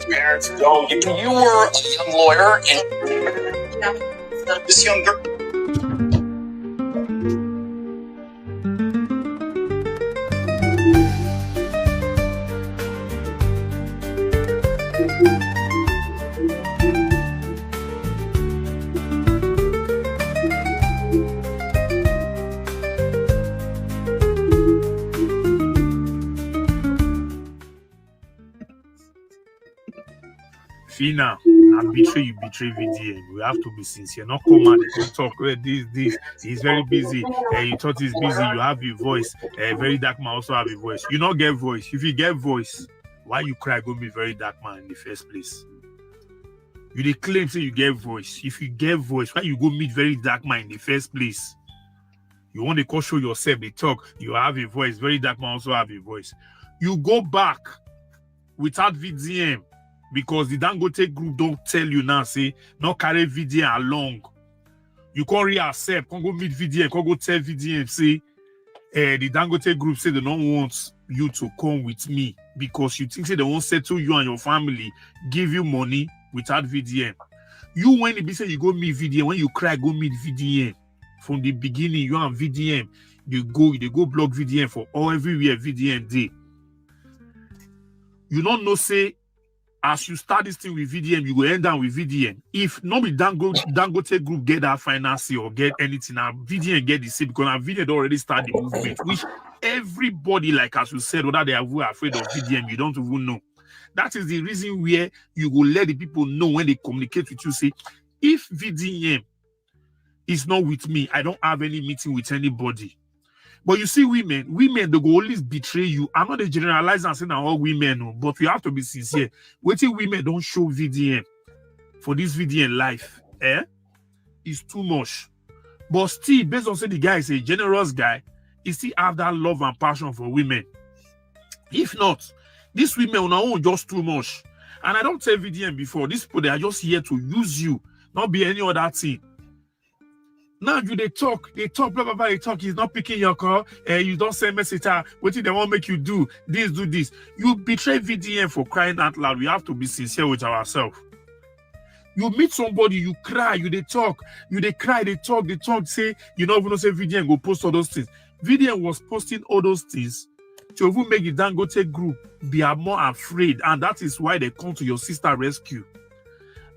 Parents don't. You were a young lawyer, and this young girl. Phyna, I betray VDM. We have to be sincere. Not come out and talk. This. He's very busy. You thought he's busy. You have a voice. Verydarkman also have a voice. You not get voice. If you get voice, why you cry go meet Verydarkman in the first place? You dey claim say you get voice. If you get voice, why you go meet Verydarkman in the first place? You want to go show yourself, they talk. You have a voice. Verydarkman also have a voice. You go back without VDM. Because the Dangote group don't tell you now, say, not carry VDM along. You can't reaccept, can't go meet VDM, can't go tell VDM, say, the Dangote group say they don't want you to come with me because you think say they won't settle you and your family, give you money without VDM. You, when it be say you go meet VDM, when you cry, go meet VDM. From the beginning, you and VDM, they go block VDM for all everywhere VDM day. You don't know, say, as you start this thing with VDM, you go end down with VDM. If not be Dangote group get that financing or get anything, now VDM get the same because now VDM already start the movement, which everybody, like as you said, whether they are afraid of VDM, you don't even know. That is the reason where you will let the people know when they communicate with you, say, if VDM is not with me, I don't have any meeting with anybody. But you see, women, they go always betray you. I'm not a generalizer and saying that all women, no, but you have to be sincere. Waiting women don't show VDM for this VDM life, it's too much. But still, based on say the guy is a generous guy, he still have that love and passion for women. If not, these women on their own just too much. And I don't tell VDM before, these people, they are just here to use you, not be any other thing. Now they talk, blah, blah, blah, they talk, he's not picking your call, you don't send message, what do they want to make you do this. You betray VDM for crying out loud. We have to be sincere with ourselves. You meet somebody, you cry, they talk, they cry, they talk, say, you know, even say VDM go post all those things. VDM was posting all those things to even make the Dangote group be more afraid, and that is why they come to your sister rescue.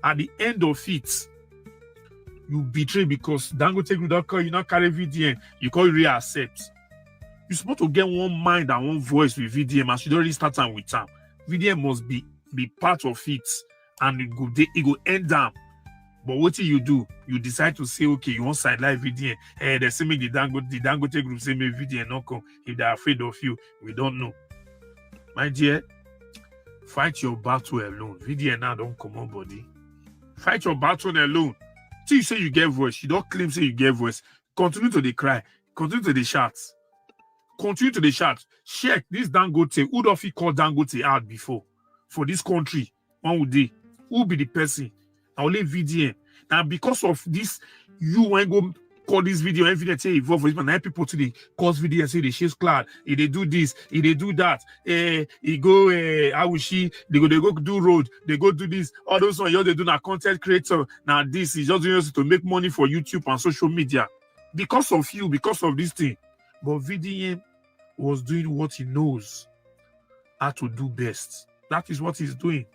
At the end of it, you betray because Dangote group don't call you, not carry VDM, you call you reaccept. You're supposed to get one mind and one voice with VDM, and you already start with time. VDM must be part of it, and it go end down. But what do? You decide to say, okay, you want sideline VDM. They say me the Dangote group say me VDM not come. If they're afraid of you, we don't know. My dear, fight your battle alone. VDM now don't come on, body. Fight your battle alone. Till you say you get voice, you don't claim say you get voice. Continue to the cry. Continue to the shots. Continue to the shots. Check this Dangote. Who do you call Dangote out before? For this country, one would they? Who be the person? I only VDM. Now because of this, you won't go call this video and VDM say evolve for this, but now people today cause VDM and say they chase cloud. If they do this, if they do that, he go how will she? They go do road, they go do this. All those ones they do now content creator. Now this is just doing to make money for YouTube and social media. Because of you, because of this thing. But VDM was doing what he knows how to do best. That is what he's doing.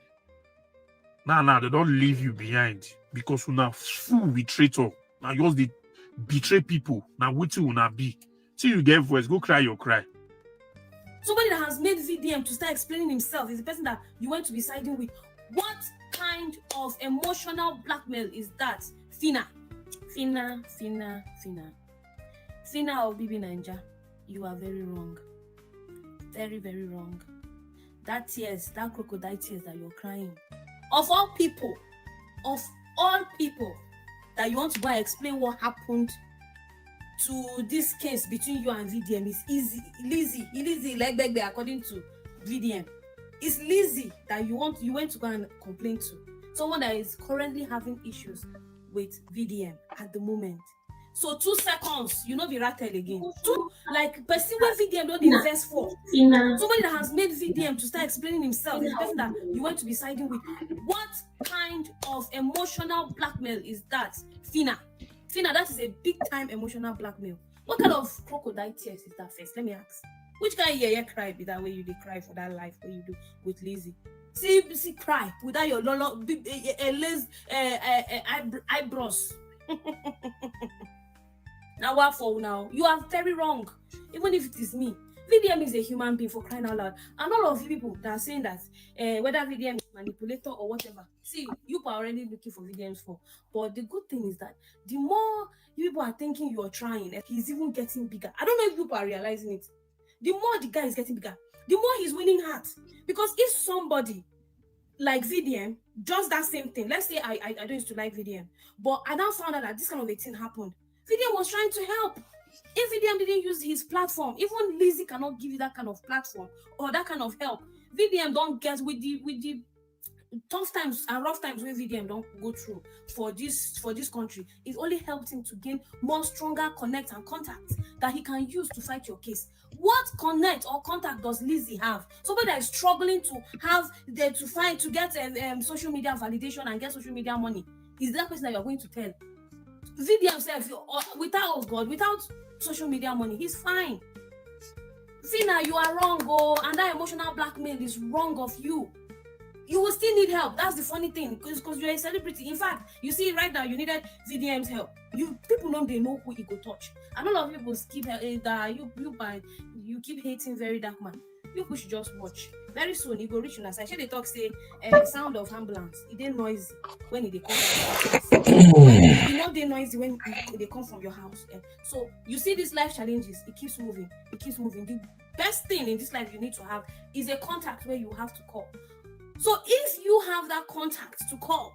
Now they don't leave you behind because you're not full betrayer. Now you just betray people. Now what you will not be. Till you get voice, go cry your cry. Somebody that has made VDM to start explaining himself is the person that you want to be siding with. What kind of emotional blackmail is that? Phyna of BB Ninja, you are very wrong. Very, very wrong. That tears, that crocodile tears that you're crying. Of all people, that you want to go and explain what happened to this case between you and VDM is easy, like Begbe, according to VDM. It's Lizzie that you went to go and complain to. Someone that is currently having issues with VDM at the moment. So 2 seconds, you know, be rattled again. Like person where VDM don't invest for. Somebody that has made VDM to start explaining himself is the person that you want to be siding with. What kind of emotional blackmail is that, Phyna? Phyna, that is a big time emotional blackmail. What kind of crocodile tears is that first? Let me ask. Which kind of yeah cry be that way you cry for that life what you do with Lizzie? See cry without your lolo eyebrows. Now what for now? You are very wrong. Even if it is me. VDM is a human being, for crying out loud. And all of you people that are saying that whether VDM is manipulator or whatever, see, you are already looking for VDMs for. But the good thing is that the more you people are thinking you are trying, he's even getting bigger. I don't know if people are realizing it. The more the guy is getting bigger, the more he's winning hearts. Because if somebody like VDM does that same thing, let's say I don't used to like VDM, but I now found out that this kind of a thing happened. VDM was trying to help. If VDM didn't use his platform, even Lizzie cannot give you that kind of platform or that kind of help. VDM don't get with the tough times and rough times where VDM don't go through for this country. It only helped him to gain more stronger connect and contacts that he can use to fight your case. What connect or contact does Lizzie have? Somebody that is struggling to get social media validation and get social media money. Is that person that you are going to tell? VDM himself, without social media money, he's fine. Phyna, you are wrong, and that emotional blackmail is wrong of you. You will still need help. That's the funny thing, because you're a celebrity. In fact, you see right now, you needed VDM's help. People know who he could touch. And all of you will keep you keep hating Verydarkman. You should just watch. Very soon, he will reach you. They talk say sound of ambulance. It didn't noisy when it come from your house. You know they noisy when they come from your house. So you see these life challenges. It keeps moving. The best thing in this life you need to have is a contact where you have to call. So if you have that contact to call,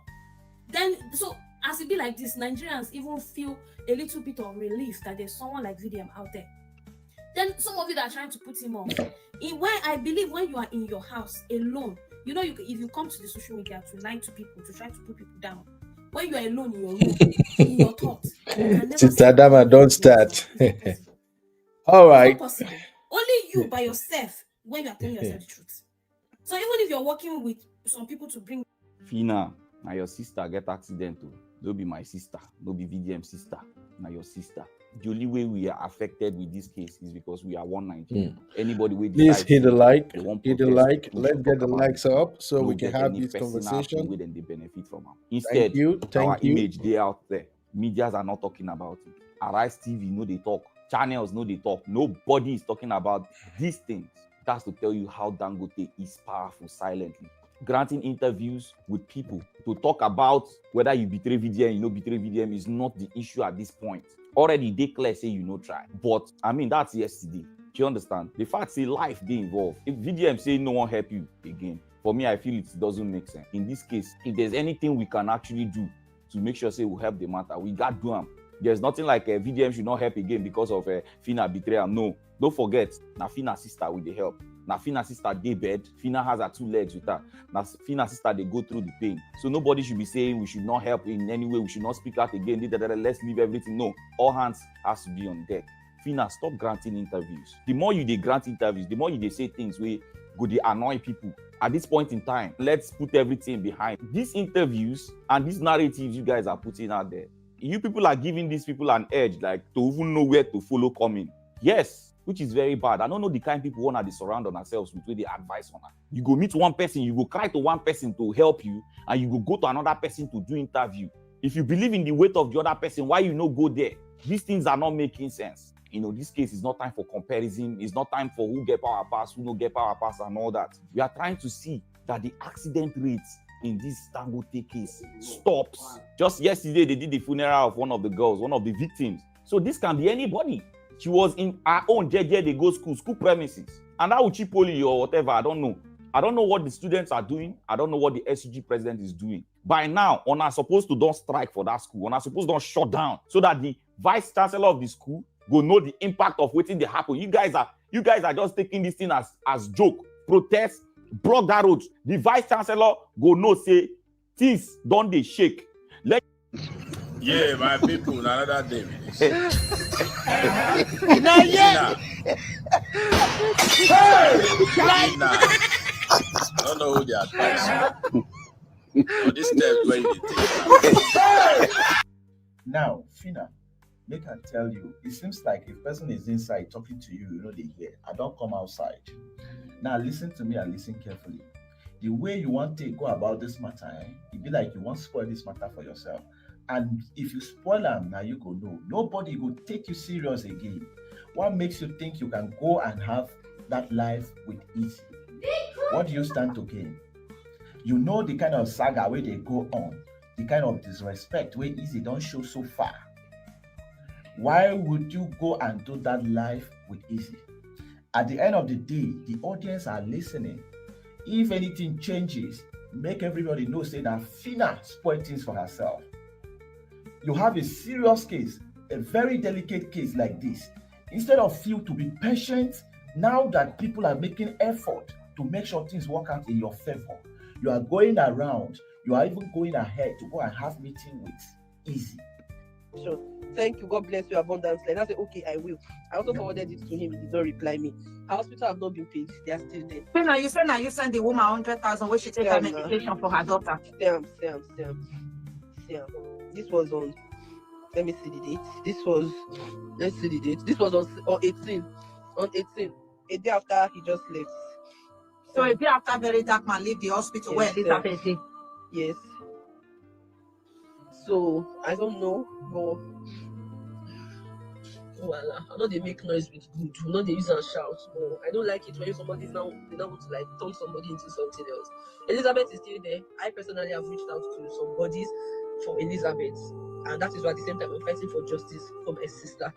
then so as it be like this, Nigerians even feel a little bit of relief that there's someone like VDM out there. Then some of you that are trying to put him off. I believe when you are in your house alone, you know, if you come to the social media to lie to people, to try to put people down, when you are alone in your room, in your thoughts, Adama, don't start. All right. It's not possible. Only you by yourself when you are telling yourself the truth. So even if you're working with some people to bring Phyna, now your sister get accident too. Don't be my sister, don't be VDM sister, now your sister. The only way we are affected with this case is because we are one Nigerian. Anybody with please hit the like, let's get the likes up so we can have this conversation. Then they benefit from them. Instead, our image they out there. Medias are not talking about it. Arise TV, no they talk. Channels, no they talk. Nobody is talking about these things. That's to tell you how Dangote is powerful silently. Granting interviews with people to talk about whether you betray VDM, you know betray VDM is not the issue at this point. Already they clear say you know try. But I mean that's yesterday. Do you understand? The fact say life they involved. If VDM say no one help you again, for me I feel it doesn't make sense. In this case, if there's anything we can actually do to make sure say we help the matter, we got do them. There's nothing like VDM should not help again because of Phyna betrayal. No, don't forget. Now Phyna sister with the help. Now Phyna sister they bed. Phyna has her 2 legs with her. Now Phyna sister they go through the pain. So nobody should be saying we should not help in any way. We should not speak out again. Let's leave everything. No, all hands has to be on deck. Phyna, stop granting interviews. The more you they grant interviews, the more you they say things where go they annoy people. At this point in time, let's put everything behind these interviews and these narratives you guys are putting out there. You people are giving these people an edge, like to even know where to follow coming. Yes, which is very bad. I don't know the kind of people want to surround on ourselves with where they advise on her. You go meet one person, you go cry to one person to help you, and you go to another person to do interview. If you believe in the weight of the other person, why you no go there? These things are not making sense. You know, this case is not time for comparison. It's not time for who get power pass, who no get power pass, and all that. We are trying to see that the accident rates in this Dangote case stops. Just yesterday, they did the funeral of one of the girls, one of the victims. So this can be anybody. She was in her own JJ, they go school premises. And that Uchi Poly or whatever, I don't know. I don't know what the students are doing. I don't know what the SUG president is doing. By now, on are supposed to don't strike for that school. On are supposed to don't shut down so that the vice chancellor of the school go know the impact of waiting they happen. You guys are just taking this thing as joke, protest, block that road. The vice chancellor go know say things don't they shake. Yeah, my people, another day. Nah, yeah. I don't know who they advise. But this step where you take. Now, Phyna, make I tell you, it seems like if person is inside talking to you, you know they hear. I don't come outside. Now listen to me and listen carefully. The way you want to go about this matter, it be like you want to spoil this matter for yourself. And if you spoil them, now you go know. Nobody will take you serious again. What makes you think you can go and have that life with easy? What do you stand to gain? You know the kind of saga where they go on, the kind of disrespect where easy don't show so far. Why would you go and do that life with easy? At the end of the day, the audience are listening. If anything changes, make everybody know say that Phyna spoiled things for herself. You have a serious case, a very delicate case like this. Instead of you to be patient, now that people are making effort to make sure things work out in your favor, you are going around, you are even going ahead to go and have meeting with easy. Sure. Thank you. God bless you abundantly. And I said, okay, I will. I also forwarded it to him. He did not reply me. Our hospital have not been paid. They are still there. Phyna, you said now you send the woman 100,000 where she take her medication for her daughter. Sam. This was on. Let me see the date. Let's see the date. This was on 18. On 18. A day after he just left. So a day after Verydarkman leave the hospital, yes, where Elizabeth is. Yes. So I don't know, but voila. I know they make noise with good. I know they use and shout. But I don't like it when somebody's now they don't want to like turn somebody into something else. Elizabeth is still there. I personally have reached out to some bodies for Elizabeth, and that is why at the same time I'm fighting for justice for my sister.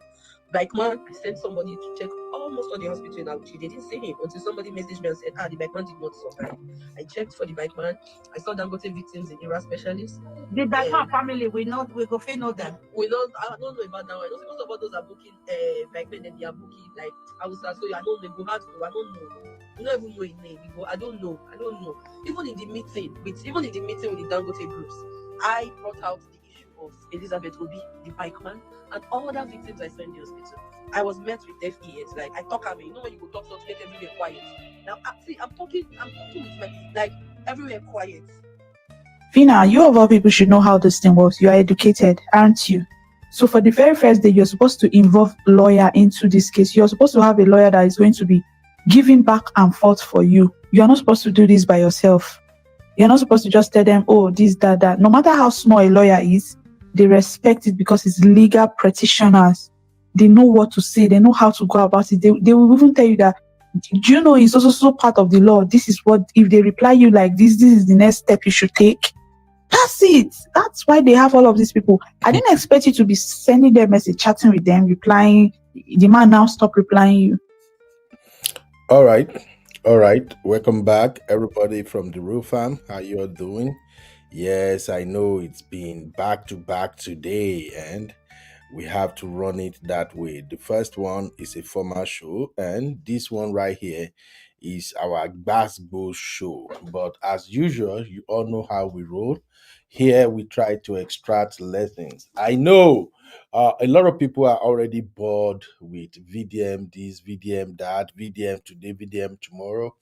Bikeman, I sent somebody to check almost all the hospital in Auchi. They didn't see him until somebody messaged me and said, the bikeman did not survive. I checked for the bikeman. I saw Dangote victims in ERA specialists. The bikeman family, we go know them. I don't know about that one. I know most of those are booking bikemen and they are booking like Hausa. So I don't know, go hard to I don't know. You don't even know his name. I don't know. Even in the meeting with the Dangote groups, I brought out the issue of Elizabeth Obi, the bikeman, and all other victims I saw in the hospital. I was met with deaf ears. Like I talk at me, you know when you go talk so to make everywhere quiet. Now I'm talking with my like everywhere quiet. Phyna, you of all people should know how this thing works. You are educated, aren't you? So for the very first day, you're supposed to involve lawyer into this case. You're supposed to have a lawyer that is going to be giving back and forth for you. You are not supposed to do this by yourself. You're not supposed to just tell them, oh, this, that. No matter how small a lawyer is, they respect it because it's legal practitioners. They know what to say. They know how to go about it. They will even tell you that, do you know it's also part of the law? This is what, if they reply you like this is the next step you should take. That's it. That's why they have all of these people. I didn't expect you to be sending them message, chatting with them, replying. The man now stop replying you. All right. Welcome back, everybody from the Real Fam. How you all doing? Yes, I know it's been back to back today, and we have to run it that way. The first one is a formal show, and this one right here is our basketball show. But as usual, you all know how we roll. Here we try to extract lessons. I know a lot of people are already bored with VDM this, VDM that, VDM today, VDM tomorrow.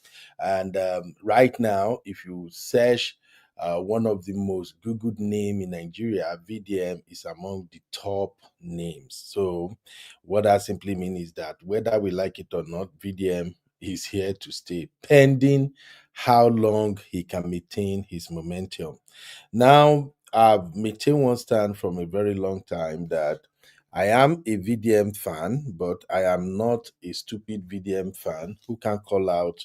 And right now, if you search one of the most Googled name in Nigeria, VDM is among the top names. So what that simply means is that whether we like it or not, VDM is here to stay, pending how long he can maintain his momentum. Now, I've maintained one stand from a very long time that I am a VDM fan, but I am not a stupid VDM fan who can call out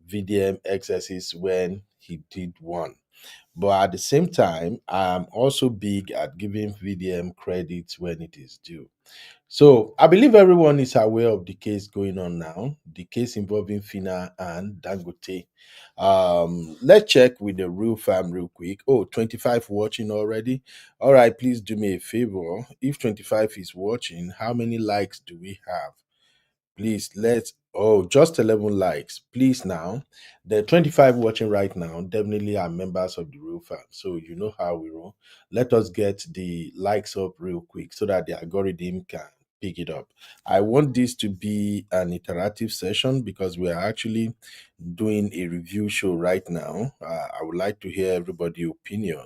VDM excesses when he did one. But at the same time, I'm also big at giving VDM credit when it is due. So I believe everyone is aware of the case going on now, the case involving Phyna and Dangote. Let's check with the real fam real quick. Oh, 25 watching already. All right, please do me a favor. If 25 is watching, how many likes do we have? Please let's just 11 likes. Please now. The 25 watching right now definitely are members of the real fam. So you know how we roll. Let us get the likes up real quick so that the algorithm can pick it up. I want this to be an interactive session because we are actually doing a review show right now. I would like to hear everybody's opinion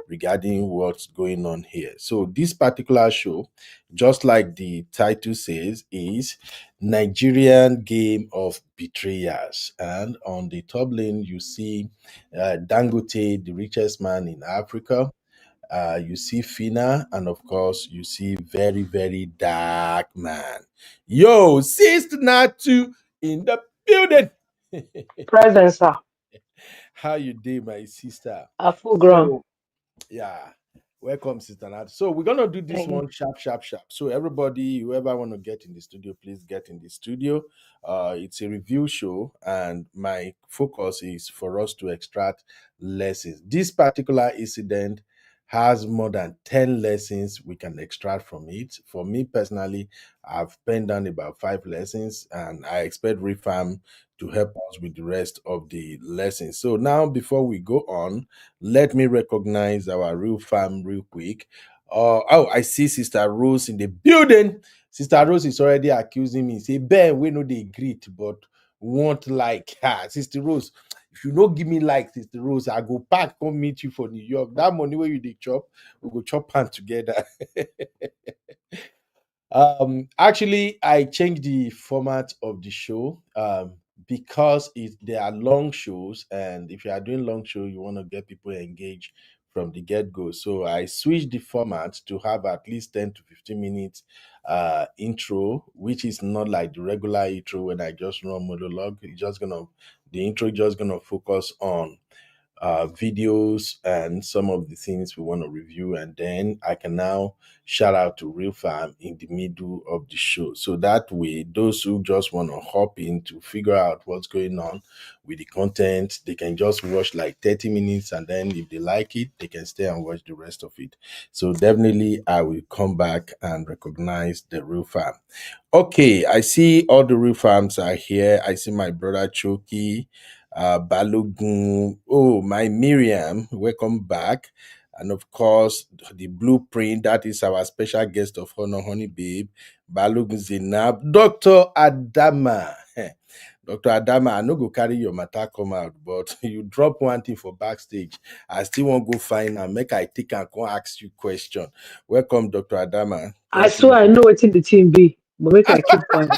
regarding what's going on here. So this particular show, just like the title says, is Nigerian game of betrayals. And on the top lane, you see Dangote, the richest man in Africa. You see Phyna, and of course, you see Verydarkman. Yo, Sister Natu in the building. Present, sir. How you doing, my sister? A full grown. So, yeah. Welcome, Sister Nat. So we're gonna do this one sharp. So everybody, whoever want to get in the studio, please get in the studio. It's a review show, and my focus is for us to extract lessons. This particular incident has more than 10 lessons we can extract from it. For me personally, I've penned down about 5 lessons, and I expect Refam to help us with the rest of the lessons. So now, before we go on, let me recognize our real fam real quick. I see Sister Rose in the building. Sister Rose is already accusing me. Say, Ben, we know they greet, but won't like her. Sister Rose, if you no give me like Sister Rose, I go back come meet you for New York. That money where you dey chop, we go chop hand together. Actually, I changed the format of the show because they are long shows, and if you are doing long show, you want to get people engaged from the get-go. So I switched the format to have at least 10 to 15 minutes intro, which is not like the regular intro when I just run monologue. The intro just gonna focus on videos and some of the things we want to review, and then I can now shout out to Real Fam in the middle of the show. So that way, those who just want to hop in to figure out what's going on with the content, they can just watch like 30 minutes, and then if they like it, they can stay and watch the rest of it. So definitely, I will come back and recognize the Real Fam. Okay, I see all the Real Fams are here. I see my brother Choki, Balogun, my Miriam, welcome back. And of course, the blueprint, that is our special guest of honor, Honey Babe, Balogun Zinab, Dr. Adama. Dr. Adama, I no go carry your matter come out, but you drop one thing for backstage. I still want go find and make I take and go ask you question. Welcome, Dr. Adama. I swear I know what's in the team B, but make I keep quiet.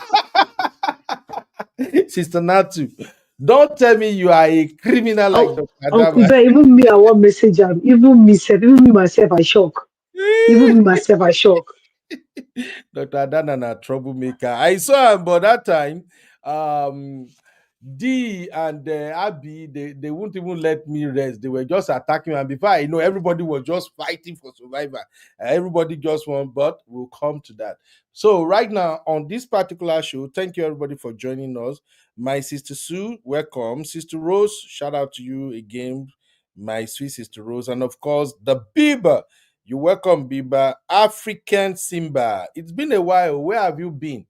Sister Natu, don't tell me you are a criminal like Dr. Adama. Uncle Ben, even me, I want message him. Even me myself, I shock. Dr. Adana, a troublemaker. I saw him, but that time, D and Abby, they wouldn't even let me rest. They were just attacking me. And before I know, everybody was just fighting for survival. Everybody just won, but we'll come to that. So right now, on this particular show, thank you everybody for joining us. My sister Sue, welcome. Sister Rose, shout out to you again, my sweet sister Rose. And of course, the Biba. You're welcome, Biba. African Simba. It's been a while. Where have you been?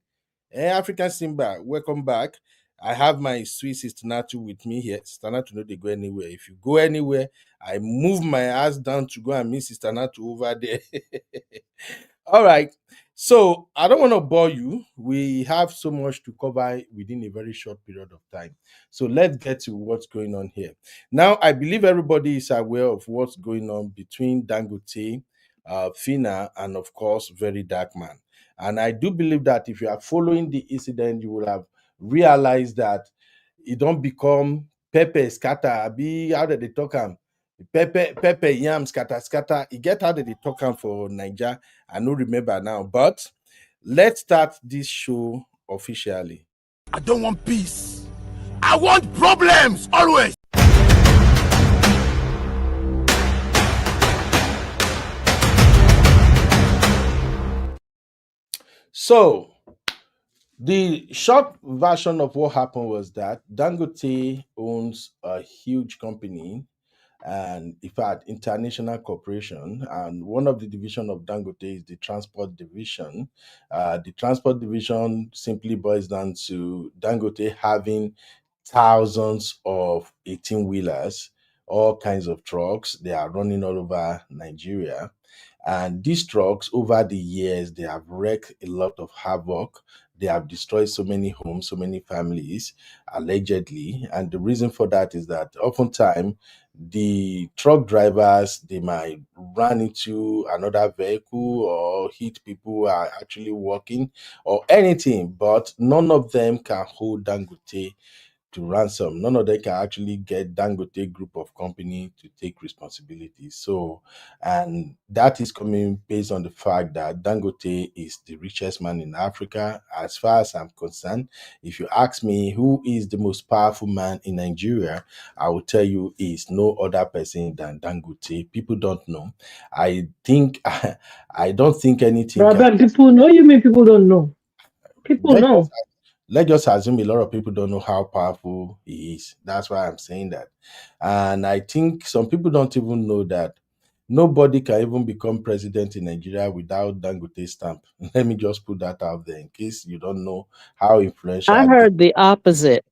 African Simba, welcome back. I have my sweet Sister Natu with me here. Sister Natu, no, they go anywhere. If you go anywhere, I move my ass down to go and meet Sister Natu over there. All right. So I don't want to bore you. We have so much to cover within a very short period of time. So let's get to what's going on here. Now, I believe everybody is aware of what's going on between Dangote, Phyna, and of course, Verydarkman. And I do believe that if you are following the incident, you will have realized that it don't become Pepe scatter. How did they talk am? Pepe yam scatter. It get how did they talk am for Niger? I don't remember now. But let's start this show officially. I don't want peace. I want problems always. So the short version of what happened was that Dangote owns a huge company, and in fact international corporation, and one of the division of Dangote is the transport division. The transport division simply boils down to Dangote having thousands of 18 wheelers, all kinds of trucks. They are running all over Nigeria, and these trucks, over the years, they have wreaked a lot of havoc. They have destroyed so many homes, so many families, allegedly. And the reason for that is that oftentimes the truck drivers, they might run into another vehicle or hit people who are actually walking or anything, but none of them can hold Dangote to ransom. None of them can actually get Dangote group of company to take responsibility. So, and that is coming based on the fact that Dangote is the richest man in Africa. As far as I'm concerned, if you ask me who is the most powerful man in Nigeria, I will tell you is no other person than Dangote. People don't know. I think I don't think anything can. Brother, people know. You mean people don't know? People Let's know. let's just assume a lot of people don't know how powerful he is. That's why I'm saying that. And I think some people don't even know that nobody can even become president in Nigeria without Dangote stamp. Let me just put that out there in case you don't know how influential. I heard the opposite.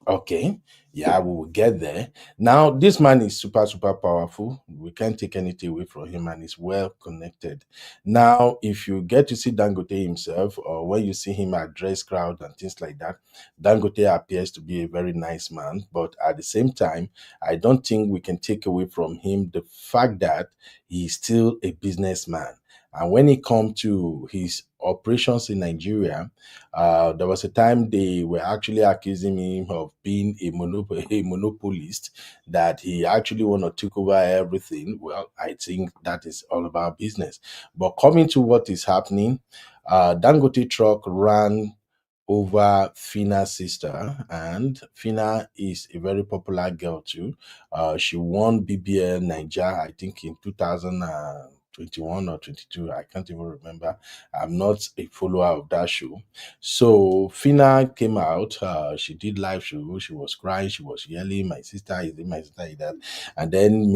Okay, yeah, we will get there. Now, this man is super, super powerful. We can't take anything away from him, and he's well connected. Now, if you get to see Dangote himself, or when you see him address crowd and things like that, Dangote appears to be a very nice man. But at the same time, I don't think we can take away from him the fact that he's still a businessman. And when it comes to his operations in Nigeria, there was a time they were actually accusing him of being a monopolist, that he actually want to take over everything. Well, I think that is all about business. But coming to what is happening, Dangote truck ran over Phyna's sister, and Phyna is a very popular girl too. She won BBL Niger, I think, in 2021 or 22. I can't even remember. I'm not a follower of that show. So Phyna came out. She did live show. She was crying. She was yelling, "My sister is it, my sister is that." And then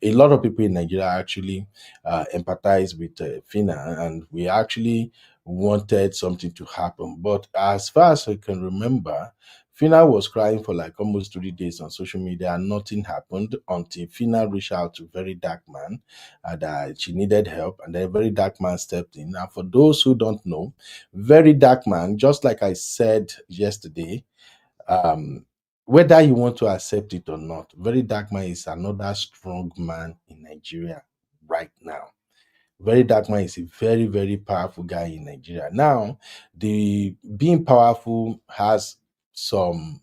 a lot of people in Nigeria actually empathize with Phyna, and we actually wanted something to happen. But as far as I can remember, Phyna was crying for like almost 3 days on social media, and nothing happened until Phyna reached out to Verydarkman that she needed help, and then Verydarkman stepped in. Now, for those who don't know, Verydarkman, just like I said yesterday, whether you want to accept it or not, Verydarkman is another strong man in Nigeria right now. Verydarkman is a very, very powerful guy in Nigeria. Now, the being powerful has some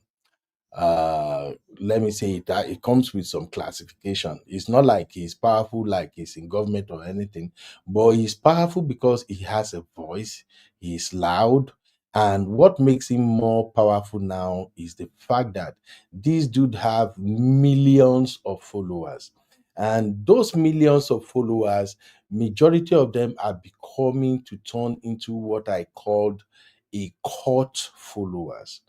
let me say that it comes with some classification. It's not like he's powerful like he's in government or anything, but he's powerful because he has a voice, he's loud. And what makes him more powerful now is the fact that this dude have millions of followers. And those millions of followers, majority of them are becoming to turn into what I called a cult followers.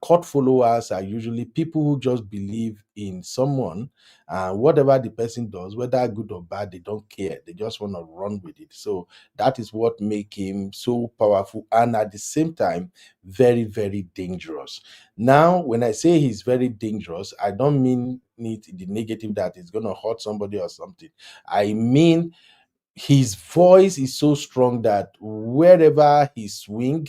Cult followers are usually people who just believe in someone, and whatever the person does, whether good or bad, they don't care. They just want to run with it. So that is what makes him so powerful, and at the same time, very, very dangerous. Now, when I say he's very dangerous, I don't mean it in the negative that it's going to hurt somebody or something. I mean his voice is so strong that wherever he swing,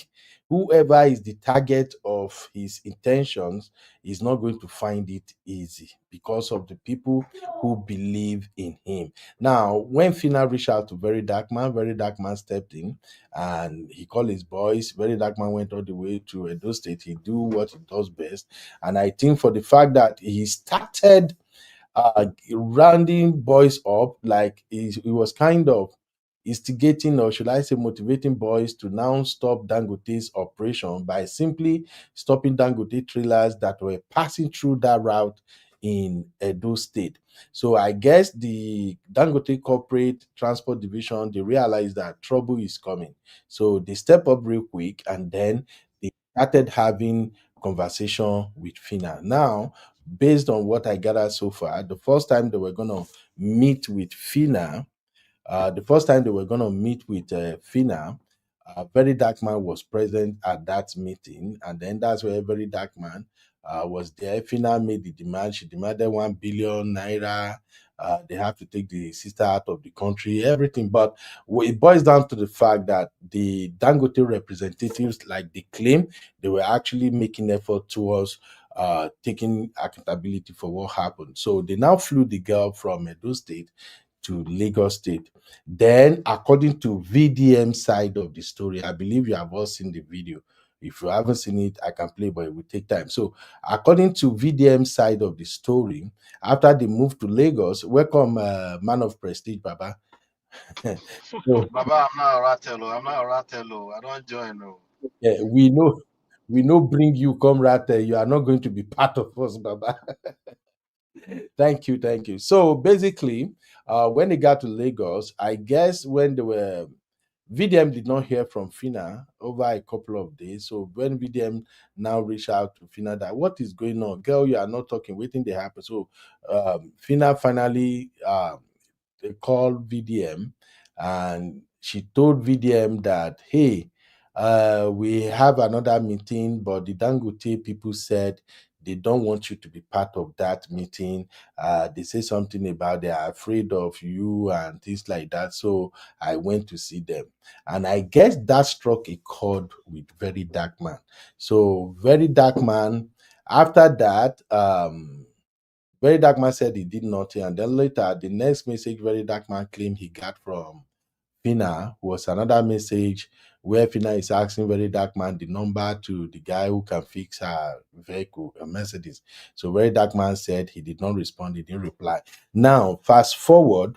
whoever is the target of his intentions is not going to find it easy because of the people who believe in him. Now, when Phyna reached out to Verydarkman stepped in and he called his boys. Verydarkman went all the way to Edo State. He do what he does best. And I think for the fact that he started rounding boys up, like he was kind of instigating, or should I say motivating boys to now stop Dangote's operation by simply stopping Dangote trailers that were passing through that route in Edo State. So I guess the Dangote Corporate Transport Division, they realized that trouble is coming. So they step up real quick, and then they started having conversation with Phyna. Now, based on what I gathered so far, the first time they were gonna meet with Phyna, Phyna, Verydarkman was present at that meeting, and then that's where Verydarkman was there. Phyna made the demand. She demanded 1 billion naira. They have to take the sister out of the country, everything. But it boils down to the fact that the Dangote representatives, like they claim, they were actually making effort towards taking accountability for what happened. So they now flew the girl from Edo State to Lagos State. Then, according to VDM side of the story, I believe you have all seen the video. If you haven't seen it, I can play, but it will take time. So, according to VDM side of the story, after they moved to Lagos, welcome, man of prestige, Baba. So, Baba, I'm not a rattle. I don't join. No. Yeah, we know. Bring you, come rattle. You are not going to be part of us, Baba. Thank you. So basically, when they got to Lagos, I guess when they were VDM did not hear from Phyna over a couple of days. So when VDM now reached out to Phyna that what is going on, girl, you are not talking, waiting they happen. So Phyna finally they called VDM, and she told VDM that, hey, we have another meeting, but the Dangote people said they don't want you to be part of that meeting. They say something about they are afraid of you and things like that. So I went to see them. And I guess that struck a chord with Verydarkman. So Verydarkman, after that, Verydarkman said he did nothing. And then later, the next message Verydarkman claimed he got from Phyna was another message where Phyna is asking Verydarkman the number to the guy who can fix her vehicle, a Mercedes. So Verydarkman said he did not respond, he didn't reply. Now, fast forward,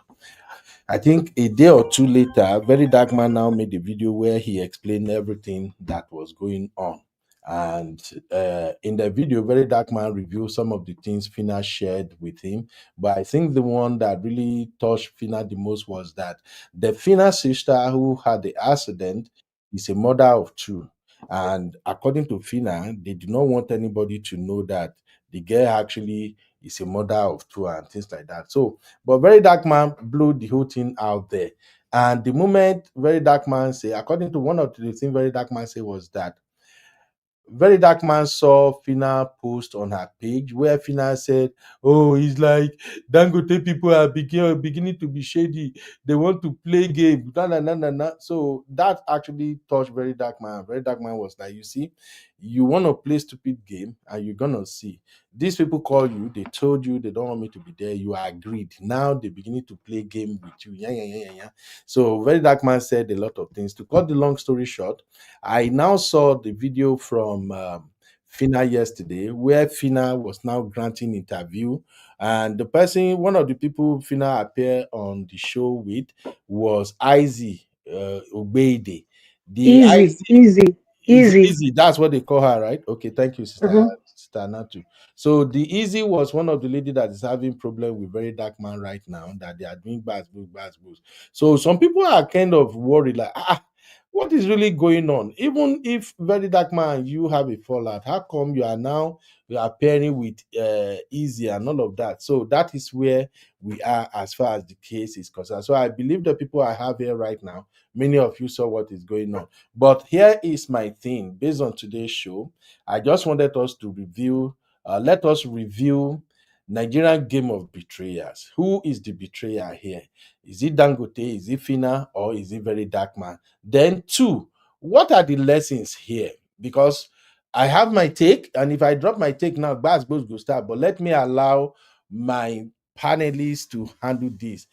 I think a day or two later, Verydarkman now made a video where he explained everything that was going on. And in the video, Verydarkman revealed some of the things Phyna shared with him. But I think the one that really touched Phyna the most was that the Phyna sister who had the accident is a mother of two. And according to Phyna, they do not want anybody to know that the girl actually is a mother of two and things like that. So, but Verydarkman blew the whole thing out there. And the moment Verydarkman say, according to one of the things Verydarkman say was that Verydarkman saw Phyna post on her page where Phyna said, "Oh, it's like Dangote people are beginning to be shady. They want to play game." So that actually touched Verydarkman. Verydarkman was like, "You see, you want to play stupid game, and you're gonna see. These people call you. They told you they don't want me to be there. You agreed. Now they're beginning to play game with you." Yeah. So Verydarkman said a lot of things. To cut the long story short, I now saw the video from Phyna yesterday, where Phyna was now granting interview, and the person, one of the people Phyna appeared on the show with, was Izzy Obeide. The Easy. That's what they call her, right? Okay, thank you, Sister Natu. So the Easy was one of the lady that is having problem with Verydarkman right now, that they are doing bad. So some people are kind of worried, like, what is really going on? Even if Verydarkman and you have a fallout, how come you are pairing with Easy and all of that? So that is where we are as far as the case is concerned. So I believe the people I have here right now, many of you saw what is going on. But here is my thing. Based on today's show, I just wanted us to let us review Nigerian game of betrayers. Who is the betrayer here? Is it Dangote? Is it Phyna? Or is it Verydarkman? Then two, what are the lessons here? Because I have my take, and if I drop my take now, Baz goes go start. But let me allow my panelists to handle this.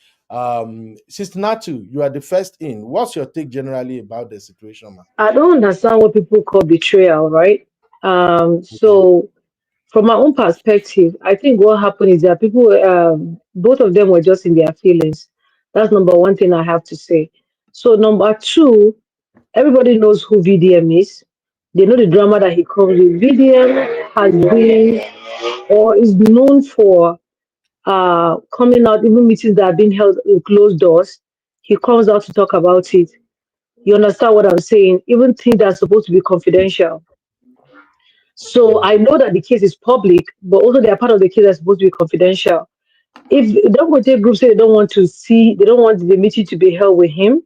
Sister Natu, you are the first in. What's your take generally about the situation, man? I don't understand what people call betrayal, right? So from my own perspective, I think what happened is that people, both of them were just in their feelings. That's number one thing I have to say. So number two, everybody knows who VDM is. They know the drama that he comes with. VDM has been or is known for coming out, even meetings that have been held in closed doors, he comes out to talk about it. You understand what I'm saying? Even things that are supposed to be confidential. So I know that the case is public, but also they are part of the case that's supposed to be confidential. If the Dangote group say they don't want to see, they don't want the meeting to be held with him,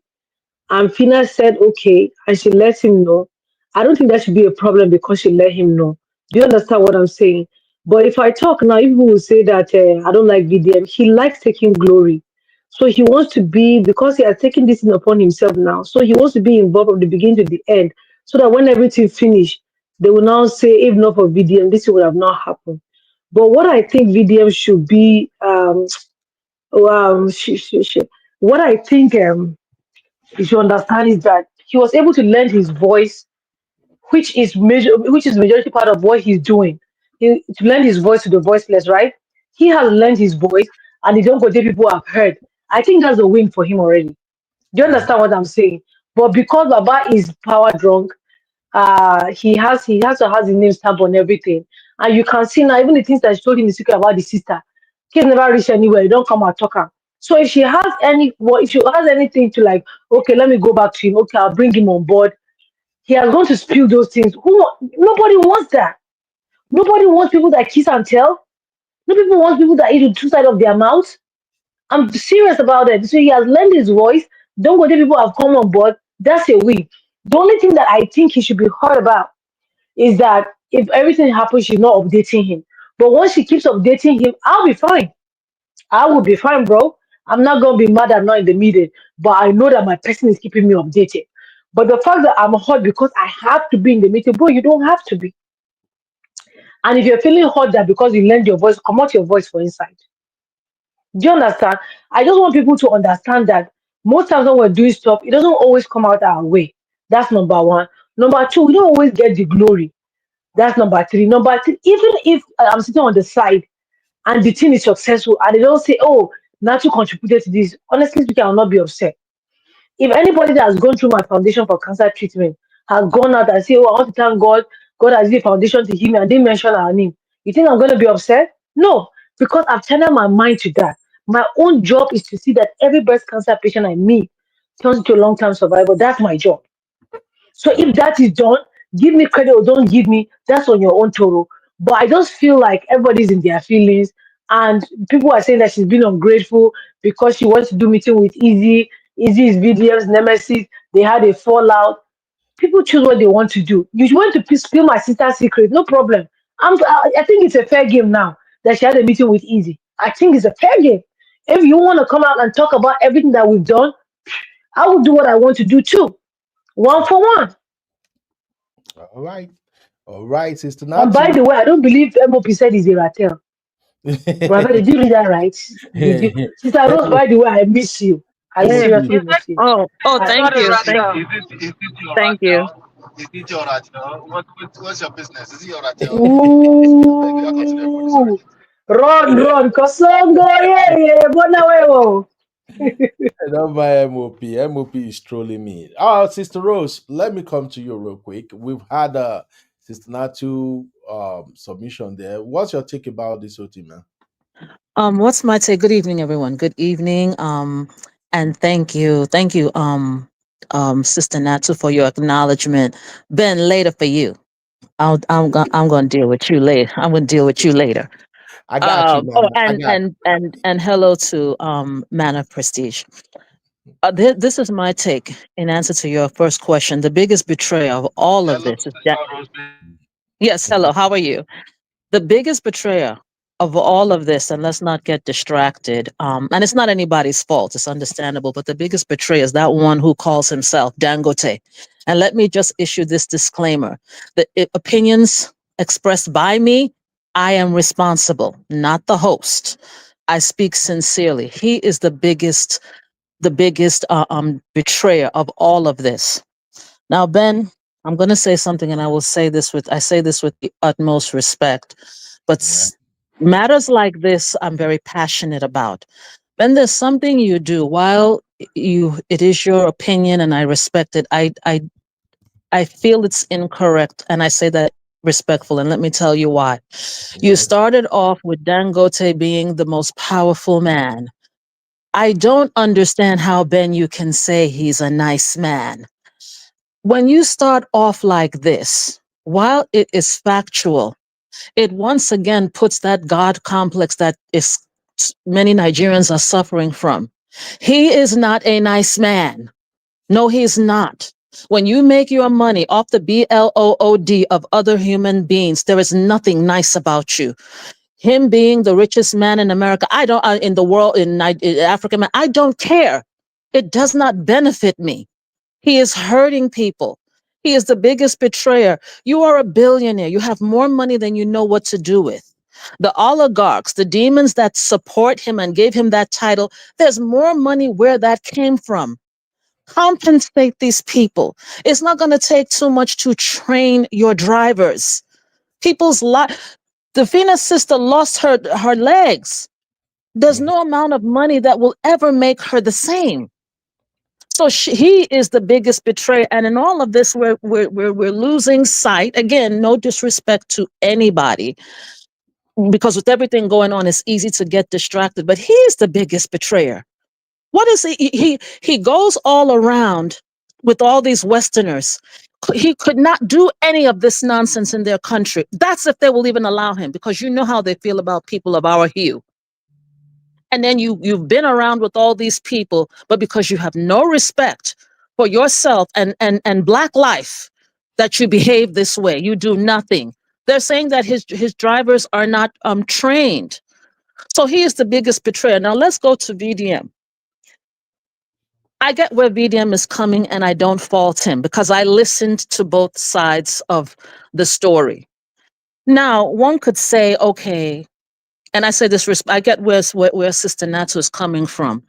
and Phyna said okay, and she let him know. I don't think that should be a problem because she let him know. Do you understand what I'm saying? But if I talk now, people will say that I don't like VDM. He likes taking glory. So he wants to be, because he has taken this thing upon himself now, so he wants to be involved from the beginning to the end, so that when everything finish, they will now say, if not for VDM, this would have not happened. But what I think VDM should be, what I think you should understand is that he was able to lend his voice, which is majority part of what he's doing. To lend his voice to the voiceless, right? He has lent his voice, and the Dangote people have heard. I think that's a win for him already. Do you understand what I'm saying? But because Baba is power drunk, he has to have his name stamp on everything. And you can see now, even the things that she told him the secret about the sister, he's never reached anywhere. You don't come and talk her. So if she has if she has anything to like, okay, let me go back to him. Okay, I'll bring him on board. He has going to spill those things. Nobody wants that. Nobody wants people that kiss and tell. Nobody wants people that eat the two sides of their mouth. I'm serious about it. So he has lent his voice. Don't go there, people have come on board. That's a win. The only thing that I think he should be hurt about is that if everything happens, she's not updating him. But once she keeps updating him, I'll be fine. I will be fine, bro. I'm not gonna be mad I'm not in the meeting, but I know that my person is keeping me updated. But the fact that I'm hot because I have to be in the meeting, bro, you don't have to be. And if you're feeling hot that because you lend your voice, come out your voice for inside. Do you understand? I just want people to understand that most times when we're doing stuff, it doesn't always come out our way. That's number one. Number two, we don't always get the glory. That's number three. Number three, even if I'm sitting on the side and the team is successful and they don't say, oh, Nacho contributed to this, honestly speaking, I'll not be upset. If anybody that has gone through my foundation for cancer treatment has gone out and say, oh, I want to thank God, God has given foundation to heal me, and they mention our name, you think I'm going to be upset? No, because I've channeled my mind to that. My own job is to see that every breast cancer patient I meet turns into a long-term survivor. That's my job. So if that is done, give me credit or don't give me, that's on your own Toro. But I just feel like everybody's in their feelings, and people are saying that she's been ungrateful because she wants to do meeting with Easy. Easy is VDM's nemesis. They had a fallout. People choose what they want to do. You want to spill my sister's secret, no problem. I think it's a fair game now that she had a meeting with Easy. I think it's a fair game. If you want to come out and talk about everything that we've done, I will do what I want to do too. One for one. All right. All right, Sister And by Natu. the way, I don't believe MOP said he's a ratel. Brother, did you read that right? Did you? Sister Rose, by the way, I miss you. I seriously miss you. Thank you. Thank you. Is it your ratel? What's your business? Is it your ratel? Ooh. Run, Kosongo, yeah, Bonawewo. Not my MOP. MOP is trolling me. Oh, Sister Rose, let me come to you real quick. We've had a Sister Natu submission there. What's your take about this whole thing, man? What's my take? Good evening, everyone. Good evening. And thank you, Sister Natsu, for your acknowledgement. Ben, later for you. I'm gonna deal with you later. I'm gonna deal with you later. I got you, man. And hello to Man of Prestige. This is my take in answer to your first question. The biggest betrayal of all of this is that. Yes, hello. How are you? The biggest betrayer of all of this, and let's not get distracted, and it's not anybody's fault, it's understandable, but the biggest betrayer is that one who calls himself Dangote. And let me just issue this disclaimer. The opinions expressed by me, I am responsible, not the host. I speak sincerely. He is the biggest betrayer of all of this. Now, Ben, I'm going to say something, and I say this with the utmost respect. But matters like this, I'm very passionate about. When there's something you do, while it is your opinion, and I respect it, I feel it's incorrect, and I say that respectful, and let me tell you why. You started off with Dangote being the most powerful man. I don't understand how, Ben, you can say he's a nice man. When you start off like this, while it is factual, it once again puts that God complex that is many Nigerians are suffering from. He is not a nice man. No, he's not. When you make your money off the BLOOD of other human beings, there is nothing nice about you. Him being the richest man in America, in the world, in Africa, man, I don't care. It does not benefit me. He is hurting people. He is the biggest betrayer. You are a billionaire. You have more money than you know what to do with. The oligarchs, the demons that support him and gave him that title, there's more money where that came from. Compensate these people. It's not going to take too much to train your drivers. People's life. The Phyna sister lost her legs. There's no amount of money that will ever make her the same. So he is the biggest betrayer, and in all of this, we're losing sight. Again, no disrespect to anybody, because with everything going on, it's easy to get distracted. But he is the biggest betrayer. What is he goes all around with all these Westerners. He could not do any of this nonsense in their country. That's if they will even allow him, because you know how they feel about people of our hue. And then you've been around with all these people, but because you have no respect for yourself and Black life, that you behave this way. You do nothing. They're saying that his drivers are not trained. So he is the biggest betrayer. Now let's go to VDM. I get where VDM is coming, and I don't fault him, because I listened to both sides of the story. Now, one could say, okay, and I say this, I get where Sister Natsu is coming from.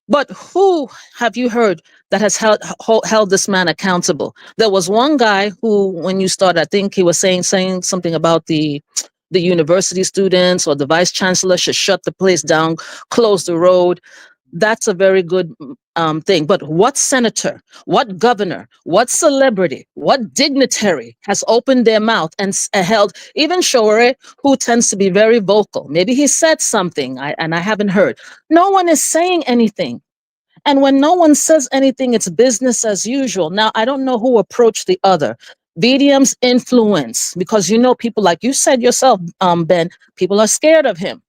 But who have you heard that has held this man accountable? There was one guy who, when you started, I think he was saying something about the university students, or the vice chancellor should shut the place down, close the road. That's a very good thing. But what senator, what governor, what celebrity, what dignitary has opened their mouth and held, even Shore, who tends to be very vocal? Maybe he said something and I haven't heard. No one is saying anything. And when no one says anything, it's business as usual. Now, I don't know who approached the other. VDM's influence, because you know, people, like you said yourself, Ben, people are scared of him.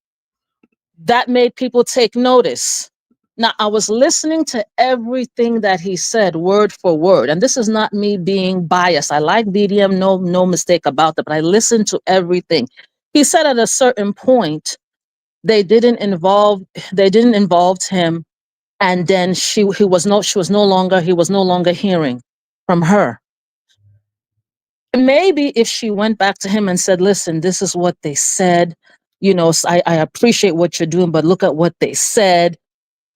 That made people take notice. Now, I was listening to everything that he said, word for word, and this is not me being biased. I like VDM, no mistake about that, but I listened to everything. He said at a certain point, they didn't involve him, and then he was no longer hearing from her. Maybe if she went back to him and said, listen, this is what they said, you know, I appreciate what you're doing, but look at what they said,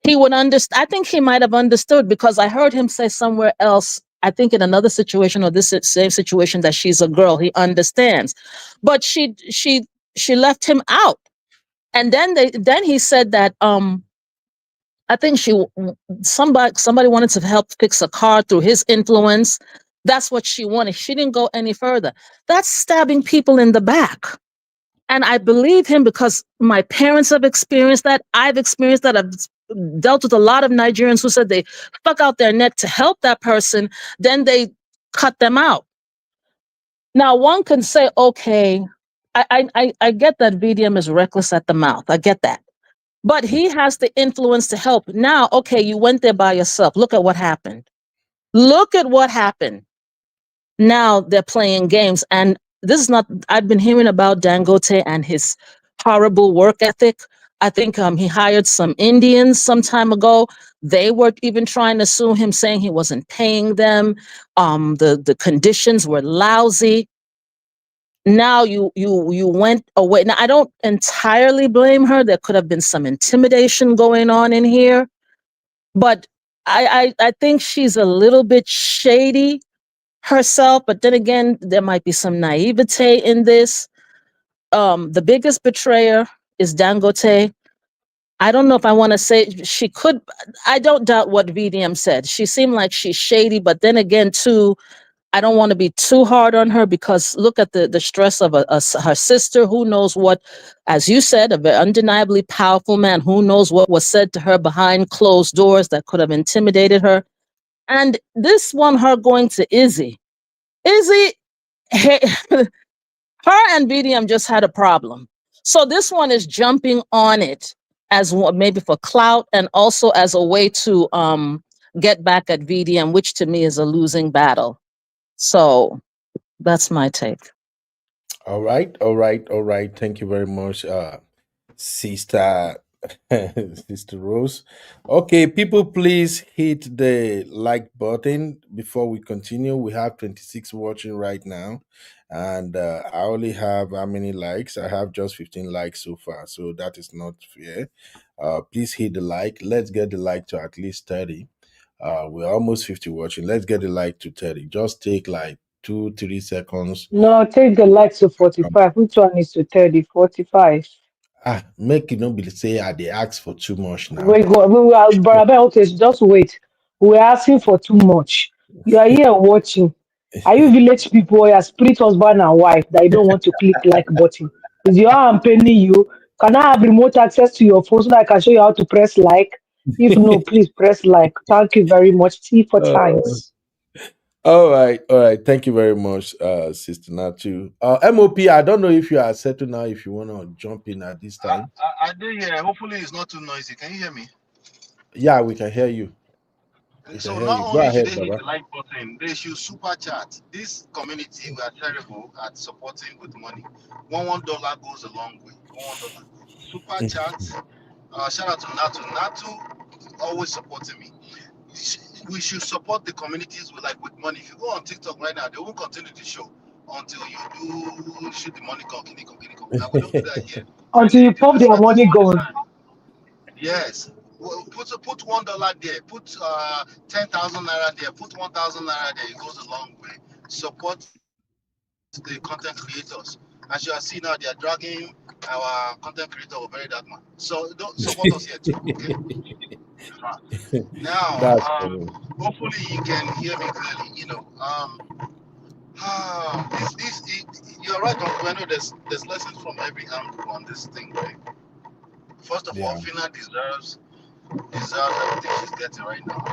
he would understand. I think he might have understood, because I heard him say somewhere else, I think in another situation, or this same situation, that she's a girl. He understands. But she left him out. And then he said that I think somebody wanted to help fix a car through his influence. That's what she wanted. She didn't go any further. That's stabbing people in the back. And I believe him, because my parents have experienced that. I've experienced that. I've dealt with a lot of Nigerians who said they stuck out their neck to help that person, then they cut them out. Now, one can say, okay, I get that VDM is reckless at the mouth. I get that. But he has the influence to help. Now, okay, you went there by yourself. Look at what happened. Look at what happened. Now they're playing games. And this is not, I've been hearing about Dangote and his horrible work ethic. I think he hired some Indians some time ago. They were even trying to sue him, saying he wasn't paying them. The conditions were lousy. Now you went away. Now, I don't entirely blame her. There could have been some intimidation going on in here. But I think she's a little bit shady herself. But then again, there might be some naivete in this. The biggest betrayer is Dangote. I don't know if I want to say she could. I don't doubt what VDM said. She seemed like she's shady, but then again, too, I don't want to be too hard on her because look at the stress of her sister. Who knows what, as you said, a very undeniably powerful man. Who knows what was said to her behind closed doors that could have intimidated her. And this one, her going to Izzy. Izzy, her and BDM just had a problem. So this one is jumping on it as maybe for clout and also as a way to get back at VDM, which to me is a losing battle. So that's my take. All right. Thank you very much, Sister Sister Rose. Okay, people, please hit the like button before we continue. We have 26 watching right now, and I only have how many likes? I have just 15 likes so far, so that is not fair. Please hit the like. Let's get the like to at least 30. We're almost 50 watching. Let's get the like to 30. Just take like 2-3 seconds. No, take the like to 45. Which one is to 30? 45. Make it not be say they ask for too much now. Okay, just wait. We're asking for too much. You are here watching. Are you village people or your spirit husband and wife that you don't want to click like button? Is your arm paying you? Can I have remote access to your phone so that I can show you how to press like? If no, please press like. Thank you very much. T for times. All right. Thank you very much, Sister Natu. MOP, I don't know if you are settled now, if you want to jump in at this time. I do hear. Hopefully, it's not too noisy. Can you hear me? Yeah, we can hear you. So not only should they hit the like button, they should super chat. This community, we are terrible at supporting with money. $1 goes a long way. $1. Super chat. Shout out to Natu. Natu always supporting me. We should support the communities with money. If you go on TikTok right now, they won't continue to show until you do shoot the money come. And we don't do that here. Until you pop their money gone. Yes. Put $1 there. Put 10,000 naira there. Put 1,000 naira there. It goes a long way. Support the content creators. As you are seeing now, they are dragging our content creator of Verydarkman. So don't support us here too. Okay. Now, hopefully you can hear me clearly. You're right, Uncle. I know there's lessons from every angle on this thing, right? First of all, Phyna deserves everything she's getting right now.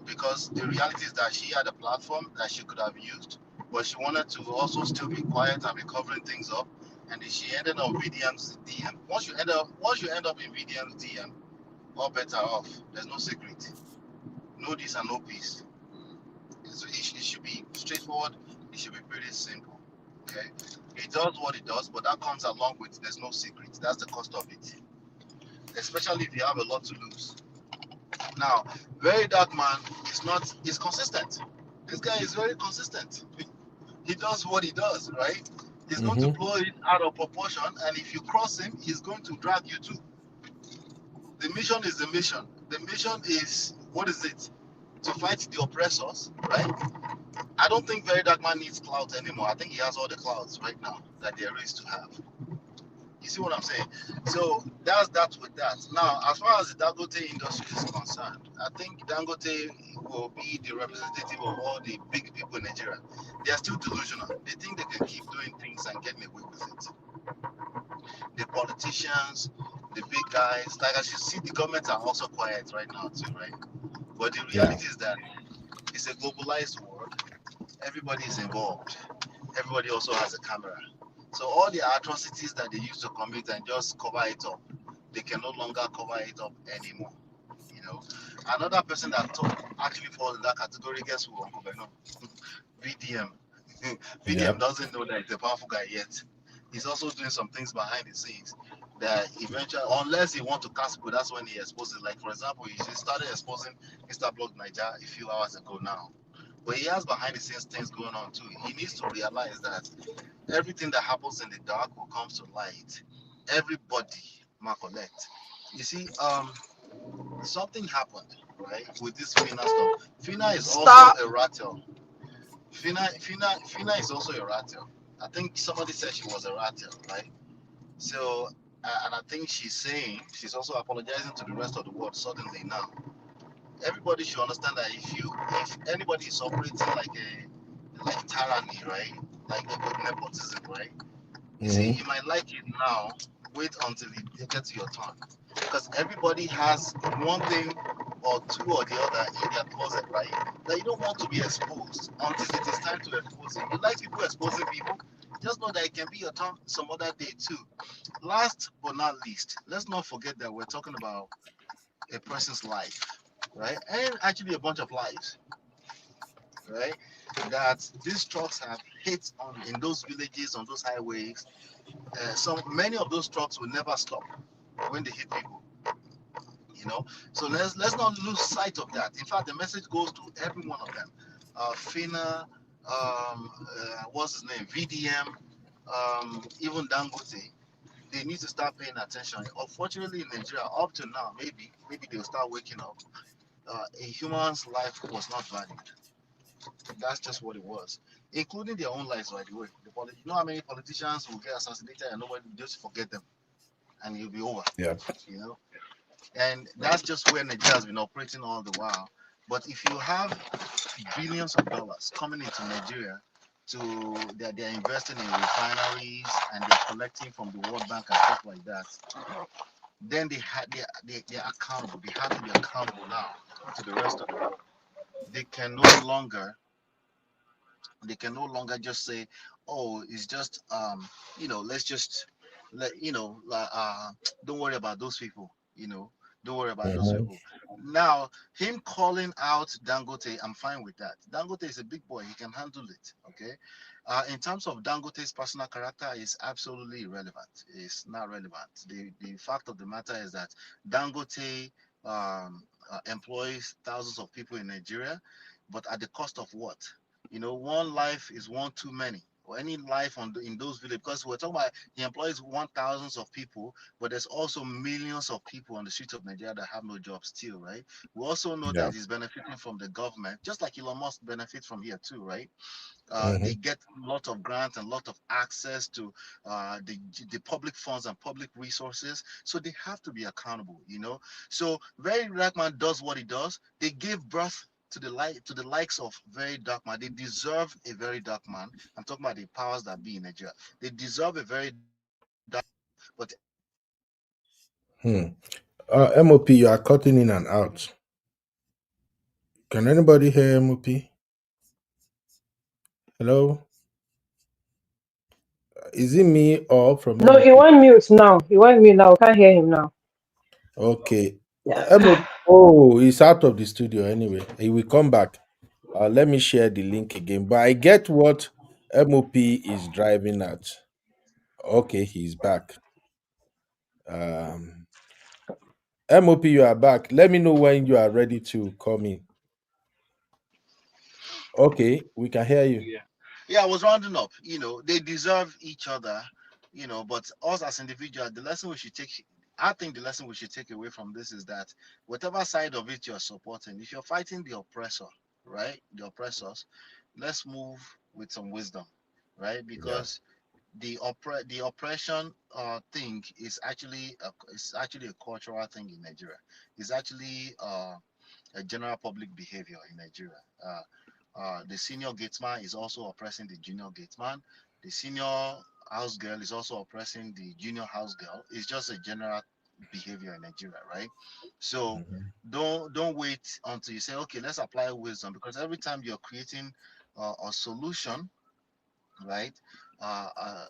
Because the reality is that she had a platform that she could have used, but she wanted to also still be quiet and be covering things up, and then she ended up VDM's DM. Once you end up in VDM's DM, all better off. There's no secret, no this and no peace. It should be straightforward. It should be pretty simple. Okay, it does what it does, but that comes along with there's no secret. That's the cost of it, especially if you have a lot to lose. Now, Verydarkman is consistent. This guy is very consistent. He does what he does, right? He's going to blow it out of proportion, and if you cross him, he's going to drag you too. The mission is the mission. The mission is, what is it? To fight the oppressors, right? I don't think Verydarkman needs clout anymore. I think he has all the clouts right now that there is to have. You see what I'm saying? So that's that with that. Now, as far as the Dangote industry is concerned, I think Dangote will be the representative of all the big people in Nigeria. They are still delusional. They think they can keep doing things and getting away with it. The politicians, the big guys, like as you see, the governments are also quiet right now too, right? But the reality is that it's a globalized world. Everybody is involved. Everybody also has a camera. So all the atrocities that they used to commit and just cover it up, they can no longer cover it up anymore. Another person that actually falls in that category, guess who, Uncle Beno? VDM. VDM doesn't know that he's a powerful guy yet. He's also doing some things behind the scenes that eventually, unless he wants to cast people, that's when he exposes. Like, for example, he just started exposing Instablog Nigeria a few hours ago now. But he has behind the scenes things going on too. He needs to realize that everything that happens in the dark will come to light. Everybody must collect. You see, something happened, right, with this Phyna stuff. Phyna is also a rattle. Phyna is also a rattle. I think somebody said she was a rattle, right? So, and I think she's also apologizing to the rest of the world suddenly now. everybody should understand that if anybody is operating like tyranny, right? Like nepotism, right? You see, you might like it now, wait until it gets your turn. Because everybody has one thing or two or the other in their closet, right? That you don't want to be exposed until it is time to expose it. You like people exposing people, just know that it can be your turn some other day too. Last but not least, let's not forget that we're talking about a person's life, right? And actually a bunch of lives, right? That these trucks have hit on in those villages, on those highways. Many of those trucks will never stop when they hit people. So let's not lose sight of that. In fact, the message goes to every one of them. Phyna, what's his name, VDM, even Dangote. They need to start paying attention. Unfortunately, in Nigeria, up to now, maybe they'll start waking up. A human's life was not valued. That's just what it was, including their own lives, by the way. You know how many politicians will get assassinated and nobody will just forget them, and it'll be over. Yeah. And that's just where Nigeria has been operating all the while. But if you have billions of dollars coming into Nigeria, they're investing in refineries and they're collecting from the World Bank and stuff like that, then they're accountable. They have to be accountable now to the rest of the world. They can no longer just say, oh, it's just let's just don't worry about those people. Don't worry about those people. Now, him calling out Dangote, I'm fine with that. Dangote is a big boy. He can handle it. Okay. In terms of Dangote's personal character, is absolutely irrelevant. It's not relevant. The fact of the matter is that Dangote employs thousands of people in Nigeria, but at the cost of what? One life is one too many. Or any life in those villages, because we're talking about he employs thousands of people, but there's also millions of people on the streets of Nigeria that have no jobs still, right? We also know that he's benefiting from the government, just like Elon Musk benefits from here too, right? They get a lot of grants and a lot of access to the public funds and public resources, so they have to be accountable. So Verydarkman does what he does. They gave birth to the likes of Verydarkman. They deserve a Verydarkman. I'm talking about the powers that be in Nigeria. They deserve a very dark, but MOP, you are cutting in and out. Can anybody hear MOP? Hello? Is it me or from No, MOP? he went mute now. He went mute now. Can't hear him now. Okay. Yeah. He's out of the studio anyway. He will come back. Let me share the link again. But I get what MOP is driving at. Okay, he's back. MOP, you are back. Let me know when you are ready to come in. Okay, we can hear you. Yeah, I was rounding up. They deserve each other. But us as individuals, the lesson we should take. I think the lesson we should take away from this is that whatever side of it you're supporting, if you're fighting the oppressor, right, the oppressors, let's move with some wisdom, right? Because the oppression thing is actually a cultural thing in Nigeria. It's actually a general public behavior in Nigeria. The senior gatesman is also oppressing the junior gatesman. The senior house girl is also oppressing the junior house girl. It's just a general behavior in Nigeria, right? So don't wait until you say, okay, let's apply wisdom, because every time you're creating a solution, right? A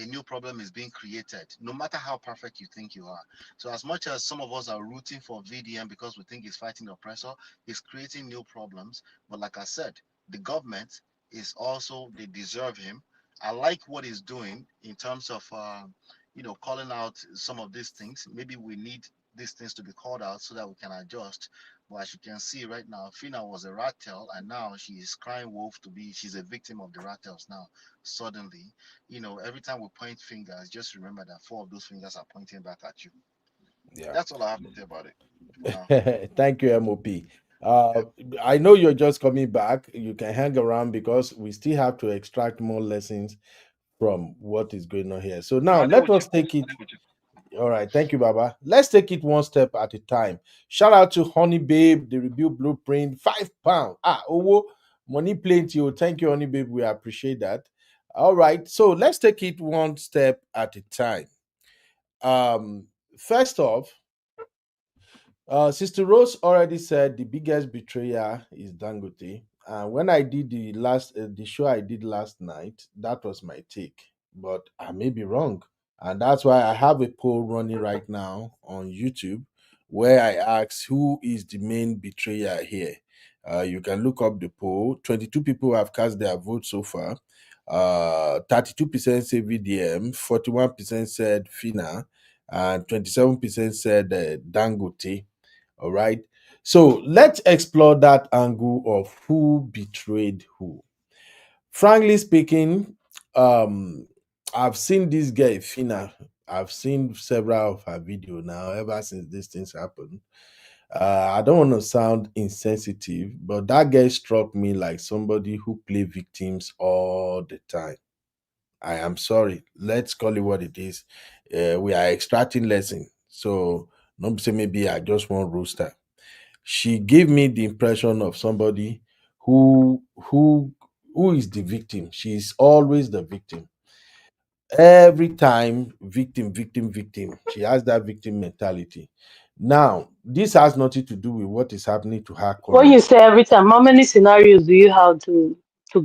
new problem is being created, no matter how perfect you think you are. So as much as some of us are rooting for VDM because we think he's fighting the oppressor, he's creating new problems. But like I said, the government is also, they deserve him. I like what he's doing in terms of calling out some of these things. Maybe we need these things to be called out so that we can adjust. But as you can see right now, Phyna was a rat tail, and now she is crying wolf she's a victim of the rat tails now. Suddenly, every time we point fingers, just remember that 4 of those fingers are pointing back at you. Yeah. That's all I have to say about it. Thank you, MOP. I know you're just coming back. You can hang around because we still have to extract more lessons from what is going on here. So now let us take it. All right, thank you, Baba. Let's take it one step at a time. Shout out to Honey Babe, the review blueprint, £5. Money plenty. Oh, thank you, Honey Babe. We appreciate that. All right, so let's take it one step at a time. First off, Sister Rose already said the biggest betrayer is Dangote. When I did the show I did last night, that was my take, but I may be wrong, and that's why I have a poll running right now on YouTube where I ask who is the main betrayer here. You can look up the poll. 22 people have cast their vote so far. 32% say VDM, 41% said Phyna, and 27% said Dangote. All right. So let's explore that angle of who betrayed who. Frankly speaking, I've seen this girl, Phyna. I've seen several of her videos now ever since these things happened. I don't want to sound insensitive, but that girl struck me like somebody who play victims all the time. I am sorry. Let's call it what it is. We are extracting lesson. So don't say maybe I just want rooster. She gave me the impression of somebody who is the victim. She's always the victim. Every time, victim, victim, victim. She has that victim mentality. Now, this has nothing to do with what is happening to her When currently. you say every time, how many scenarios do you have to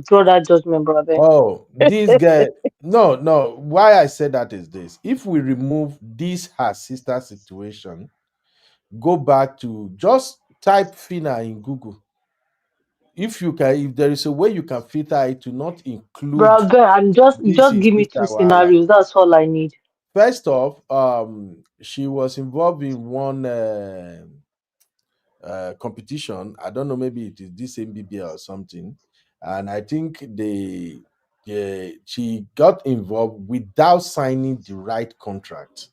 draw that judgment, brother? Oh, this guy. No, no. Why I said that is this. If we remove this her sister situation, go back to just type Phyna in Google. If you can, if there is a way you can filter it to not include Brother, I'm this just his give me sister two wahala. scenarios. That's all I need. First off, she was involved in one competition. I don't know, maybe it is this MBBA or something, and I think she got involved without signing the right contract.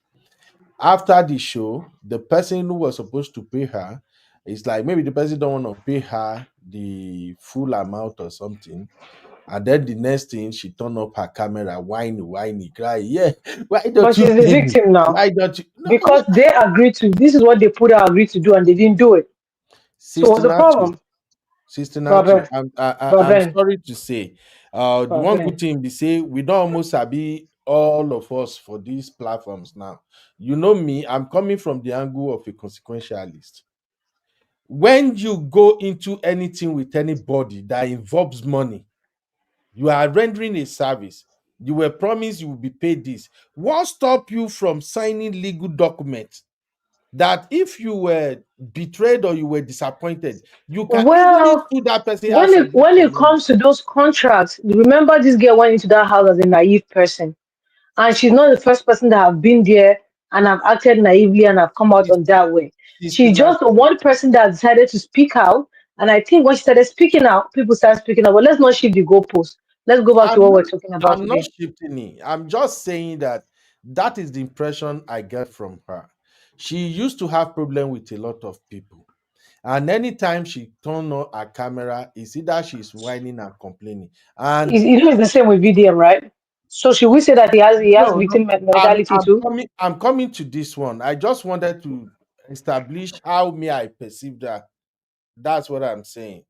After the show, the person who was supposed to pay her is like, maybe the person don't want to pay her the full amount or something. And then the next thing, she turned up her camera, whiny, cry. Yeah, why But don't you she's the pay me? victim now Why don't you? No, because they agreed to. This is what they put out agreed to do, and they didn't do it. So what's Sister the Natu, problem, Sister Natu, brother? I'm Brother, sorry to say, the one brother. good thing be say we don't almost be all of us for these platforms now. You know me, I'm coming from the angle of a consequentialist. When you go into anything with anybody that involves money, you are rendering a service. You were promised you will be paid this. What stop you from signing legal documents that if you were betrayed or you were disappointed, you can easily Well, sue that person when outside it and get when your it money? comes to those contracts, remember this girl went into that house as a naive person, and she's not the first person that have been there and have acted naively and have come out Sis- on that way. Sister She's just the Natu, one person that decided to speak out, and I think when she started speaking out, people started speaking out. But let's not shift the goalpost. Let's go back to I'm what we're not talking about I'm not today. shifting it. I'm just saying that that is the impression I get from her. She used to have problem with a lot of people. And anytime she turn on her camera, it's either she's whining and complaining. And It's the same with VDM, right? So should we say that he has no, no, victim I'm mentality I'm too? coming I'm coming to this one. I just wanted to establish how me I perceive that. That's what I'm saying.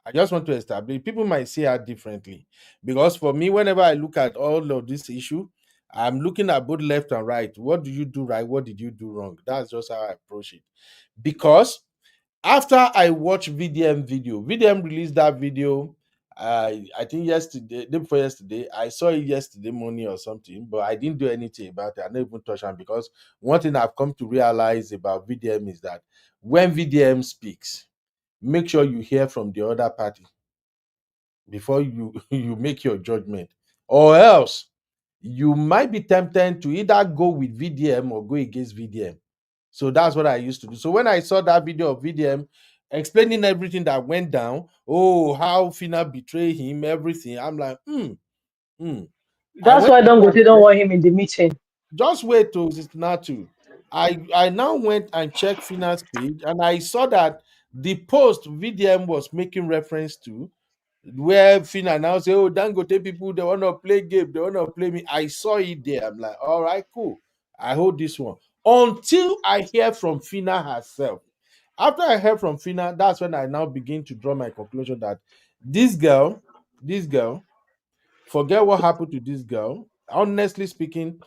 I just want to establish. People might see her differently. Because for me, whenever I look at all of this issue, I'm looking at both left and right. What do you do right? What did you do wrong? That's just how I approach it. Because after I watched VDM released that video. I think yesterday, day before yesterday, I saw it yesterday morning or something, but I didn't do anything about it. I didn't even touch it because one thing I've come to realize about VDM is that when VDM speaks, make sure you hear from the other party before you you make your judgment, or else you might be tempted to either go with VDM or go against VDM. So that's what I used to do. So when I saw that video of VDM explaining everything that went down, oh, how Phyna betrayed him, everything, I'm like, hmm. I That's went why to go and Dangote don't check. want him in the meeting. Just wait to Cincinnati. I now went and checked Phyna's page, and I saw that the post VDM was making reference to, where Phyna now say, "Oh, Dangote people, they want to play game, they want to play me." I saw it there. I'm like, all right, cool. I hold this one until I hear from Phyna herself. After I heard from Phyna, that's when I now begin to draw my conclusion that this girl, forget what happened to this girl. Honestly speaking,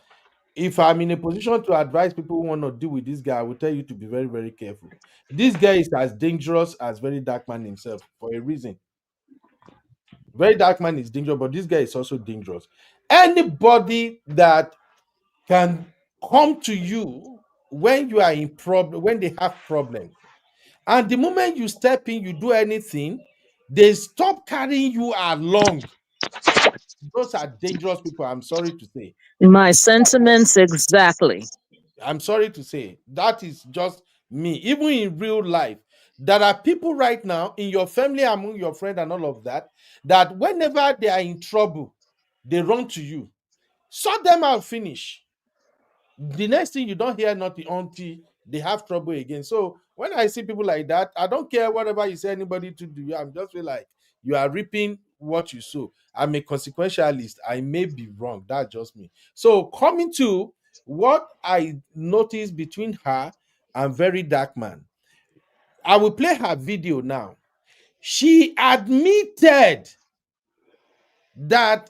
if I'm in a position to advise people who want to deal with this guy, I will tell you to be very, very careful. This guy is as dangerous as Verydarkman himself for a reason. Verydarkman is dangerous, but this guy is also dangerous. Anybody that can come to you when you are in problem, when they have problems, and the moment you step in, you do anything, they stop carrying you along. Those are dangerous people. I'm sorry to say. My sentiments exactly. I'm sorry to say. That is just me. Even in real life, there are people right now in your family, among your friends, and all of that, that whenever they are in trouble, they run to you. Sort them out, finish. The next thing you don't hear nothing until they have trouble again. So when I see people like that, I don't care whatever you say anybody to do. I'm just feel like you are reaping what you sow. I'm a consequentialist. I may be wrong. That's just me. So coming to what I noticed between her and Verydarkman, I will play her video now. She admitted that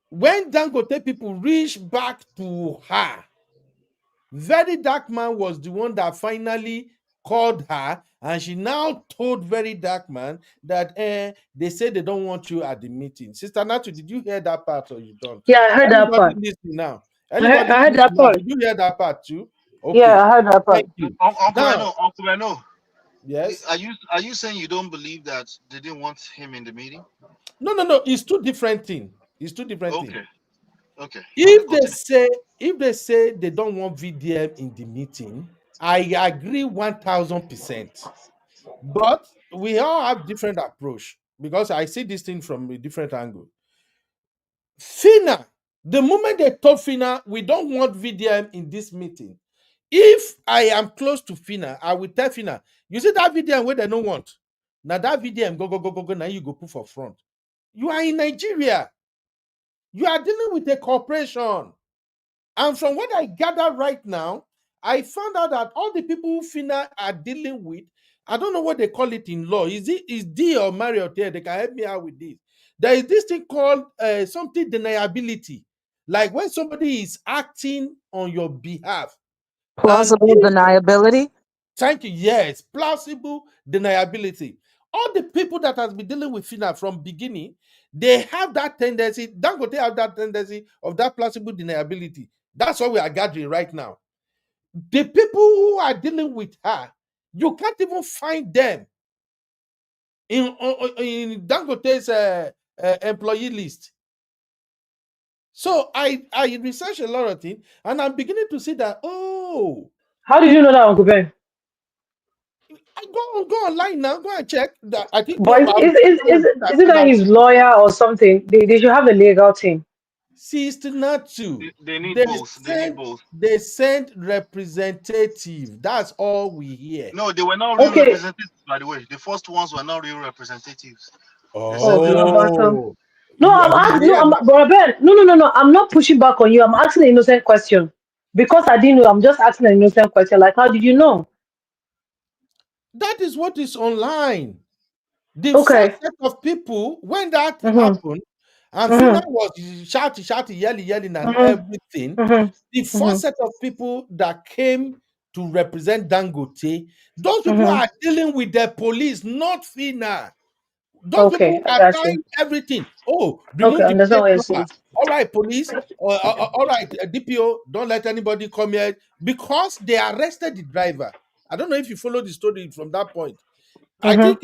when Dangote people reached back to her, Verydarkman was the one that finally called her, and she now told Verydarkman that they say they don't want you at the meeting. Sister Natu, did you hear that part or you don't? Yeah, I heard that Anybody part. listen now? I Anybody heard listen that now? part. Did you hear that part too? Yeah, Okay. I heard that part. Thank you. Uncle Now, I know. yes. Are you saying you don't believe that they didn't want him in the meeting? No. It's two different things. It's two different things. Okay. If they say they don't want VDM in the meeting, I agree 1000%. But we all have different approach because I see this thing from a different angle. Phyna, the moment they told Phyna, we don't want VDM in this meeting, if I am close to Phyna, I will tell Phyna, you see that VDM where they don't want. Now that VDM go, now you go put for front. You are in Nigeria. You are dealing with a corporation. And from what I gather right now, I found out that all the people who Phyna are dealing with, I don't know what they call it in law. Is D or Marriott here? They can help me out with this. There is this thing called something deniability. Like when somebody is acting on your behalf. Plausible deniability. Thank you. Yes, plausible deniability. All the people that has been dealing with Phyna from beginning, they have that tendency. Dangote have that tendency of that plausible deniability. That's what we are gathering right now. The people who are dealing with her, you can't even find them in Dangote's employee list. So I researched a lot of things, and I'm beginning to see that. Oh, how did you know that, Uncle Ben? I go online now. Go and check that. I think But is it that he's lawyer or something? They should have a legal team. Sister Natu. They need both. They send representative. That's all we hear. No, they were not real representatives, by the way. The first ones were not real representatives. Oh. No, I'm not pushing back on you. I'm asking an innocent question. Because I didn't know, I'm just asking an innocent question. Like, how did you know? That is what is online. The first set of people, when that happened, and Phyna was shouting, yelling, and everything, the first set of people that came to represent Dangote, those people are dealing with the police, not Phyna. Those people are buying everything. Oh, remove the paper. All right, police. All right, DPO, don't let anybody come here because they arrested the driver. I don't know if you follow the story from that point. I think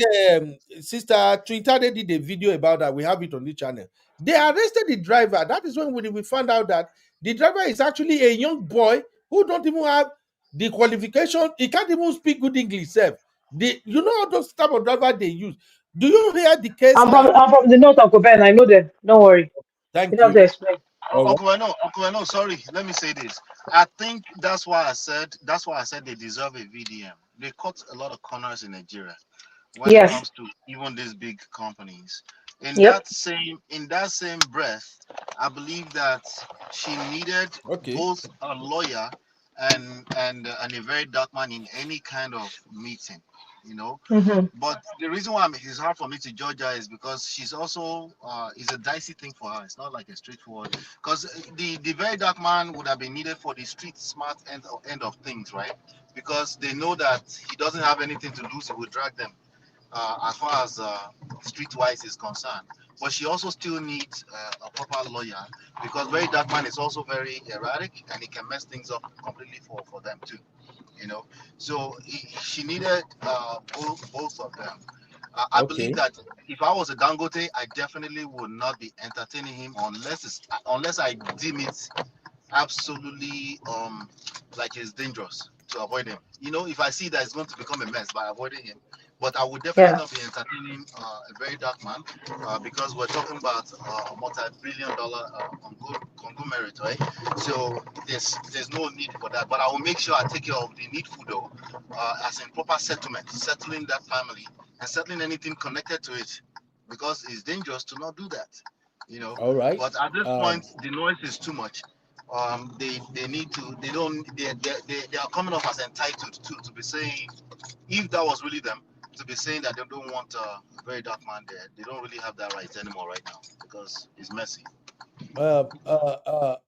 Sister Trinidad did a video about that. We have it on the channel. They arrested the driver. That is when we found out that the driver is actually a young boy who don't even have the qualification. He can't even speak good English. You know all those type of driver they use. Do you hear the case? I'm from the north of Quebec. I know them. Don't worry. Thank you. Have to explain. Uncle, I know. Sorry, let me say this. I think that's why I said they deserve a VDM. They cut a lot of corners in Nigeria when it comes to even these big companies. In that same breath, I believe that she needed both a lawyer and a Verydarkman in any kind of meeting, you know. But the reason why it's hard for me to judge her is because she's also it's a dicey thing for her. It's not like a straightforward, because the Verydarkman would have been needed for the street smart end of things, right? Because they know that he doesn't have anything to lose. He will drag them as far as streetwise is concerned. But she also still needs a proper lawyer, because Verydarkman is also very erratic and he can mess things up completely for them too, you know. So she needed both of them. I believe that if I was a Dangote, I definitely would not be entertaining him unless I deem it absolutely like it's dangerous to avoid him. You know, if I see that it's going to become a mess by avoiding him. But I would definitely not be entertaining a Verydarkman because we're talking about multi-billion-dollar conglomerate, right? So there's no need for that. But I will make sure I take care of the needful though, as in proper settling that family and settling anything connected to it, because it's dangerous to not do that, you know. All right. But at this point, the noise is too much. They are coming off as entitled to be saying, if that was really them, to be saying that they don't want a Verydarkman there. They don't really have that right anymore right now because it's messy.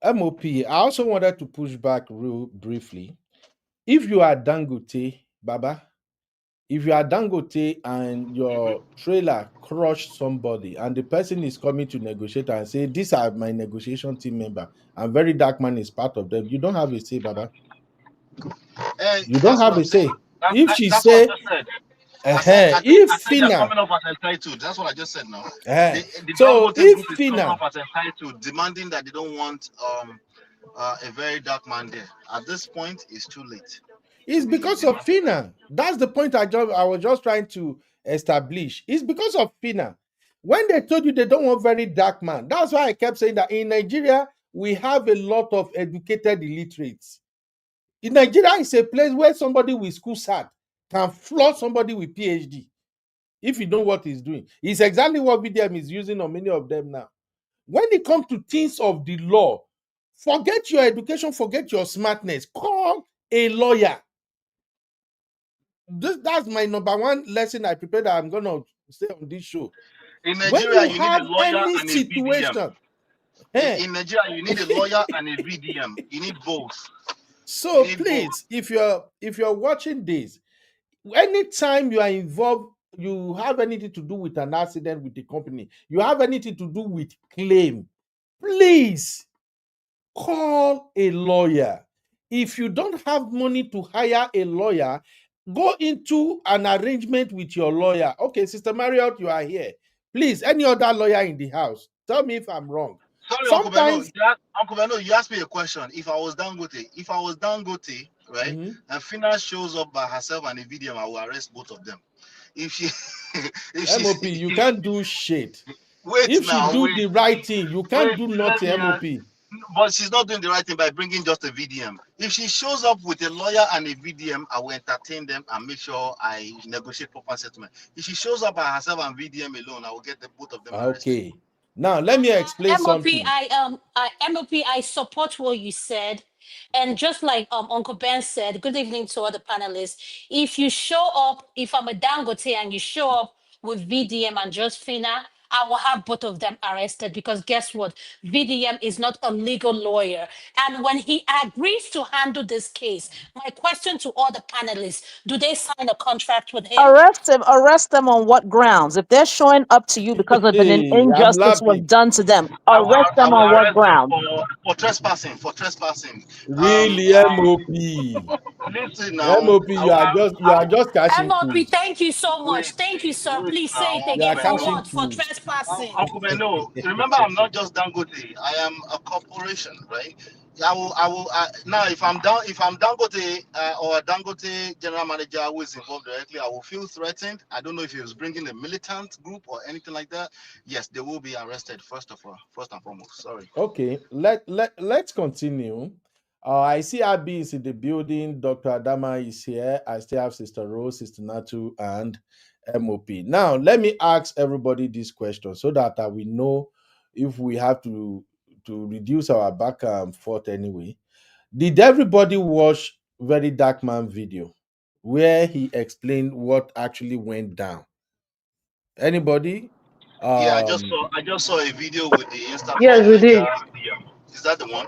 MOP, I also wanted to push back real briefly. If you are Dangote, Baba, if you are Dangote and your trailer crushed somebody and the person is coming to negotiate and say, these are my negotiation team member and Verydarkman is part of them, you don't have a say, Baba. You don't have a say. If she that's say, what I just said. if I said they're Phyna, coming off as entitled. That's what I just said now. The so Dangote if group is coming Phyna, off as entitled, demanding that they don't want a Verydarkman there. At this point, it's too late. it's because of Phyna. That's the point I was just trying to establish. It's because of Phyna. When they told you they don't want Verydarkman, that's why I kept saying that in Nigeria, we have a lot of educated illiterates. In Nigeria, it's a place where somebody with school cert can floor somebody with PhD. If you know what he's doing. It's exactly what VDM is using on many of them now. When it comes to things of the law, forget your education, forget your smartness. Call a lawyer. That's my number one lesson I prepared that I'm going to say on this show. In Nigeria, you need a lawyer and a situation, VDM. In Nigeria, you need a lawyer and a VDM. You need both. So please, if you're watching this, anytime you are involved, you have anything to do with an accident with the company, you have anything to do with claim, please call a lawyer. If you don't have money to hire a lawyer, go into an arrangement with your lawyer. Okay, Sister Marriott, you are here. Please, any other lawyer in the house, tell me if I'm wrong. Sorry, Sometimes, Uncle Beno, you asked me a question. If I was Dangote, right, and Phyna shows up by herself and a video, I will arrest both of them. If she, MOP, you can't do shit. Wait, if now, she do the right thing, you can't do nothing, MOP. But she's not doing the right thing by bringing just a VDM. If she shows up with a lawyer and a VDM, I will entertain them and make sure I negotiate proper settlement. If she shows up by herself and VDM alone, I will get both of them arrested. Okay. Now let me explain MOP, something. MOP, I support what you said. And just like Uncle Ben said, good evening to all the panelists. If you show up, if I'm a Dangote and you show up with VDM and just Phyna, I will have both of them arrested, because guess what? VDM is not a legal lawyer. And when he agrees to handle this case, my question to all the panelists, do they sign a contract with him? Arrest them on what grounds? If they're showing up to you because of an injustice was done to them, arrest them on what grounds? For trespassing, Really, MOP. Listen now. MOP, you are just catching MOP, cruise. thank you so much. Thank you, sir. Please say it again. For what? For trespassing. Uncle Beno, remember, I'm not just Dangote. I am a corporation, right? I will. Now, if I'm Dangote or a Dangote general manager who is involved directly, I will feel threatened. I don't know if he was bringing a militant group or anything like that. Yes, they will be arrested first and foremost. Sorry. Okay, let's continue. I see Abby is in the building. Dr. Adama is here. I still have Sister Rose, Sister Natu, and MOP. Now, let me ask everybody this question so that we know if we have to reduce our back and forth anyway. Did everybody watch Verydarkman video where he explained what actually went down? Anybody? Yeah, Um, I just saw a video with the Insta Yes, from we did. Is that the one?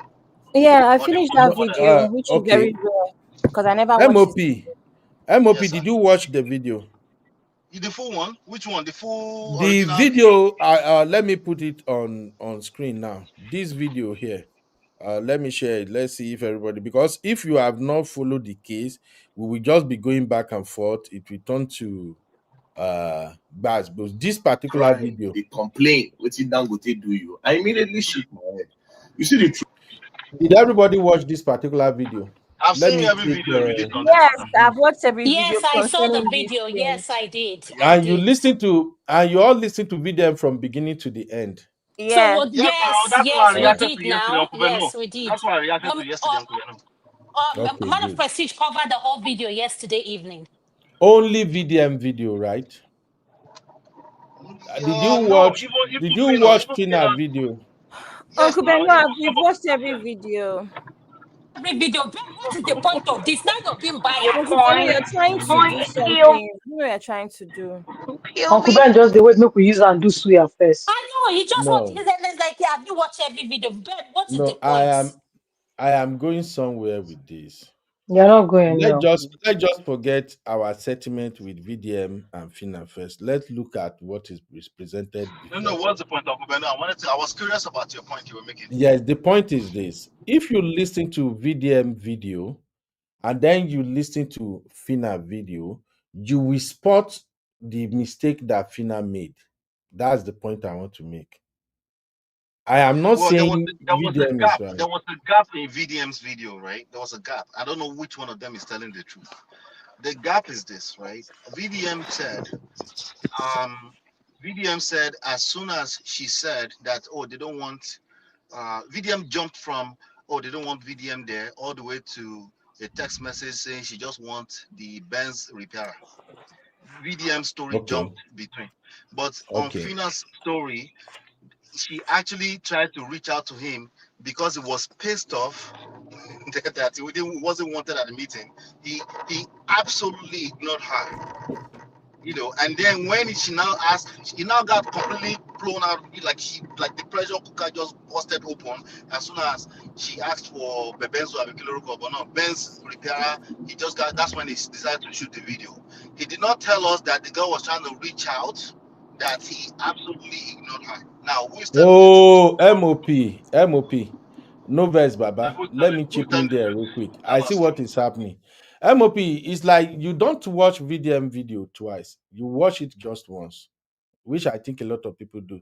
Yeah, I Or the finished one that before that? video, which is okay. very rare because I never watched it. MOP, Yes, sir. did you watch the video? The full one? Which one? The full The original video? video, let me put it on screen now. This video here, let me share it. Let's see if everybody, because if you have not followed the case, we will just be going back and forth. It will turn to bad. But this particular video, they complain, what did Dangote do you? I immediately shook my head. You see the truth. did everybody watch this particular video? I've Let seen me every click. video released on Yes, this. I've watched every video Yes, I saw the concerning this video. thing. Yes, I did. And you listen to, and you all listen to video from beginning to the end. So Yeah. That's why I we reacted did to yesterday, now. Uncle Beno. Yes, we did. That's why I reacted to yesterday, Uncle Beno. Okay, Man of good. Prestige covered the whole video yesterday evening. Only VDM video, right? Did you No, watch? even Did you Phyna, watch even Phyna Phyna. video? Yes, Uncle now Ben, even we've some of watched every video. Every video. Ben, what is the point of this? Now you're being Uncle biased. Ben, you're trying to do something. You know what you're trying to do. Uncle Ben just the wait make we use and do suya first. I know, he just wants, No, it's like, yeah, have you watched every video? Ben, what is the no. point? I am going somewhere with this. You're not going anywhere. Let's just forget our settlement with VDM and Phyna first. Let's look at what is presented before. No, what's the point, Uncle Beno? I was curious about your point you were making. Yes, the point is this: if you listen to VDM video and then you listen to Phyna video, you will spot the mistake that Phyna made. That's the point I want to make. I am not saying there was a VDM gap. is right. There was a gap in VDM's video, right? There was a gap. I don't know which one of them is telling the truth. The gap is this, right? VDM said as soon as she said that, oh, they don't want VDM jumped from, oh, they don't want VDM there, all the way to a text message saying she just wants the Benz repairer. VDM story jumped between. But on Phyna's story, she actually tried to reach out to him because he was pissed off that he wasn't wanted at the meeting. He absolutely ignored her. And then when she now asked, he now got completely blown out, like the pressure cooker just busted open as soon as she asked for Benzo Abikiloroko, but no, Ben's repairer. That's when he decided to shoot the video. He did not tell us that the girl was trying to reach out, that he absolutely ignored her. Now, who is telling MOP. No verse, Baba. Let me chip in there real quick. I see what is happening. MOP is like you don't watch VDM video twice. You watch it just once, which I think a lot of people do.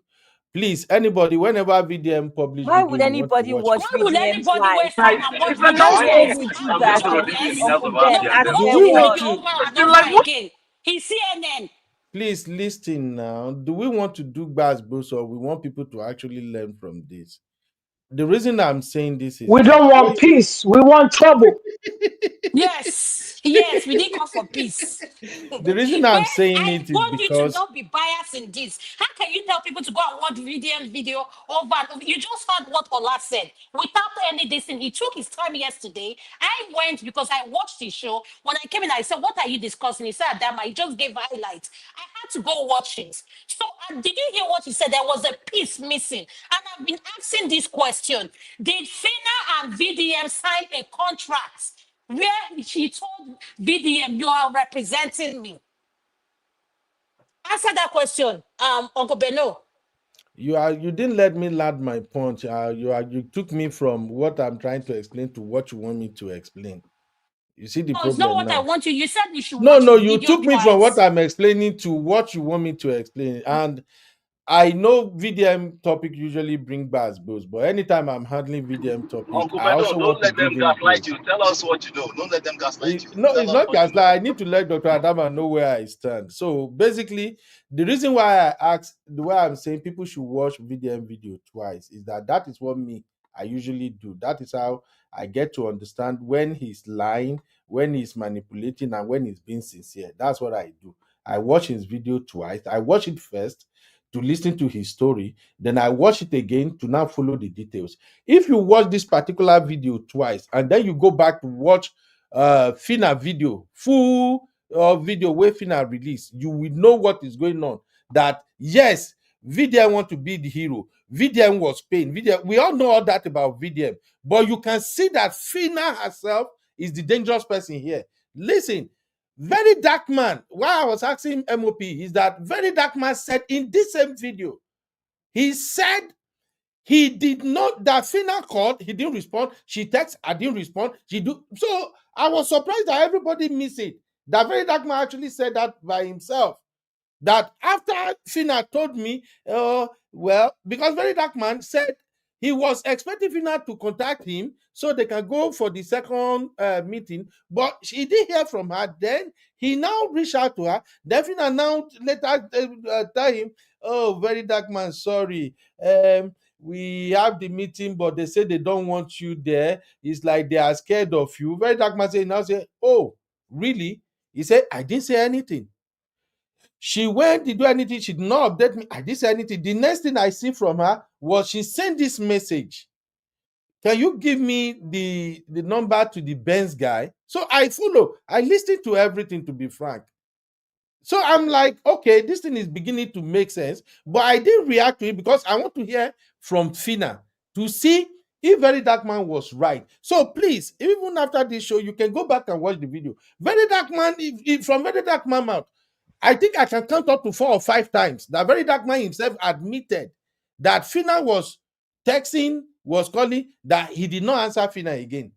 Please, anybody, whenever VDM publish Why video, would anybody watch Why would VDM's anybody live? waste time and watch I can't videos? believe Yes. you do that, Uncle Ben. No, At you Do watch we the want video to over and over again. He's CNN. please listen now? Do we want to do bad boost or we want people to actually learn from this? The reason I'm saying this is We don't want peace. We want trouble. Yes, we did come for peace. The reason I'm saying I it is want you to because not be biased in this. How can you tell people to go and watch VDM video over and over? You just heard what Ola said without any dissing. He took his time yesterday. I went because I watched his show. When I came in, I said, "What are you discussing?" He said, "Adama, he just gave highlights." I had to go watch it. So, did you hear what he said? There was a piece missing. And I've been asking this question. Did Phyna and VDM sign a contract where she told VDM, "You are representing me"? Answer that question, Uncle Beno. you didn't let me land my point. You took me from what I'm trying to explain to what you want me to explain. You see the No, it's not problem what I now. want you. You said we should No, watch no, the you video took me from what twice. I'm explaining to what you want me to explain. And I know VDM topic usually bring bars boost, but anytime I'm handling VDM topic, Uncle I also Beno, want don't to let them give him gaslight grace. you. Tell us what you know. Don't let them gaslight you. No, Tell it's us not what you just like I need to let Dr. Adama know where I stand. So basically, the reason why I asked, the way I'm saying people should watch VDM video twice is that is what I usually do. That is how I get to understand when he's lying, when he's manipulating, and when he's being sincere. That's what I do. I watch his video twice. I watch it first to listen to his story. Then I watch it again to now follow the details. If you watch this particular video twice and then you go back to watch Phyna video, full video where Phyna released, you will know what is going on. That yes, VDM want to be the hero. VDM was pain. VDM, we all know all that about VDM, but you can see that Phyna herself is the dangerous person here. Listen, Verydarkman, why I was asking MOP is that Verydarkman said in this same video, he said he did not, that Phyna called, he didn't respond. She texted, I didn't respond. So I was surprised that everybody missed it. That Verydarkman actually said that by himself. That after Phyna told me, well, because Verydarkman said he was expecting Phyna to contact him so they can go for the second meeting, but she didn't hear from her. Then he now reached out to her. Then Phyna now later tell him, oh, Verydarkman, sorry. We have the meeting, but they say they don't want you there. It's like they are scared of you. Verydarkman said, now say, oh, really? He said, I didn't say anything. She went to do anything. She did not update me. I didn't say anything. The next thing I see from her was she sent this message. Can you give me the number to the Benz guy? So I follow. I listened to everything, to be frank. So I'm like, okay, this thing is beginning to make sense. But I didn't react to it because I want to hear from Phyna to see if Verydarkman was right. So please, even after this show, you can go back and watch the video. Verydarkman, if from Verydarkman mouth, I think I can count up to 4 or 5 times that Verydarkman himself admitted that Phyna was texting, was calling, that he did not answer Phyna again.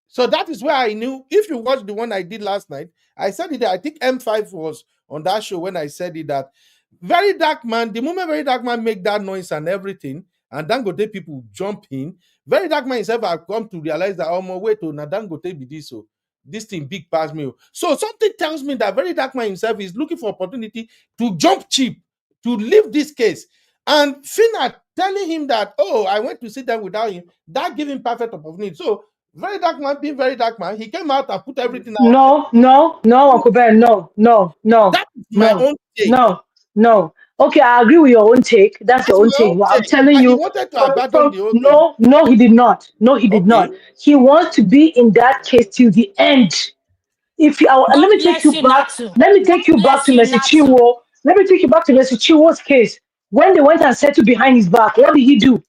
So that is where I knew. If you watch the one I did last night, I said it. I think M5 was on that show when I said it, that Verydarkman, the moment Verydarkman make that noise and everything, and Dangote people jump in, Verydarkman himself have come to realize that, oh, my wait, oh, now Dangote be this, so this thing big past me. So something tells me that Verydarkman himself is looking for opportunity to jump cheap, to leave this case. And Phyna telling him that, oh, I went to sit down without him, that gave him perfect opportunity. So Verydarkman being Verydarkman, he came out and put everything out. No, Uncle Ben, no. That is my own take. No. Okay, I agree with your own take. That's your own take. But I'm telling He you, wanted to abandon the whole thing. no, he did not. No, he did not. He wants to be in that case till the end. If you, God let me take bless you you back. not to. Let me take you back to Mercy Chiwo. Let me take you back to Mercy Chiwo's case. When they went and settled behind his back, what did he do?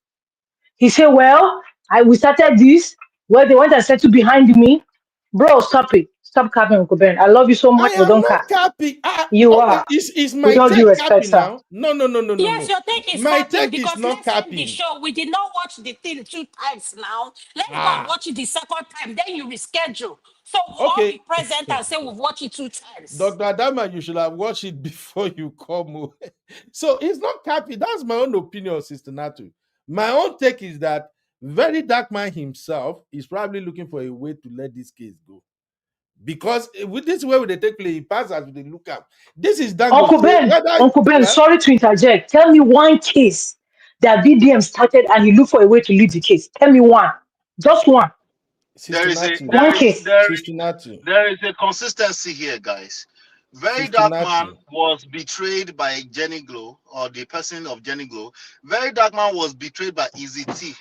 He said, well, we started this. Well, they went and settled behind me. Bro, stop it. Stop capping, Uncle Ben. I love you so much, I but am don't not cap. capping. You Okay, are. is my With all due take respect, capping sir. now? No. Yes, your take is My capping take is because not let's end the capping. show. We did not watch the thing 2 times now. Let's go and watch it the second time. Then you reschedule. So we'll all be present and say we've watched it 2 times. Dr. Adama, you should have watched it before you come. So it's not capping. That's my own opinion, Sister Natu. My own take is that Verydarkman himself is probably looking for a way to let this case go. Because with this way they take play, he passes as they look up. This is Dangote. Uncle Ben, sorry to interject. Tell me one case that VDM started and he looked for a way to lead the case. Tell me one. Just one. There is One case. there is a consistency here, guys. Verydarkman was betrayed by Jenny Glow, or the person of Jenny Glow. Verydarkman was betrayed by Easy T,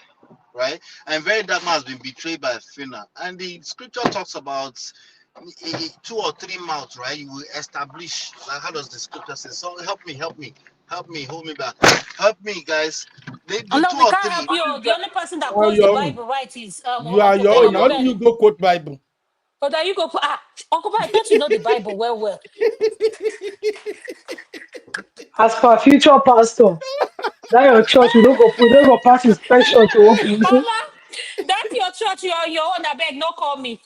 right? And Verydarkman has been betrayed by Phyna. And the scripture talks about 2 or 3 mouths, right? You will establish. Like, how does the scripture say? So help me, hold me back. Help me, guys. No, we can't help you. The only person that quotes the Bible right is you are your own. How do you go quote Bible? Oh, that you go. Uncle Ben, I thought you know the Bible well. As for a future pastor, that your church, we don't go pass inspection to open. Mama, that's your church. You're your own. I beg, no call me.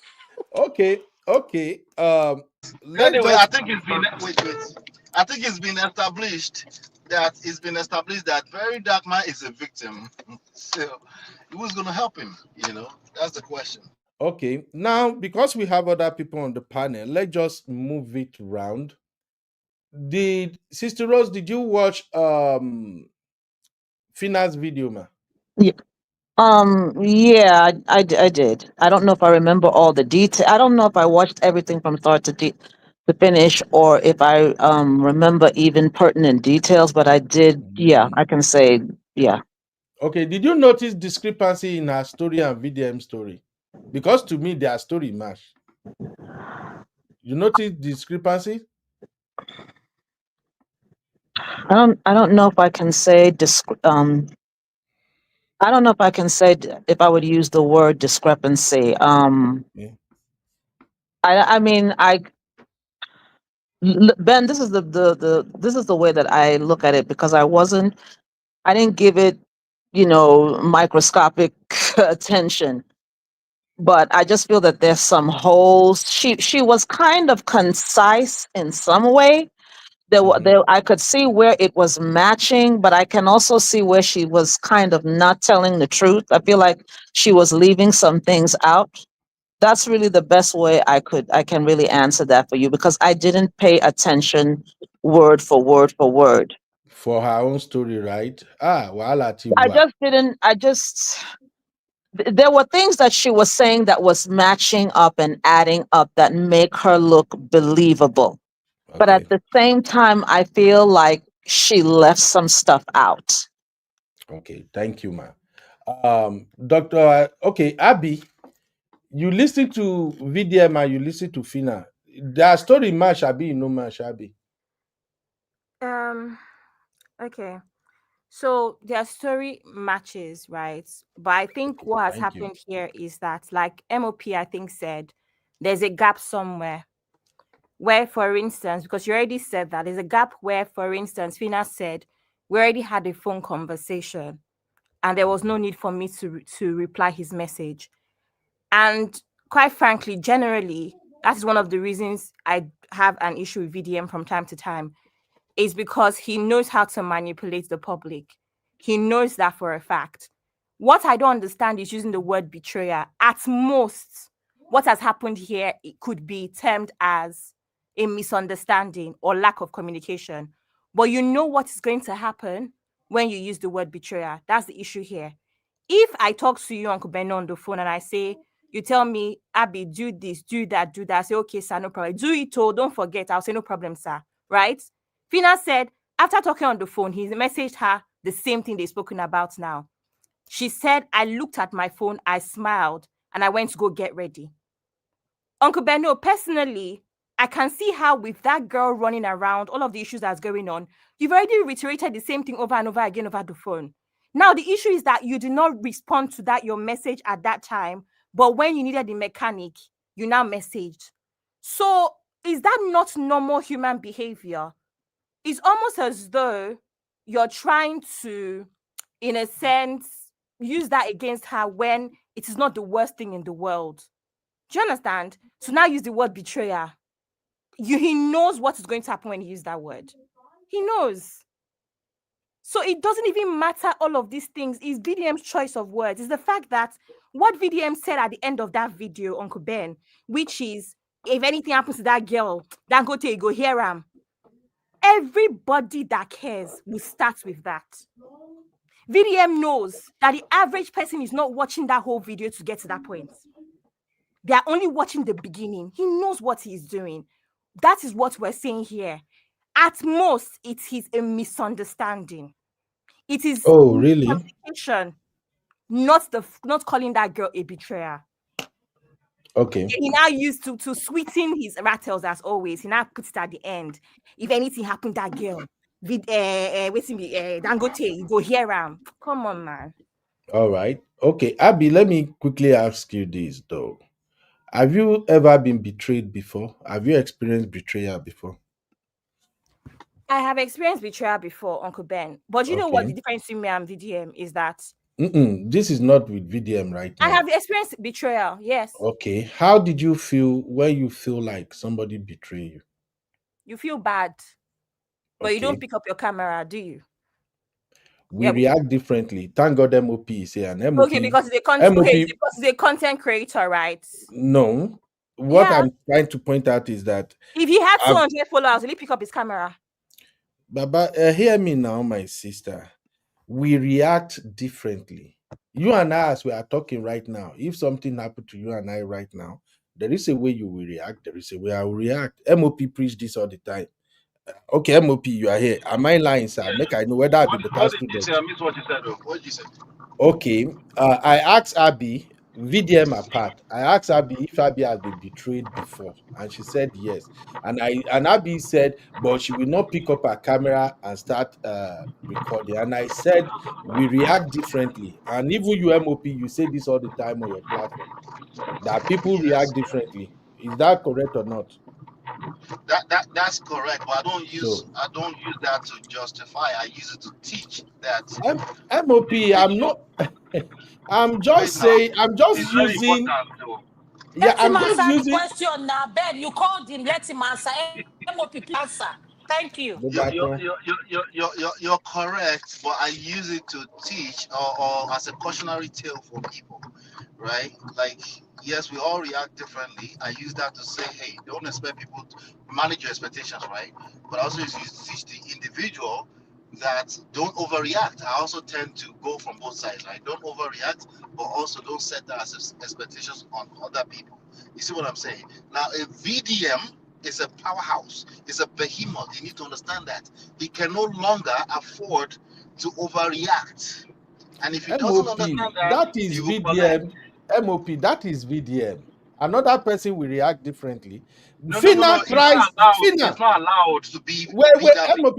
Okay. Anyway, I think it's been I think it's been established that Verydarkman is a victim. So who's gonna help him? That's the question. Okay, now because we have other people on the panel, let's just move it around. Sister Rose, did you watch Phyna's video, ma? Yeah. Yeah, I did. I don't know if I remember all the details. I don't know if I watched everything from start to to finish, or if I remember even pertinent details, but I did, yeah, I can say, yeah. Okay, did you notice discrepancy in her story and VDM story? Because to me, their story match. You notice discrepancy? I don't know if I can say I don't know if I can say if I would use the word discrepancy. Yeah. I mean, Ben, this is this is the way that I look at it, because I didn't give it, microscopic attention. But I just feel that there's some holes. She was kind of concise in some way. There I could see where it was matching, but I can also see where she was kind of not telling the truth. I feel like she was leaving some things out. That's really the best way I can really answer that for you, because I didn't pay attention word for word for word. For her own story, right? There were things that she was saying that was matching up and adding up that make her look believable. Okay. But at the same time, I feel like she left some stuff out. Okay, thank you, ma. Dr. Okay, Abby, you listen to VDM and you listen to Phyna. Their story match, Abby, no match, Abby. Okay. So their story matches, right? But I think what has happened here is that, like MOP, I think, said, there's a gap somewhere where, for instance, because you already said that, there's a gap where, for instance, Phyna said, we already had a phone conversation and there was no need for me to reply his message. And quite frankly, generally, that is one of the reasons I have an issue with VDM from time to time, is because he knows how to manipulate the public. He knows that for a fact. What I don't understand is using the word betrayer. At most, what has happened here, it could be termed as a misunderstanding or lack of communication. But you know what is going to happen when you use the word betrayer. That's the issue here. If I talk to you, Uncle Benno, on the phone and I say, you tell me, Abby, do this, do that, do that. I say, okay, sir, no problem. Do it all, don't forget. I'll say, no problem, sir. Right? Phyna said, after talking on the phone, he messaged her the same thing they've spoken about now. She said, I looked at my phone, I smiled, and I went to go get ready. Uncle Benno, personally, I can see how with that girl running around, all of the issues that's going on, you've already reiterated the same thing over and over again over the phone. Now, the issue is that you did not respond to that, your message at that time, but when you needed the mechanic, you now messaged. So is that not normal human behavior? It's almost as though you're trying to, in a sense, use that against her when it is not the worst thing in the world. Do you understand? So now use the word betrayer. He knows what is going to happen when he uses that word. He knows. So it doesn't even matter all of these things. It's VDM's choice of words. It's the fact that what VDM said at the end of that video, Uncle Ben, which is, if anything happens to that girl, Dangote, go hear him. Everybody that cares will start with that. VDM knows that the average person is not watching that whole video to get to that point. They are only watching the beginning. He knows what he's doing. That is what we're saying here. At most, it is a misunderstanding. It is communication, not calling that girl a betrayer. Okay. He now used to sweeten his rattles as always. He now puts it at the end. If anything happened, that girl, Dangote, you go hear him. Come on, man. All right. Okay, Abby, let me quickly ask you this though. Have you ever been betrayed before? Have you experienced betrayal before? I have experienced betrayal before, Uncle Ben. But you know what the difference between me and VDM is that? This is not with VDM right now. I have experienced betrayal, yes. Okay. How did you feel when you feel like somebody betrayed you? You feel bad, but you don't pick up your camera, do you? We react differently. Thank God MOP is here. And MOP, okay, because it's a content creator, right? No. What I'm trying to point out is that if he had 200 followers, will he pick up his camera? Baba, hear me now, my sister. We react differently. You and I, as we are talking right now, if something happened to you and I right now, There is a way you will react. There is a way I will react. MOP preach this all the time. Okay, MOP, you are here. Am I lying, sir? Yeah. Make I know whether I be better What did you student. say? I missed what you said. What did you say? Okay, I asked Abby, VDM apart. I asked Abby if Abby has been betrayed before, and she said yes. And Abby said, but she will not pick up her camera and start recording. And I said we react differently. And even you, MOP, you say this all the time on your platform that people react differently. Is that correct or not? That's correct, but I don't use that to justify. I use it to teach that. MOP, I'm not. I'm just saying. I'm just it's using. Very important, though. Yeah, let I'm him just answer using. the question now. Ben, you called him. Let him answer. MOP, please answer. Thank you. You're correct, but I use it to teach or as a cautionary tale for people, right? Like, yes, we all react differently. I use that to say, hey, don't expect people to manage your expectations, right? But I also use it to teach the individual that don't overreact. I also tend to go from both sides, right? Don't overreact, but also don't set that as expectations on other people. You see what I'm saying? Now, a VDM is a powerhouse, it's a behemoth. You need to understand that. He can no longer afford to overreact. And if he doesn't understand that is VDM. MOP, that is VDM. Another person will react differently. No. Phyna tries. It's not allowed to be. Wait, MOP,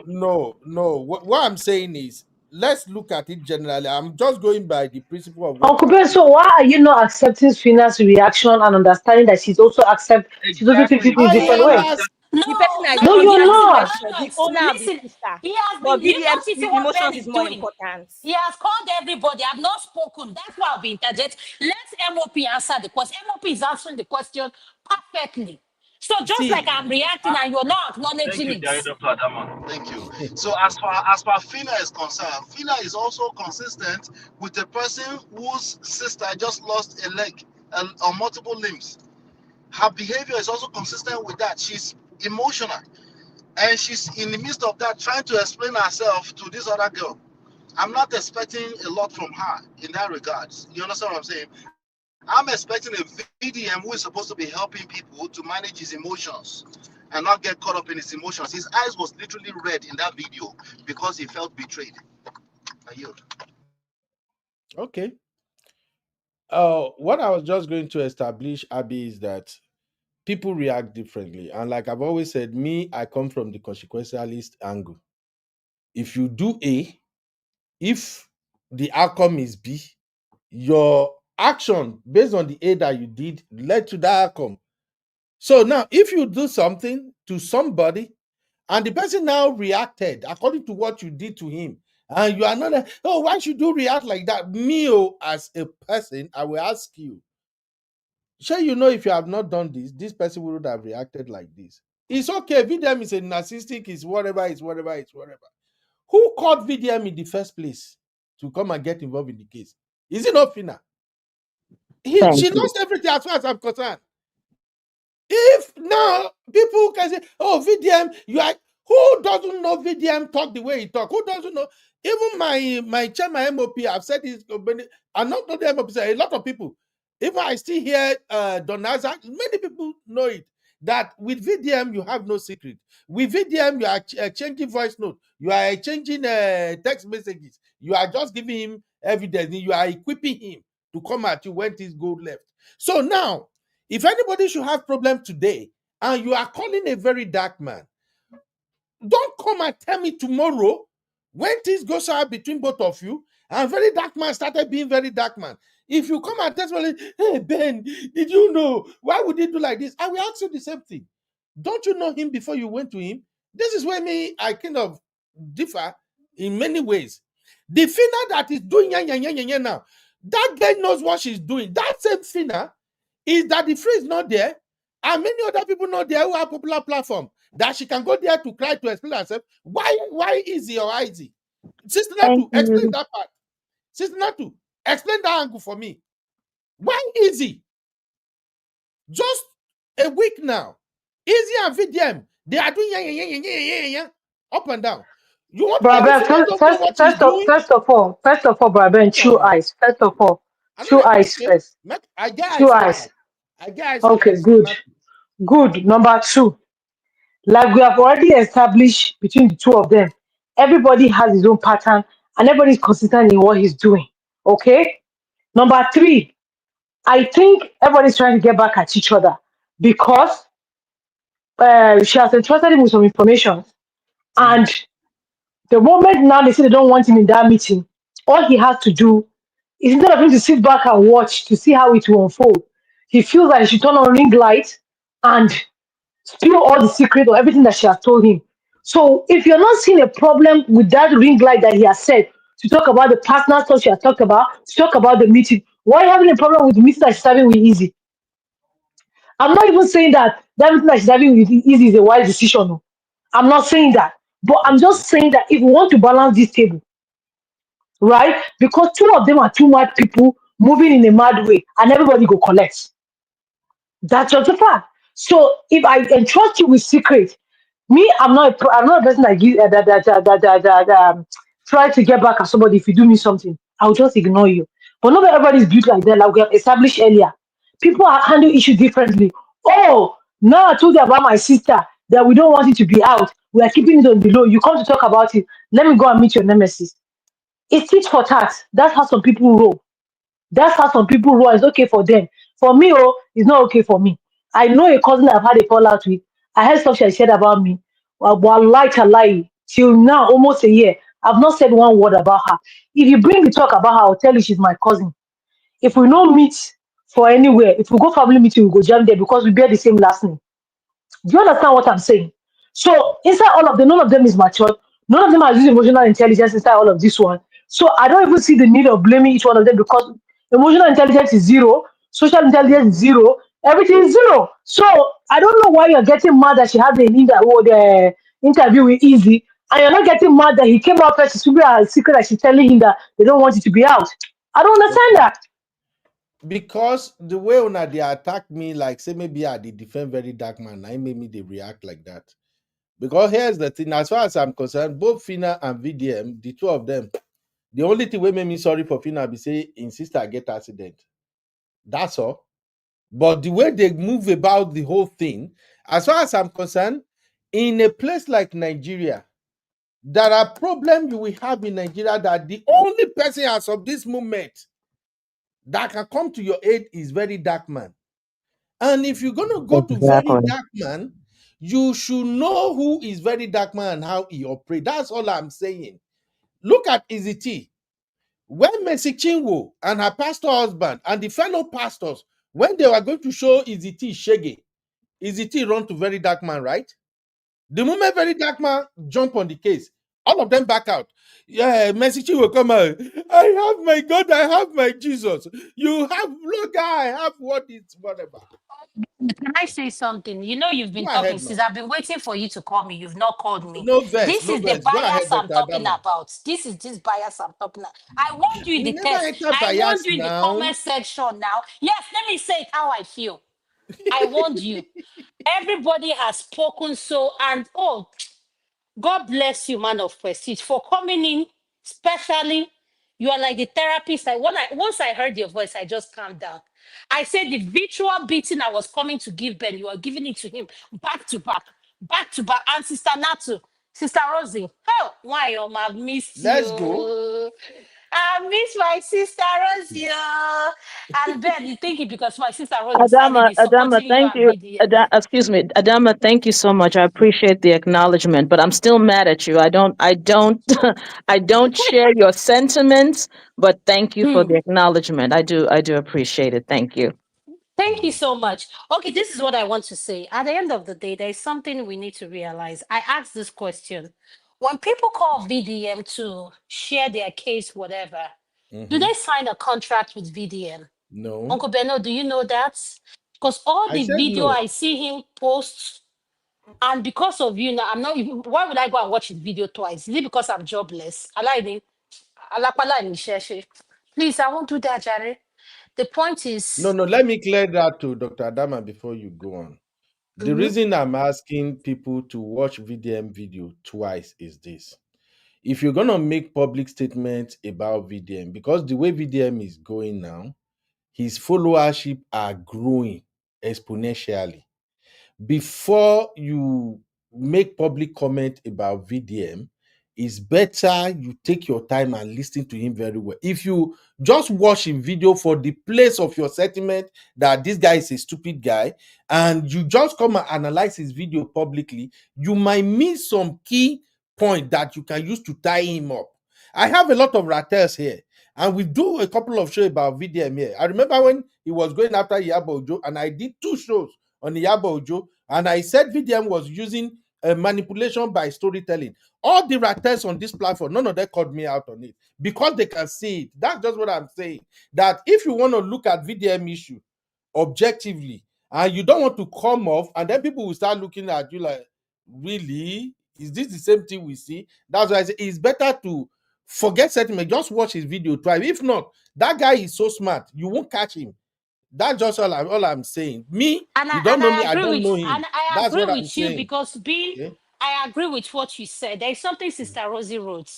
no. What I'm saying is, let's look at it generally. I'm just going by the principle of what. Uncle Ben, so why are you not accepting Fina's reaction and understanding that she's also taking things different ways? The person that is No, you're not. the owner of the Listen, sister. he has But been. You BDM don't see what Ben emotions is is more doing. important. He has called everybody. I've not spoken. That's why I'll be interject. Let MOP answer the question. MOP is answering the question perfectly. So just like I'm reacting and you're not acknowledging it. Thank you, Dr. Adama. Thank you. So as far Phyna is concerned, Phyna is also consistent with the person whose sister just lost a leg or multiple limbs. Her behavior is also consistent with that. She's emotional, and she's in the midst of that trying to explain herself to this other girl. I'm not expecting a lot from her in that regard. You understand what I'm saying? I'm expecting a VDM who is supposed to be helping people to manage his emotions and not get caught up in his emotions. His eyes was literally red in that video because he felt betrayed. I yield. Okay. What I was just going to establish, Abby, is that people react differently. And like I've always said, I come from the consequentialist angle. If you do A, if the outcome is B, your action based on the A that you did led to that outcome. So now, if you do something to somebody and the person now reacted according to what you did to him, and you are not, why should you react like that? Me, as a person, I will ask you, sure, you know, if you have not done this person would have reacted like this. It's okay. VDM is a narcissistic, is whatever. Who called VDM in the first place to come and get involved in the case? Is it not Phyna? She lost everything as far as I'm concerned. If now people can say, oh, VDM, who doesn't know VDM talk the way he talk? Who doesn't know? Even my chairman MOP, I've said this, and not the MOP, a lot of people. If I still hear Donaza, many people know it, that with VDM, you have no secret. With VDM, you are exchanging voice note. You are exchanging text messages. You are just giving him evidence. You are equipping him to come at you when things go left. So now, if anybody should have problem today, and you are calling a Verydarkman, don't come and tell me tomorrow when things go sour between both of you, and Verydarkman started being Verydarkman. If you come and tell me, hey, Ben, did you know? Why would he do like this? I will ask you the same thing. Don't you know him before you went to him? This is where I kind of differ in many ways. The Phyna that is doing now, that girl knows what she's doing. That same Phyna is that the free is not there, and many other people not there who have popular platform that she can go there to cry to explain herself. Why easy or easy? Sister Natu, explain that part. Sister Natu, explain that angle for me. Why easy? Just a week now. Easy and VDM, they are doing up and down. You want First of all, Braben, true eyes. First of all, true eyes first. I get true eyes. I guess Okay, good. Good. Number two, like we have already established between the two of them, everybody has his own pattern and everybody is consistent in what he's doing. Okay. Number three, I think everybody's trying to get back at each other because she has entrusted him with some information. And the moment now they say they don't want him in that meeting, all he has to do is instead of him to sit back and watch to see how it will unfold, he feels like he should turn on ring light and spill all the secret or everything that she has told him. So if you're not seeing a problem with that ring light that he has said to talk about the personal stuff she has talked about, to talk about the meeting, why are you having a problem with the meeting that she's having with Easy? I'm not even saying that that meeting that she's having with Easy is a wise decision. No. I'm not saying that. But I'm just saying that if we want to balance this table, right? Because two of them are two mad people moving in a mad way, and everybody go collect. That's just a fact. So if I entrust you with secret, me, I'm not a person that give try to get back at somebody if you do me something. I'll just ignore you. But not everybody is built like that, like we have established earlier. People are handle issues differently. Oh, now I told you about my sister that we don't want it to be out. We are keeping it on the low. You come to talk about it. Let me go and meet your nemesis. It's tit for tat. That's how some people roll. That's how some people roll. It's okay for them. For me, oh, it's not okay for me. I know a cousin I've had a fallout with. I heard stuff she said about me. Well, lie to lie. Till now, almost a year, I've not said one word about her. If you bring the talk about her, I'll tell you she's my cousin. If we don't meet for anywhere, if we go family meeting, we go jam there because we bear the same last name. Do you understand what I'm saying? So inside all of them, none of them is mature. None of them are using emotional intelligence inside all of this one. So I don't even see the need of blaming each one of them because emotional intelligence is zero, social intelligence is zero, everything is zero. So I don't know why you're getting mad that she had the interview with Easy, and you're not getting mad that he came out first to speak a secret that she's telling him that they don't want it to be out. I don't understand that. Because the way una they attack me, like say maybe I did defend Verydarkman, I made me they react like that. Because here's the thing, as far as I'm concerned, both Phyna and VDM, the two of them, the only thing we made me sorry for Phyna be say in sister get accident. That's all. But the way they move about the whole thing, as far as I'm concerned, in a place like Nigeria, there are problems you will have in Nigeria that the only person as of this moment that can come to your aid is Verydarkman. And if you're going to go to Verydarkman, you should know who is Verydarkman and how he operates. That's all I'm saying. Look at Izzy. When Mercy Chinwo and her pastor husband and the fellow pastors, when they were going to show Izzy Shege, Izzy run to Verydarkman, right? The moment Verydarkman jump on the case, all of them back out. Yeah, Mercy Chinwo come out. I have my God, I have my Jesus. You have, look, I have what is whatever. Can I say something? You know, you've been Go talking ahead, since man. I've been waiting for you to call me. You've not called me. No verse, This no is the verse. Go ahead, bias I'm Dr. talking Adama. about. This is this bias I'm talking about. I warned you in We the never text. enter I warned bias you in the now. comment section now. Yes, let me say it how I feel. I warned you. Everybody has spoken so, and oh, God bless you, man of prestige, for coming in, especially. You are like the therapist. Once I heard your voice, I just calmed down. I said the virtual beating I was coming to give Ben, you are giving it to him back to back, back to back. And Sister Natu, Sister Rosie, oh, why I've missed Let's go. you. I miss my sister Rosie. Oh. And Ben, you think it because my sister Rosie Adama, standing is Adama, supporting you thank and you. BDM. Excuse me, Adama, thank you so much. I appreciate the acknowledgement, but I'm still mad at you. I don't share your sentiments, but thank you for the acknowledgement. I do appreciate it. Thank you. Thank you so much. Okay, this is what I want to say. At the end of the day, there is something we need to realize. I asked this question. When people call VDM to share their case, whatever, do they sign a contract with VDM? No. Uncle Beno, do you know that? Because all I the said video no. I see him post, and because of you now, I'm not even, why would I go and watch his video twice? Is it because I'm jobless? Please, I won't do that, Jerry. The point is, No, let me clear that to Dr. Adama before you go on. The mhm. reason I'm asking people to watch VDM video twice is this. If you're going to make public statements about VDM, because the way VDM is going now, his followership are growing. exponentially. Before you make public comment about VDM, it's better you take your time and listen to him very well. If you just watch him video for the place of your sentiment that this guy is a stupid guy, and you just come and analyze his video publicly, you might miss some key point that you can use to tie him up. I have a lot of rattles here, and we do a couple of shows about VDM here. I remember when he was going after Iyabo Ojo, and I did 2 shows on Iyabo Ojo, and I said VDM was using manipulation by storytelling. All the writers on this platform, none of them called me out on it because they can see it. That's just what I'm saying. That if you want to look at VDM issue objectively, and you don't want to come off, and then people will start looking at you like, really? Is this the same thing we see? That's why I say it's better to forget sentiment. Just watch his video twice. If not, that guy is so smart, you won't catch him. That's just all I'm saying. Me, you don't know me, I don't know him. And I That's agree what I'm with you saying. because I agree with what you said. There's something Sister Rosie wrote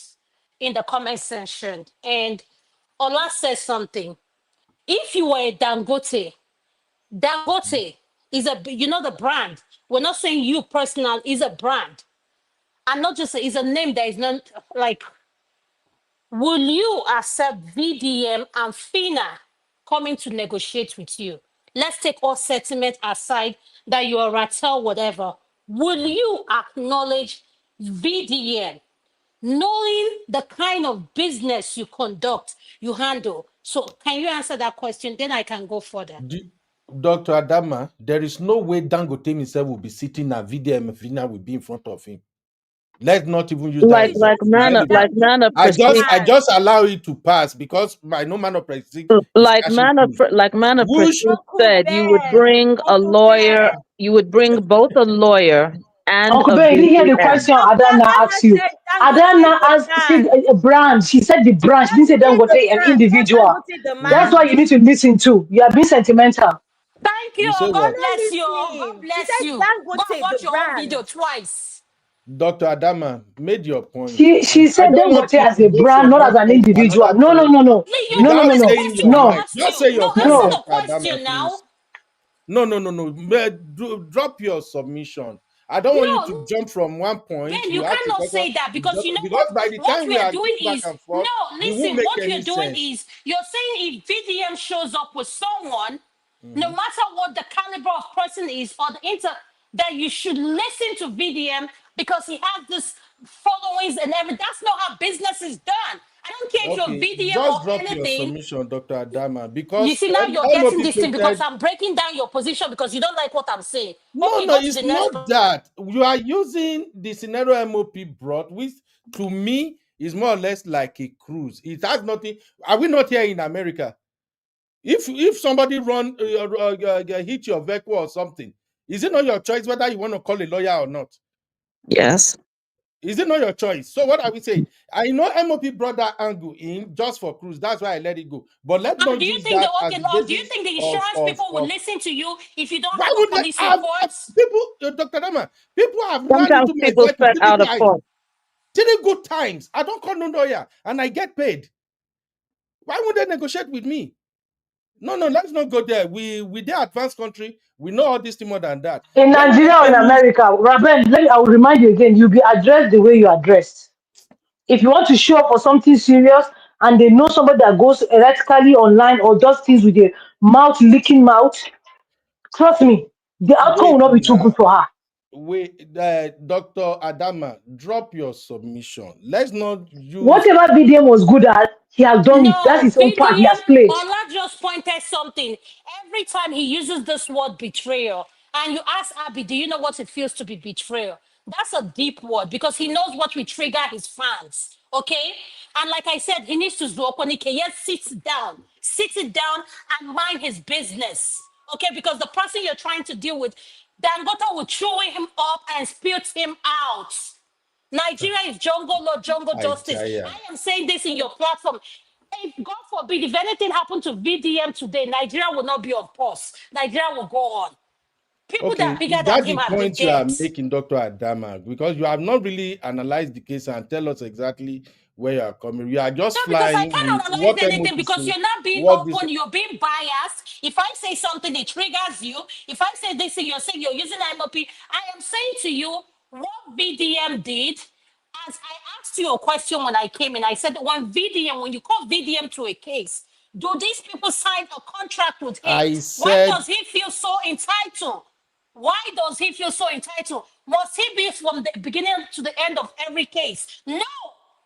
in the comment section, and Ola says something. If you were a Dangote is the brand. We're not saying you personal, is a brand. And not just is a name that is not like, will you accept VDM and Phyna coming to negotiate with you? Let's take all sentiment aside that you are Rattel, whatever. Will you acknowledge VDM, knowing the kind of business you conduct, you handle? So can you answer that question? Then I can go further. Dr. Adama, there is no way Dangote himself will be sitting at VDM and Phyna will be in front of him. Let's not even use that. I just allow it to pass because my no man of prestige. Like man of prestige said, you would bring a lawyer. You would bring both a lawyer and Uncle Ben, you didn't hear the question Adana asked you. Adana asked a brand. She said the brand. She didn't say Dangote an individual. That's why you need to listen to. You are being sentimental. Thank you. God bless you. God bless you. Go watch your own video twice. Dr. Adama made your point. She said Dangote as a brand, not as an individual. No. Just say your point, Dr. Adama, please. No. Drop your submission. I don't want you to jump from one point. Ben, you cannot say that because by the time we are going back and forth, what you're doing is you're saying if VDM shows up with someone, no matter what the caliber of person is or that you should listen to VDM because he has this followings and everything. That's not how business is done. I don't care if you're VDM just or drop anything. Your submission, Dr. Adama, because you see now you're getting this thing because I'm breaking down your position because you don't like what I'm saying. No, it's not that. You are using the scenario MOP brought, which to me is more or less like a cruise. It has nothing. Are we not here in America? If somebody hit your vehicle or something, is it not your choice whether you want to call a lawyer or not? Yes. Is it not your choice? So what are we saying? I know MOP brought that angle in just for cruise. That's why I let it go. But let's not use that as the do you think the insurance people will listen to you if you don't have a police reports? People, Dr. Dama, people have run into my vehicle 3 good times. I don't call no lawyer and I get paid. Why would they negotiate with me? No, let's not go there. We the advanced country. We know all this thing more than that. In Nigeria or in America, Raben, I will remind you again, you'll be addressed the way you are dressed. If you want to show up for something serious and they know somebody that goes erratically online or does things with a licking mouth, trust me, the outcome will not be too good for her. Wait, Dr. Adama, drop your submission. Let's not use whatever VDM was good at. He has done it. That's his own part. He has played. Ola just pointed something. Every time he uses this word betrayal, and you ask Abby, do you know what it feels to be betrayal? That's a deep word because he knows what will trigger his fans. Okay? And like I said, he needs to sit it down and mind his business. Okay? Because the person you're trying to deal with, Dangote will chew him up and spit him out. Nigeria is jungle law, jungle justice. I am saying this in your platform. If God forbid, if anything happened to VDM today, Nigeria will not be on pause. Nigeria will go on. People that are bigger than him have been dead. That's the point you are making, Dr. Adama, because you have not really analyzed the case and tell us exactly where you are coming. You are just No, because I flying can't with analyze what anything because emotion, you're not being what this. open, you're being biased. If I say something, it triggers you. If I say this thing, you're saying you're using MOP. I am saying to you what VDM did. As I asked you a question when I came in, I said, when you call VDM to a case, do these people sign a contract with him? I Why said does he feel so entitled? Why does he feel so entitled? Must he be from the beginning to the end of every case? No,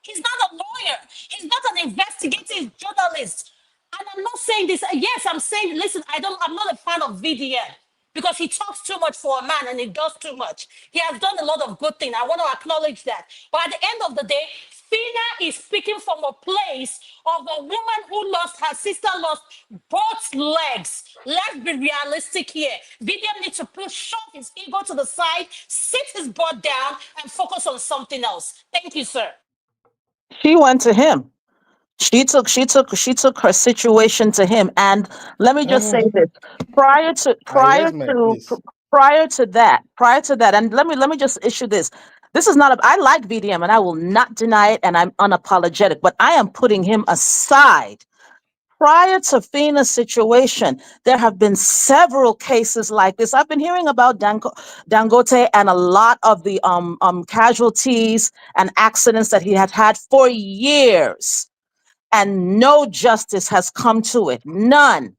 he's not a lawyer. He's not an investigative journalist. And I'm not saying this. Yes, I'm saying, listen, I'm not a fan of VDN because he talks too much for a man and he does too much. He has done a lot of good things. I want to acknowledge that. But at the end of the day, Phyna is speaking from a place of a woman who lost her sister, lost both legs. Let's be realistic here. VDM needs to shove his ego to the side, sit his butt down, and focus on something else. Thank you, sir. She went to him. She took her situation to him. And let me just say this: prior to I rest my case. prior to that, and let me just issue this. This is not I like VDM and I will not deny it, and I'm unapologetic, but I am putting him aside. Prior to Phyna's situation, there have been several cases like this. I've been hearing about Dangote and a lot of the casualties and accidents that he had had for years, and no justice has come to it. None.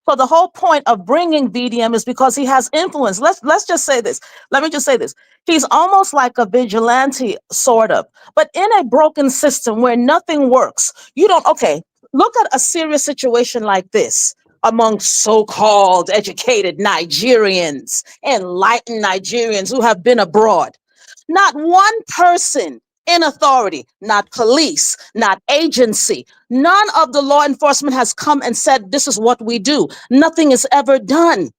So the whole point of bringing VDM is because he has influence. Let's just say this. Let me just say this. He's almost like a vigilante, sort of, but in a broken system where nothing works. You don't. Okay, look at a serious situation like this among so-called educated Nigerians, enlightened Nigerians who have been abroad. Not one person in authority, not police, not agency, none of the law enforcement has come and said, this is what we do. Nothing is ever done.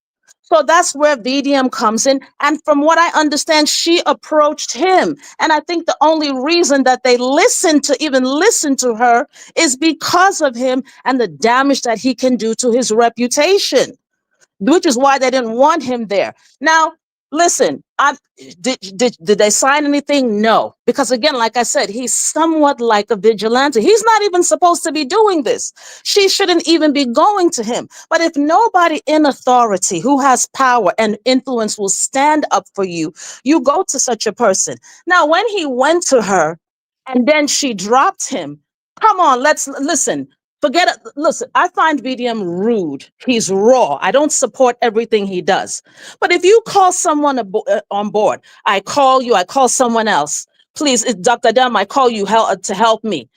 So that's where VDM comes in. And from what I understand, she approached him. And I think the only reason that they even listen to her is because of him and the damage that he can do to his reputation, which is why they didn't want him there. Now, listen, did they sign anything? No, because again, like I said, he's somewhat like a vigilante. He's not even supposed to be doing this. She shouldn't even be going to him. But if nobody in authority who has power and influence will stand up for you, you go to such a person. Now, when he went to her and then she dropped him, come on, let's listen. Forget it. Listen, I find VDM rude. He's raw. I don't support everything he does. But if you call someone on board, I call you, I call someone else. Please, Dr. Dam, I call you to help me.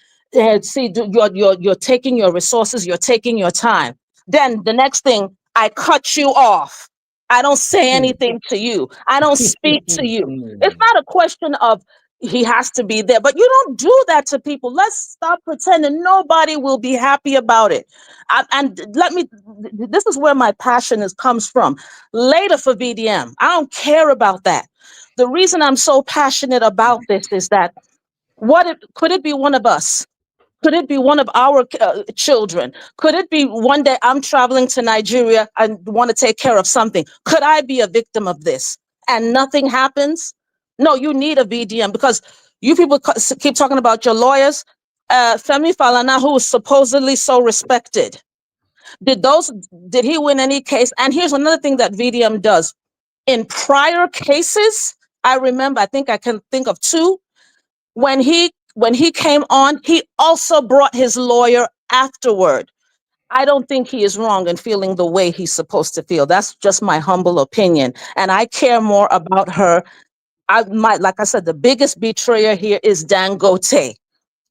See, you're taking your resources, you're taking your time. Then the next thing, I cut you off. I don't say anything to you. I don't speak to you. It's not a question of he has to be there, but you don't do that to people. Let's stop pretending. Nobody will be happy about it. This is where my passion comes from. Later for VDM, I don't care about that. The reason I'm so passionate about this is that could it be one of us? Could it be one of our children? Could it be one day I'm traveling to Nigeria and want to take care of something? Could I be a victim of this and nothing happens? No, you need a VDM because you people keep talking about your lawyers. Femi Falana, who is supposedly so respected, did he win any case? And here's another thing that VDM does. In prior cases, I think I can think of two. When he came on, he also brought his lawyer afterward. I don't think he is wrong in feeling the way he's supposed to feel. That's just my humble opinion. And I care more about her. Like I said, the biggest betrayer here is Dangote.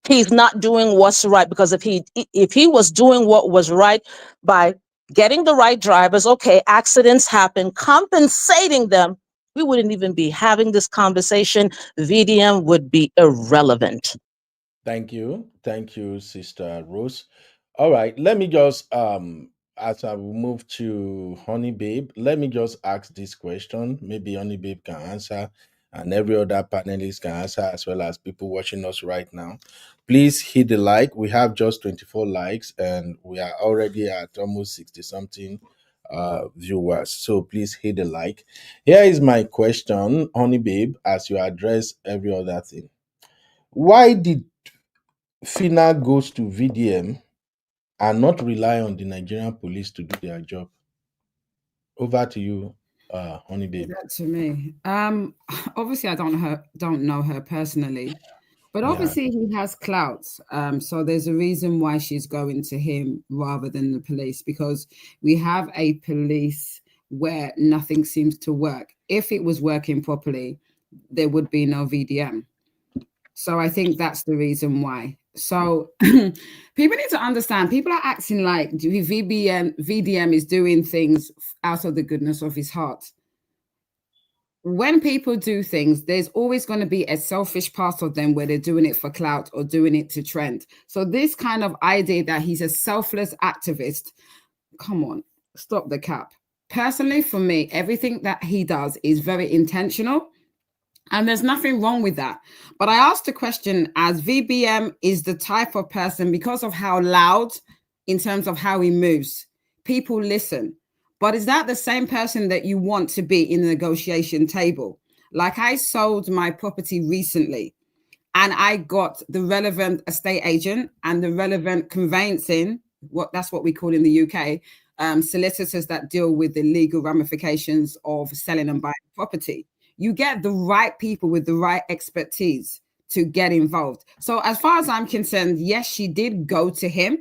He's not doing what's right, because if he was doing what was right by getting the right drivers, okay, accidents happen, compensating them, we wouldn't even be having this conversation. VDM would be irrelevant. Thank you, Sister Rose. All right, let me just as I move to Honey Babe, let me just ask this question. Maybe Honey Babe can answer, and every other panelist can answer, as well as people watching us right now. Please hit the like. We have just 24 likes, and we are already at almost 60 something viewers. So please hit the like. Here is my question, Honey Babe, as you address every other thing. Why did Phyna goes to VDM and not rely on the Nigerian police to do their job? Over to you, Honey Babe. That to me. Obviously I don't know her personally, but obviously he has clout. So there's a reason why she's going to him rather than the police, because we have a police where nothing seems to work. If it was working properly, there would be no VDM. So I think that's the reason why. So people need to understand, people are acting like VDM is doing things out of the goodness of his heart. When people do things, there's always going to be a selfish part of them where they're doing it for clout or doing it to trend. So this kind of idea that he's a selfless activist, come on, stop the cap. Personally, for me, everything that he does is very intentional. And there's nothing wrong with that. But I asked the question, as VBM is the type of person, because of how loud, in terms of how he moves, people listen. But is that the same person that you want to be in the negotiation table? Like, I sold my property recently and I got the relevant estate agent and the relevant conveyancing, that's what we call in the UK, solicitors that deal with the legal ramifications of selling and buying property. You get the right people with the right expertise to get involved. So as far as I'm concerned, yes, she did go to him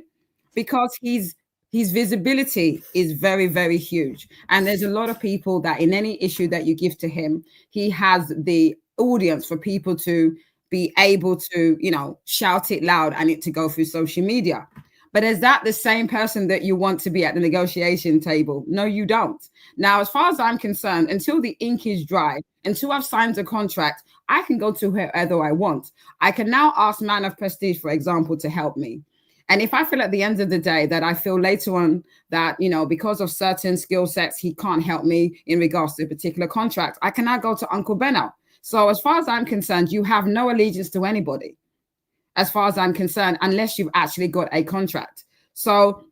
because his visibility is very, very huge. And there's a lot of people that in any issue that you give to him, he has the audience for people to be able to, shout it loud and it to go through social media. But is that the same person that you want to be at the negotiation table? No, you don't. Now, as far as I'm concerned, until the ink is dry, until I've signed a contract, I can go to whoever I want. I can now ask Man of Prestige, for example, to help me. And if I feel at the end of the day that I feel later on that, because of certain skill sets, he can't help me in regards to a particular contract, I can now go to Uncle Benno. So as far as I'm concerned, you have no allegiance to anybody, as far as I'm concerned, unless you've actually got a contract. So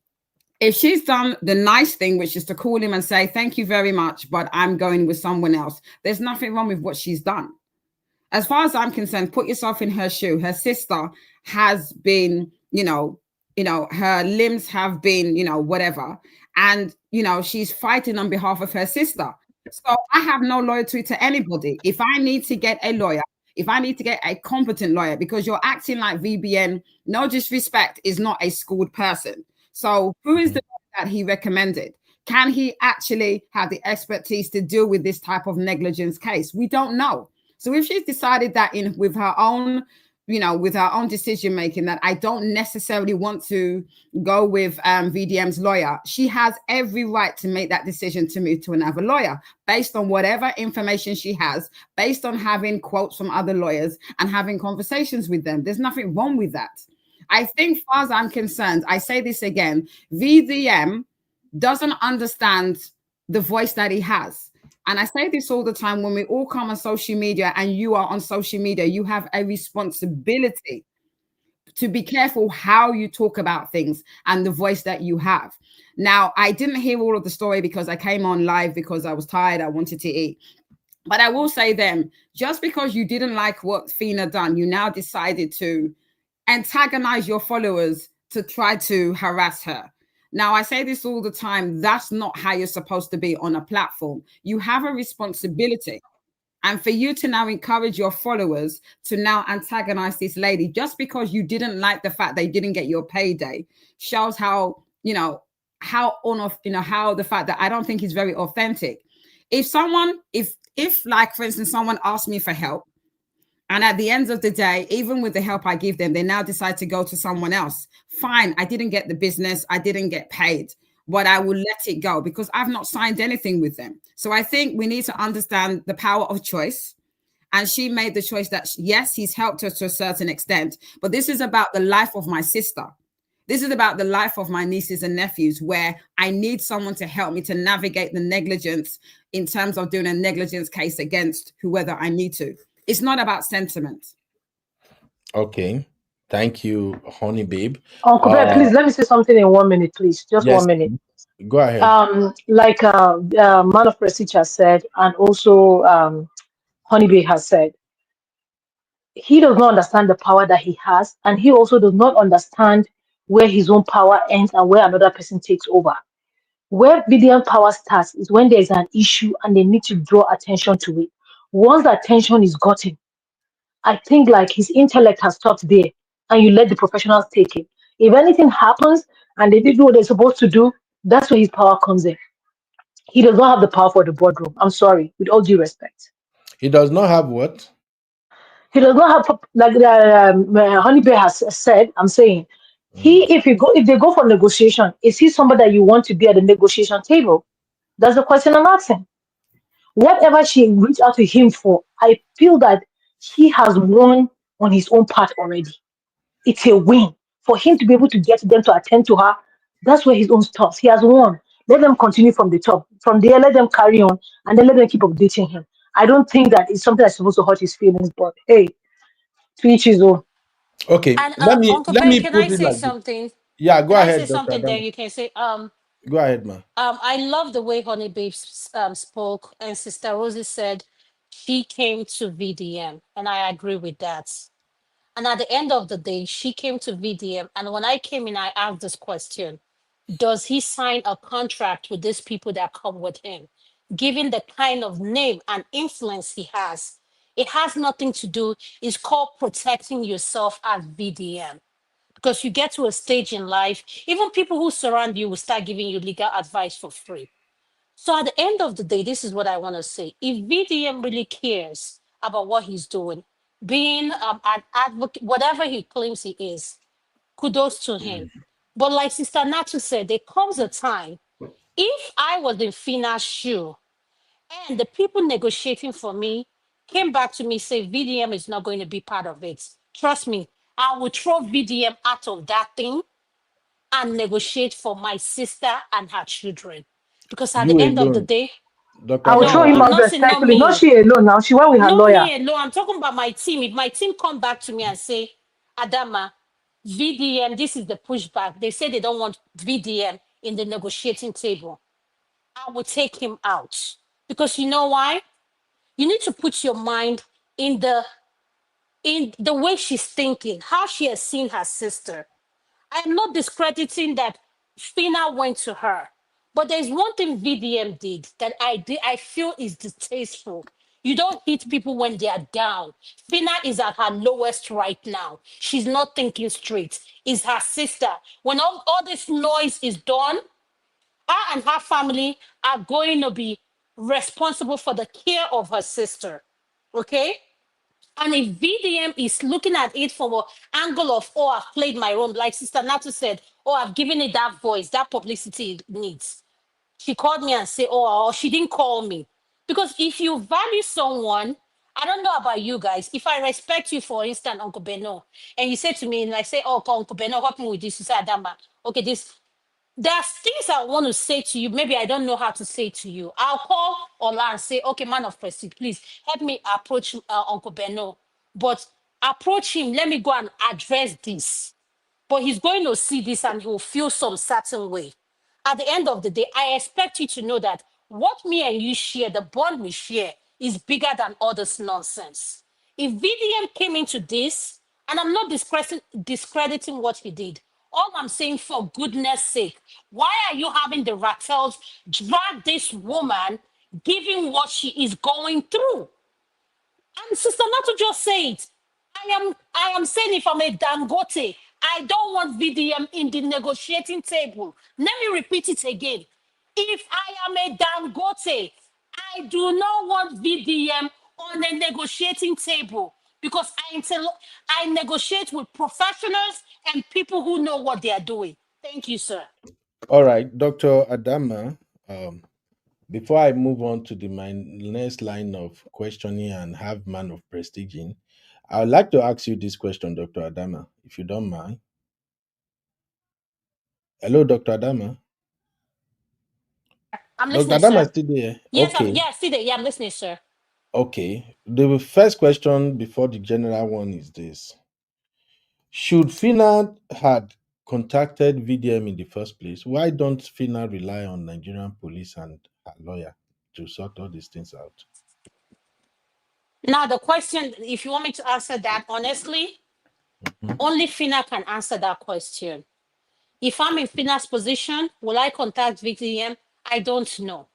if she's done the nice thing, which is to call him and say, thank you very much, but I'm going with someone else, there's nothing wrong with what she's done. As far as I'm concerned, put yourself in her shoe. Her sister has been, her limbs have been, whatever. And, she's fighting on behalf of her sister. So I have no loyalty to anybody. If I need to get a lawyer, if I need to get a competent lawyer, because you're acting like VBN, no disrespect, is not a schooled person. So who is the one that he recommended? Can he actually have the expertise to deal with this type of negligence case? We don't know. So if she's decided that with her own decision making that I don't necessarily want to go with VDM's lawyer, she has every right to make that decision to move to another lawyer based on whatever information she has, based on having quotes from other lawyers and having conversations with them. There's nothing wrong with that. I think, as far as I'm concerned, I say this again, VDM doesn't understand the voice that he has. And I say this all the time, when we all come on social media and you are on social media, you have a responsibility to be careful how you talk about things and the voice that you have. Now, I didn't hear all of the story because I came on live because I was tired. I wanted to eat. But I will say then, just because you didn't like what Phyna done, you now decided to antagonize your followers to try to harass her. Now, I say this all the time, that's not how you're supposed to be on a platform. You have a responsibility. And for you to now encourage your followers to now antagonize this lady just because you didn't like the fact they didn't get your payday shows how, how the fact that I don't think is very authentic. If like, for instance, someone asked me for help, and at the end of the day, even with the help I give them, they now decide to go to someone else. Fine, I didn't get the business, I didn't get paid, but I will let it go because I've not signed anything with them. So I think we need to understand the power of choice. And she made the choice that, yes, he's helped her to a certain extent, but this is about the life of my sister. This is about the life of my nieces and nephews, where I need someone to help me to navigate the negligence in terms of doing a negligence case against whoever I need to. It's not about sentiment. Okay. Thank you, Honey Babe. Uncle Ben, please let me say something in 1 minute, please. Just 1 minute. Go ahead. Like Man of Prestige has said, and also Honey Babe has said, he does not understand the power that he has, and he also does not understand where his own power ends and where another person takes over. Where BDM power starts is when there's an issue and they need to draw attention to it. Once the attention is gotten, I think like his intellect has stopped there, and you let the professionals take it. If anything happens and they did what they're supposed to do, that's where his power comes in. He does not have the power for the boardroom. I'm sorry, with all due respect. He does not have what? He does not have like Honey Bear has said. I'm saying if they go for negotiation, is he somebody that you want to be at the negotiation table? That's the question I'm asking. Whatever she reached out to him for, I feel that he has won on his own part already. It's a win for him to be able to get them to attend to her. That's where his own stops. He has won. Let them continue from the top. From there, let them carry on and then let them keep updating him. I don't think that it's something that's supposed to hurt his feelings, but hey, to each his own. Okay, And Uncle let Ben, me can put I it say like this. something? Yeah, go Can I say ahead, Dr. something? Then Adama. you can say Go ahead, ma. I love the way Honey Babe spoke, and Sister Rosie said she came to VDM, and I agree with that. And at the end of the day, she came to VDM, and when I came in, I asked this question: does he sign a contract with these people that come with him? Given the kind of name and influence he has, it has nothing to do. It's called protecting yourself as VDM, because you get to a stage in life, even people who surround you will start giving you legal advice for free. So at the end of the day, this is what I want to say. If VDM really cares about what he's doing, being an advocate, whatever he claims he is, kudos to him. But like Sister Natu said, there comes a time, if I was in Phyna's shoe and the people negotiating for me came back to me, say VDM is not going to be part of it, trust me, I would throw VDM out of that thing and negotiate for my sister and her children. Because at You the end of the alone, day, Dr. I will throw no, him Adama. I'm out not saying not respectfully. Not me. she alone now. She went with her Not lawyer. me alone. I'm talking about my team. If my team come back to me and say, Adama, VDM, this is the pushback. They say they don't want VDM in the negotiating table. I will take him out. Because you know why? You need to put your mind in the way she's thinking, how she has seen her sister. I'm not discrediting that Phyna went to her, but there's one thing VDM did that I feel is distasteful. You don't hit people when they are down. Phyna is at her lowest right now. She's not thinking straight. It's her sister. When all this noise is done, her and her family are going to be responsible for the care of her sister. Okay? And if VDM is looking at it from an angle of, oh, I've played my role, like Sister Natu said, oh, I've given it that voice, that publicity it needs. She called me and said, oh, or she didn't call me. Because if you value someone, I don't know about you guys, if I respect you, for instance, Uncle Beno, and you say to me, and I say, oh, Uncle Beno, help me with this, you say, Adama, okay, this, there's things I want to say to you. Maybe I don't know how to say to you. I'll call Ola and say, okay, man of prestige, please help me approach Uncle Beno. But approach him, let me go and address this. But he's going to see this and he'll feel some certain way. At the end of the day, I expect you to know that what me and you share, the bond we share, is bigger than all this nonsense. If VDM came into this, and I'm not discrediting what he did, all I'm saying, for goodness sake, why are you having the Rattels drag this woman, given what she is going through? And Sister Nato just said, I am saying, if I'm a Dangote, I don't want VDM in the negotiating table. Let me repeat it again. If I am a Dangote, I do not want VDM on a negotiating table, because I negotiate with professionals and people who know what they are doing. Thank you, sir. All right, Dr. Adama. Before I move on to my next line of questioning and have man of prestige in, I would like to ask you this question, Dr. Adama, if you don't mind. Hello, Dr. Adama. I'm Dr. listening, Adama is sir. still there. Yes, Okay. still there. Yeah, I'm listening, sir. Okay. The first question before the general one is this. Should Phyna had contacted VDM in the first place, why don't Phyna rely on Nigerian police and her lawyer to sort all these things out? Now, the question, if you want me to answer that honestly, only Phyna can answer that question. If I'm in Phyna's position, will I contact VDM? I don't know.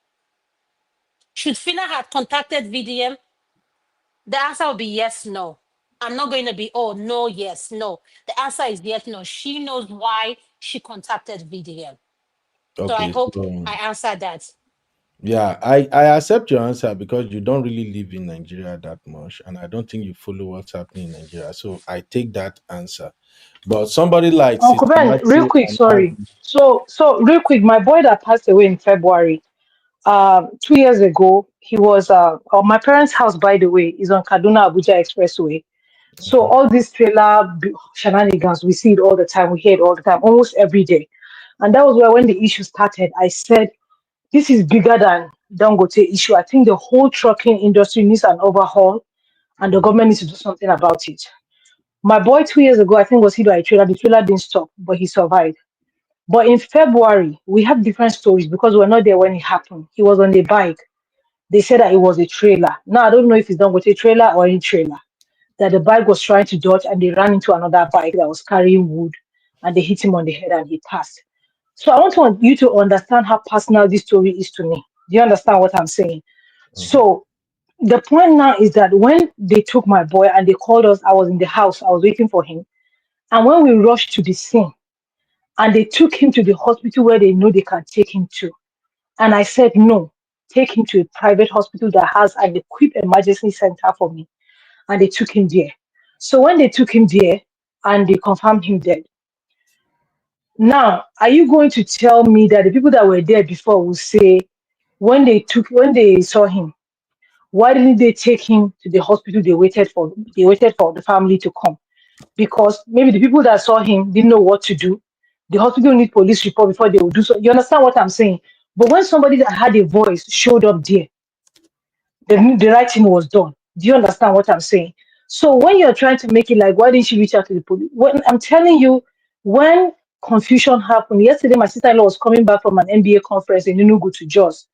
Should Phyna have contacted VDM? The answer will be yes, no. I'm not going to be, oh, no, yes, no. The answer is yes, no. She knows why she contacted VDM. So I Okay, hope so I answered that. yeah, I accept your answer because you don't really live in Nigeria that much, and I don't think you follow what's happening in Nigeria. So I take that answer. But somebody like Uncle Sister Ben, real Maggie quick, and sorry. Abby, So real quick, my boy that passed away in February, 2 years ago, he was my parents' house, by the way, is on Kaduna Abuja Expressway. So all these shenanigans, we see it all the time, we hear it all the time, almost every day. And that was where when the issue started, I said, this is bigger than Dangote issue. I think the whole trucking industry needs an overhaul and the government needs to do something about it. My boy 2 years ago, I think was hit by a trailer. The trailer didn't stop, but he survived. But in February, we have different stories because we're not there when it happened. He was on the bike. They said that it was a trailer. Now I don't know if it's done with a trailer or any trailer. That the bike was trying to dodge and they ran into another bike that was carrying wood and they hit him on the head and he passed. So I want you to understand how personal this story is to me. Do you understand what I'm saying? So the point now is that when they took my boy and they called us, I was in the house, I was waiting for him. And when we rushed to the scene and they took him to the hospital where they know they can take him to, and I said, no, take him to a private hospital that has an equipped emergency center for me. And they took him there. So when they took him there and they confirmed him dead, now, are you going to tell me that the people that were there before will say, when they saw him, why didn't they take him to the hospital they waited for the family to come? Because maybe the people that saw him didn't know what to do. The hospital need police report before they will do so. You understand what I'm saying? But when somebody that had a voice showed up there, the right thing was done. Do you understand what I'm saying? So when you're trying to make it like, why didn't she reach out to the police? When I'm telling you, when confusion happened, yesterday my sister-in-law was coming back from an MBA conference in Enugu to Jos.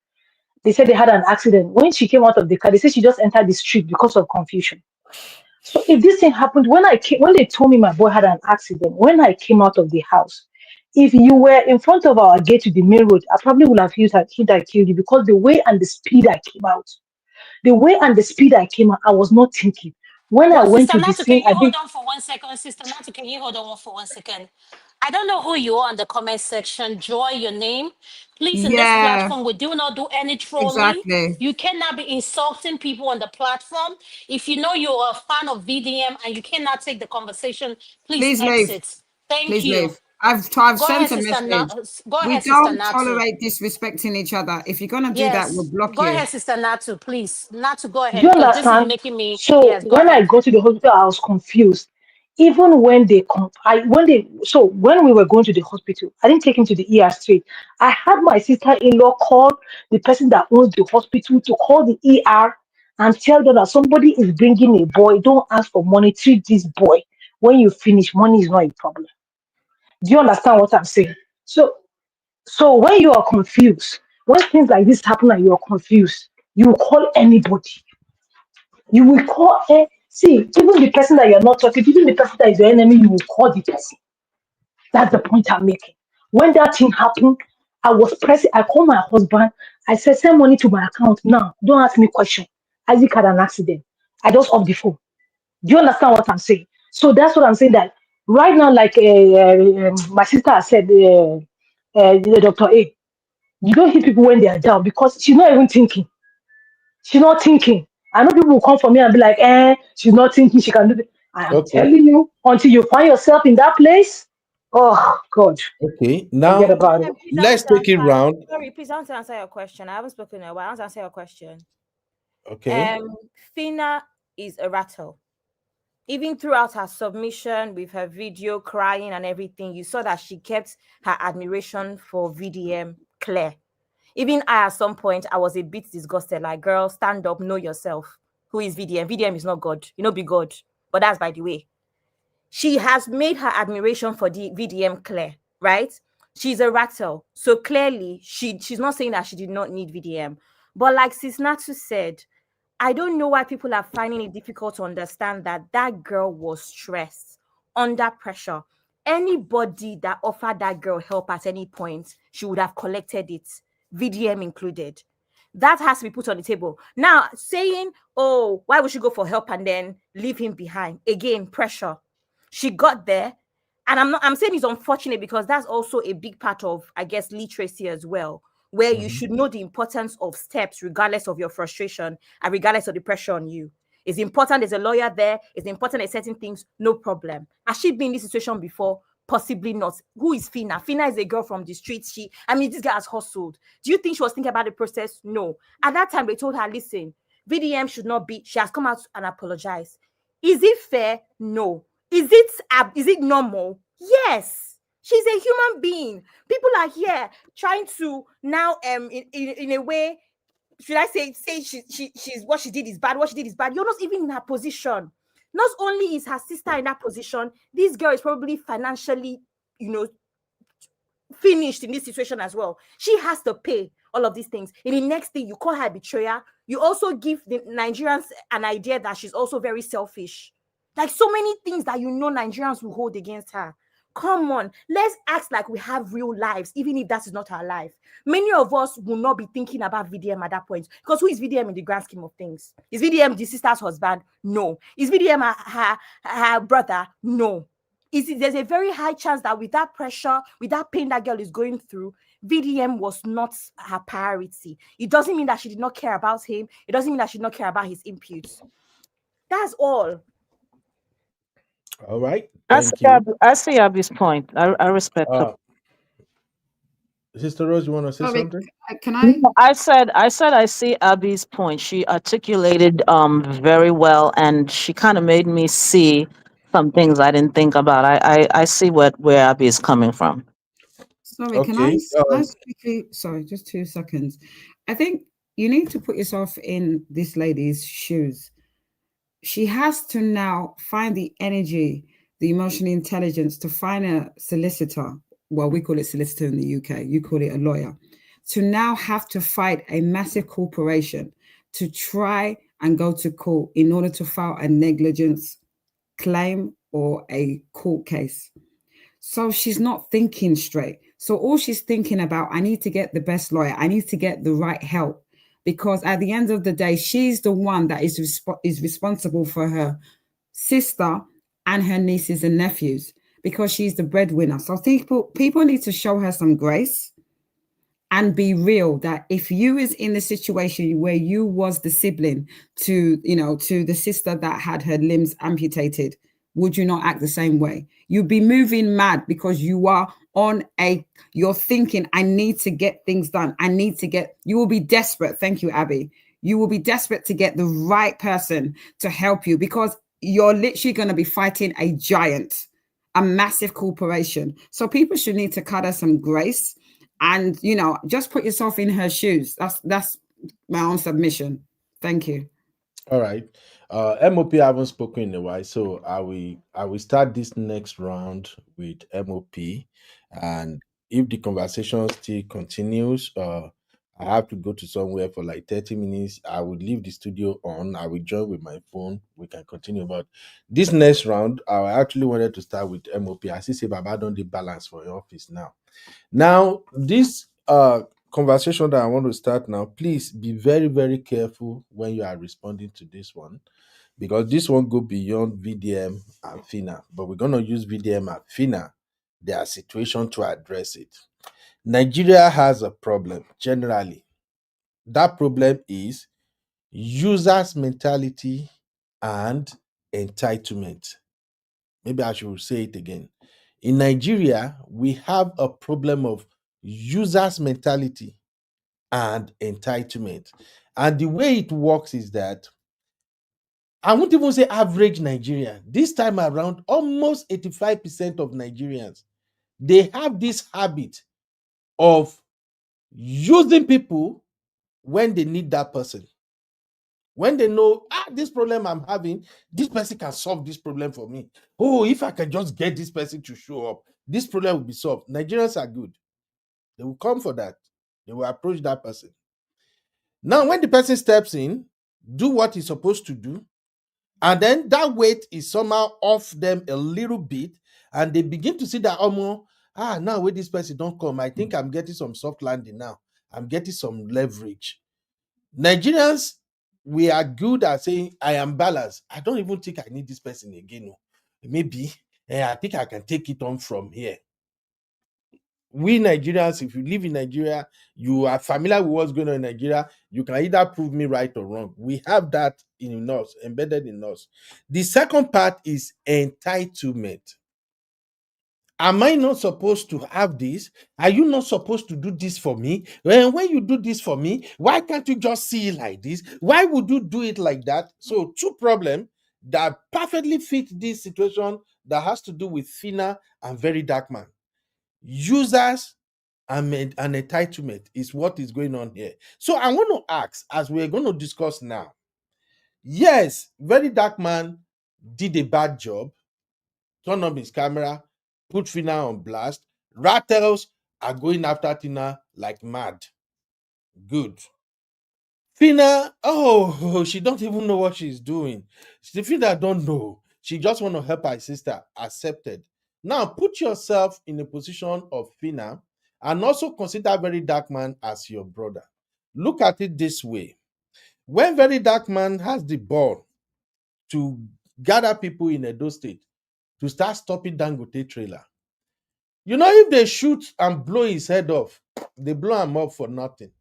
They said they had an accident. When she came out of the car, they said she just entered the street because of confusion. So if this thing happened when they told me my boy had an accident, when I came out of the house, if you were in front of our gate to the main road, I probably would have hit and killed you because the way and the speed I came out, I was not thinking. When I Well, went Sister to the Natu, can scene, you hold on for 1 second? Sister Natu, can you hold on for 1 second? I don't know who you are in the comment section. Joy, your name. Please, in this Yeah, platform, we do not do any trolling. exactly. You cannot be insulting people on the platform. If you know you're a fan of VDM and you cannot take the conversation, please Please leave. exit. Thank Please you. leave. I've Go ahead, sent a Sister message. Go We ahead, Sister don't Natu. tolerate disrespecting each other. If you're gonna do that, we'll Yes. block Go you. ahead, Sister Natu, please. Natu, go do ahead, you because this is understand? making me, So yes, go when I ahead. got to the hospital, I was confused. Even when when we were going to the hospital, I didn't take him to the ER straight. I had my sister-in-law call the person that owns the hospital to call the ER and tell them that somebody is bringing a boy. Don't ask for money. Treat this boy. When you finish, money is not a problem. Do you understand what I'm saying? So when you are confused, when things like this happen and you are confused, you will call anybody. You will call see, even the person that you're not talking, even the person that is your enemy, you will call the person. That's the point I'm making. When that thing happened, I called my husband. I said, send money to my account now. Don't ask me question. Isaac had an accident. I just off the phone. Do you understand what I'm saying? So that's what I'm saying that right now, like my sister has said, the Dr. A, you don't hit people when they are down because she's not even thinking. She's not thinking. I know people will come for me and be like, she's not thinking she can do it. I am okay, telling you, until you find yourself in that place, oh God, okay. forget Now about it. Please, I want let's to take it answer. round. Sorry, please, I want to answer your question. I haven't spoken in a while. I want to answer your question. Okay. Phyna is a rattle. Even throughout her submission with her video crying and everything, you saw that she kept her admiration for VDM clear. Even I, at some point, I was a bit disgusted. Like, girl, stand up, know yourself. Who is VDM? VDM is not God. You know, be God. But that's by the way. She has made her admiration for the VDM clear, right? She's a rattle. So clearly, she's not saying that she did not need VDM. But like Sis Natu said, I don't know why people are finding it difficult to understand that that girl was stressed, under pressure. Anybody that offered that girl help at any point, she would have collected it, VDM included. That has to be put on the table. Now, saying, oh, why would she go for help and then leave him behind? Again, pressure. She got there. And I'm saying it's unfortunate because that's also a big part of, I guess, literacy as well, where you should know the importance of steps regardless of your frustration and regardless of the pressure on you. It's important there's a lawyer there. It's important there's certain things, no problem. Has she been in this situation before? Possibly not. Who is Phyna? Phyna is a girl from the streets. This girl has hustled. Do you think she was thinking about the process? No. At that time, they told her, listen, VDM should not be. She has come out and apologized. Is it fair? No. Is it normal? Yes. She's a human being. People are here trying to now in a way, should I say she's what she did is bad. What she did is bad. You're not even in her position. Not only is her sister in that position, this girl is probably financially, finished in this situation as well. She has to pay all of these things. In the next thing, you call her a betrayer. You also give the Nigerians an idea that she's also very selfish. Like so many things that Nigerians will hold against her. Come on, let's act like we have real lives, even if that is not our life. Many of us will not be thinking about VDM at that point. Because who is VDM in the grand scheme of things? Is VDM the sister's husband? No. Is VDM her brother? No. There's a very high chance that with that pressure, with that pain that girl is going through, VDM was not her priority. It doesn't mean that she did not care about him. It doesn't mean that she did not care about his inputs. That's all. All right. Thank you. I see Abby's point. I respect her. Sister Rose, you want to say something? Can I? I said I see Abby's point. She articulated very well, and she kind of made me see some things I didn't think about. I see where Abby is coming from. Sorry, can I quickly? Sorry, just 2 seconds. I think you need to put yourself in this lady's shoes. She has to now find the energy, the emotional intelligence to find a solicitor. Well, we call it solicitor in the UK. You call it a lawyer. To now have to fight a massive corporation to try and go to court in order to file a negligence claim or a court case. So she's not thinking straight. So all she's thinking about, I need to get the best lawyer. I need to get the right help. Because at the end of the day, she's the one that is responsible for her sister and her nieces and nephews because she's the breadwinner. So people need to show her some grace and be real that if you is in the situation where you was the sibling to the sister that had her limbs amputated, would you not act the same way? You'd be moving mad because you are you're thinking, I need to get things done. You will be desperate. Thank you, Abby. You will be desperate to get the right person to help you because you're literally going to be fighting a giant, a massive corporation. So people should need to cut her some grace and, just put yourself in her shoes. That's my own submission. Thank you. All right. MOP I haven't spoken in a while, so I will start this next round with MOP. And if the conversation still continues, I have to go to somewhere for like 30 minutes. I would leave the studio on. I will join with my phone. We can continue. But this next round, I actually wanted to start with MOP. I see say Baba don't the balance for your office now. Now, this conversation that I want to start now, please be very, very careful when you are responding to this one, because this one go beyond VDM and Phyna, but we're going to use VDM and Phyna, their situation, to address it. Nigeria has a problem generally. That problem is users' mentality and entitlement. Maybe I should say it again. In Nigeria, we have a problem of users' mentality and entitlement. And the way it works is that I won't even say average Nigerian. This time around, almost 85% of Nigerians, they have this habit of using people when they need that person. When they know, this problem I'm having, this person can solve this problem for me. Oh, if I can just get this person to show up, this problem will be solved. Nigerians are good. They will come for that. They will approach that person. Now, when the person steps in, do what he's supposed to do, and then that weight is somehow off them a little bit, and they begin to see that now when this person don't come, I think I'm getting some soft landing now. I'm getting some leverage. Nigerians, we are good at saying I am balanced. I don't even think I need this person again. Maybe I think I can take it on from here. We Nigerians, if you live in Nigeria, you are familiar with what's going on in Nigeria, you can either prove me right or wrong. We have that in us, embedded in us. The second part is entitlement. Am I not supposed to have this? Are you not supposed to do this for me? When you do this for me, why can't you just see it like this? Why would you do it like that? So two problems that perfectly fit this situation that has to do with Phyna and Verydarkman. Users and entitlement is what is going on here. So I want to ask, as we're going to discuss now, yes, Verydarkman did a bad job, turn on his camera, put Phyna on blast. Rattles are going after Tina like mad. Good. Phyna, she don't even know what she's doing. Phyna don't know. She just want to help her sister. Accepted. Now put yourself in the position of Phyna and also consider Verydarkman as your brother. Look at it this way. When Verydarkman has the ball to gather people in Edo State to start stopping Dangote trailer, if they shoot and blow his head off, they blow him up for nothing